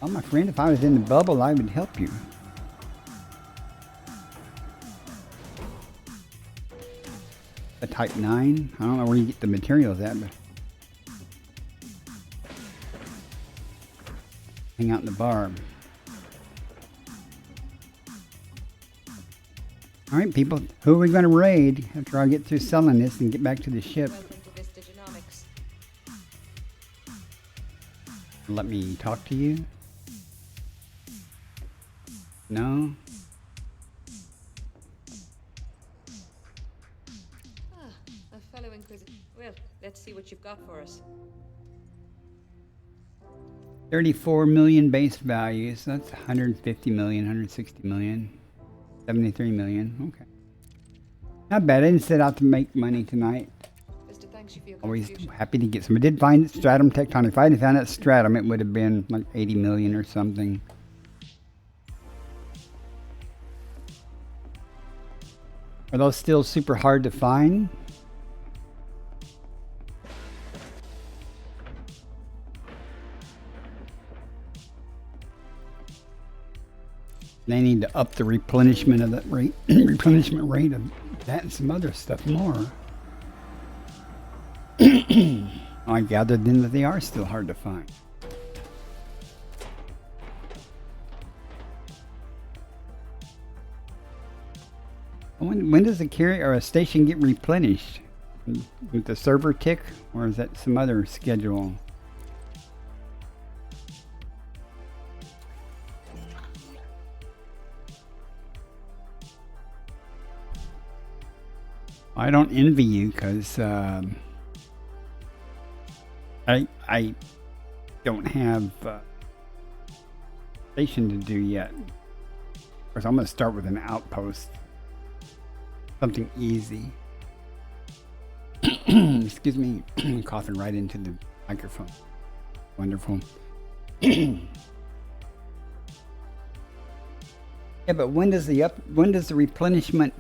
Oh, my friend, if I was in the bubble, I would help you. A Type 9? I don't know where you get the materials at, but... hang out in the bar. Alright, people, who are we going to raid after I get through selling this and get back to the ship? Let me talk to you? No? A fellow Inquisitor. Well, let's see what you've got for us. 34 million base values. That's 150 million, 160 million, 73 million. Okay. Not bad. I didn't set out to make money tonight. Mister, thanks you for your Always contribution. happy to get some. I did find Stratum Tectonic. If I hadn't found that Stratum, it would have been like 80 million or something. Are those still super hard to find? They need to up the replenishment of that rate, replenishment rate of that and some other stuff more. I gathered then that they are still hard to find. When does a carrier or a station get replenished? With the server tick, or is that some other schedule? I don't envy you because I don't have station to do yet. Of course, I'm going to start with an outpost. Something easy. Excuse me, coughing right into the microphone. Wonderful. Yeah, but when does the replenishment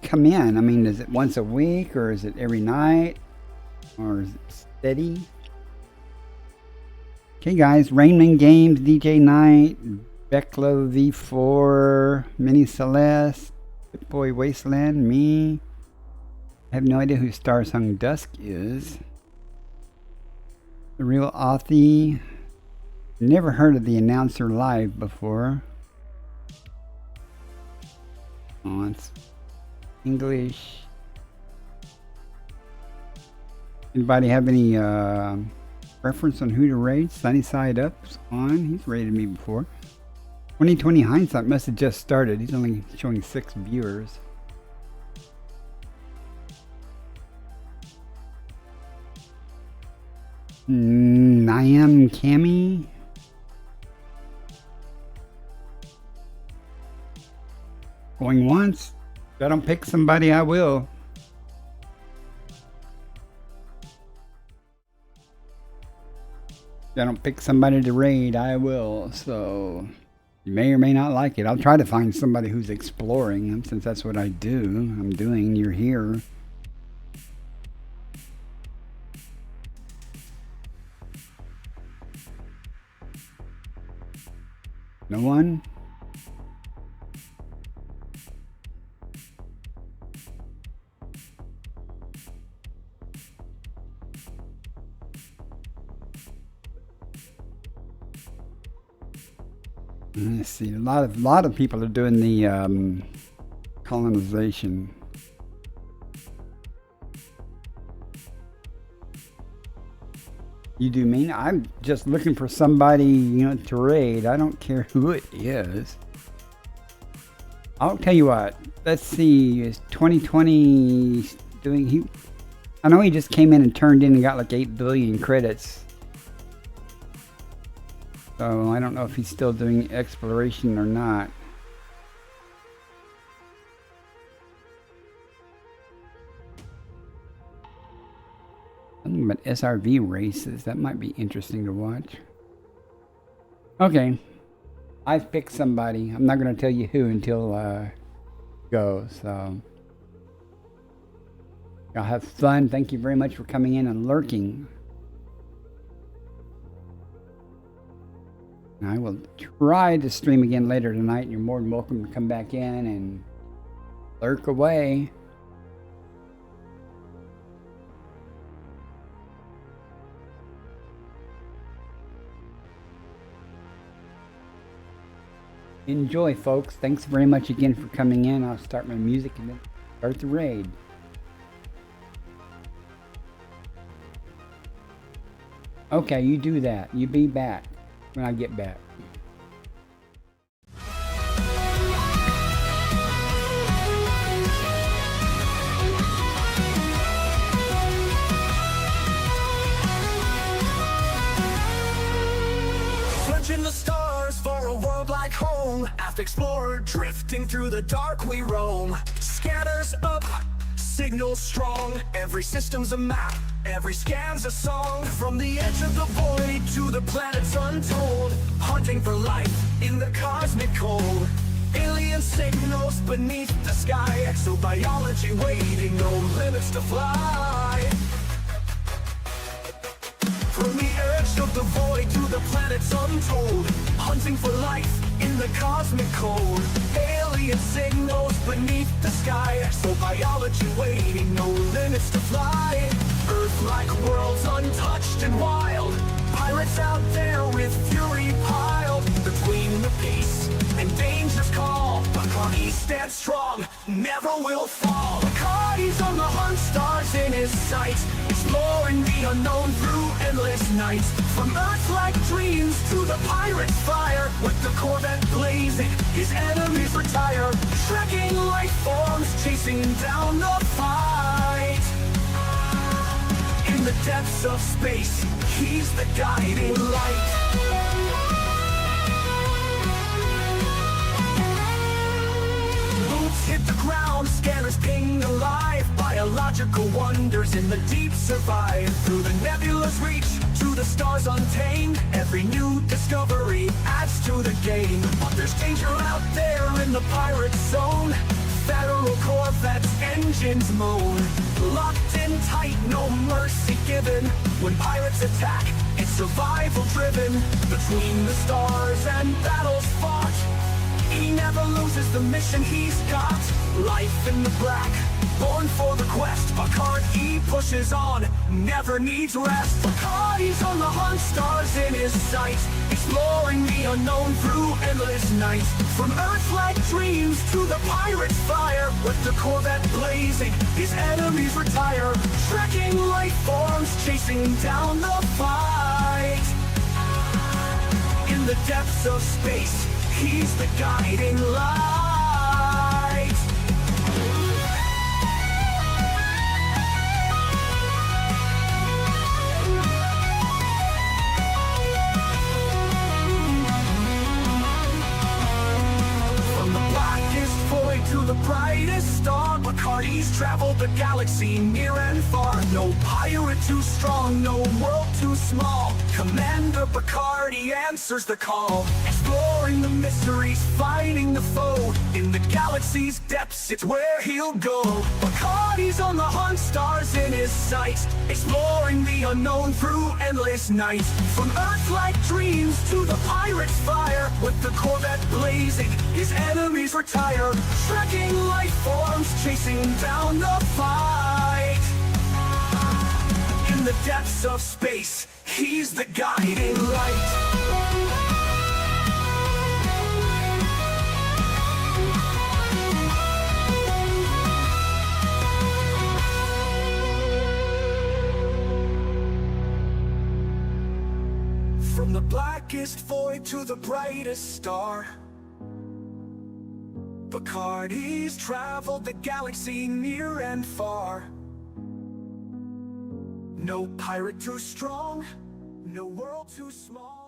come in? I mean, is it once a week, or is it every night, or is it steady? Okay, guys, Rainman Games, DJ Knight, Bekla V4, Mini Celeste, Good Boy Wasteland, me. I have no idea who Stars Hung Dusk is. The Real Authy. Never heard of the announcer live before. Oh, it's English. Anybody have any preference on who to raid? Sunny Side Up's on. He's raided me before. 2020 Hindsight must have just started. He's only showing 6 viewers. I am Cammy. Going once. If I don't pick somebody, I will. If I don't pick somebody to raid, I will. So you may or may not like it. I'll try to find somebody who's exploring, since that's what I do. I'm doing. You're here. No one? Let's see. A lot of people are doing the colonization. You do mean? I'm just looking for somebody, to raid. I don't care who it is. I'll tell you what. Let's see. Is 2020 doing? I know he just came in and turned in and got like 8 billion credits. So I don't know if he's still doing exploration or not. Something about SRV races. That might be interesting to watch. Okay. I've picked somebody. I'm not going to tell you who until go. So y'all have fun. Thank you very much for coming in and lurking. I will try to stream again later tonight. You're more than welcome to come back in and lurk away. Enjoy, folks. Thanks very much again for coming in. I'll start my music and then start the raid. Okay, you do that. You be back when I get back. Punching the stars for a world like home. Aft explorer drifting through the dark we roam. Scanners up, signals strong. Every system's a map, every scan's a song. From the edge of the void to the planets untold, hunting for life in the cosmic cold. Alien signals beneath the sky, exobiology waiting, no limits to fly. From the edge of the void to the planets untold, hunting for life in the cosmic cold. Alien signals beneath the sky, exobiology waiting, no limits to fly. Earth-like worlds untouched and wild, pirates out there with fury piled. Between the peace and danger's call, Bacardi stands strong, never will fall. Bacardi's on the hunt, stars in his sights, exploring the unknown through endless nights. From Earth-like dreams to the pirate's fire, with the Corvette blazing, his enemies retire. Trekking life forms, chasing down the fight. In the depths of space, he's the guiding light. Hit the ground, scanners ping alive. Biological wonders in the deep survive. Through the nebula's reach, to the stars untamed, every new discovery adds to the game. But there's danger out there in the pirate zone. Federal Corvettes, engines moan. Locked in tight, no mercy given. When pirates attack, it's survival driven. Between the stars and battles fought, he never loses the mission he's got. Life in the black, born for the quest. Bacardi pushes on, never needs rest. Bacardi's on the hunt, stars in his sights, exploring the unknown through endless nights. From Earth-like dreams to the pirate's fire, with the Corvette blazing, his enemies retire. Trekking life forms, chasing down the fight. In the depths of space, he's the guiding light. From the blackest void to the brightest star, Bacardi's traveled the galaxy near and far. No pirate too strong, no world too small. Commander Bacardi answers the call, exploring the mysteries, fighting the foe. In the galaxy's depths, it's where he'll go. Bacardi's on the hunt, stars in his sights, exploring the unknown through endless nights. From Earth-like dreams to the pirate's fire, with the Corvette blazing, his enemies retire. Trekking life forms, chasing down the fight. In the depths of space, he's the guiding light. From the blackest void to the brightest star, Bacardi's traveled the galaxy near and far. No pirate too strong, no world too small.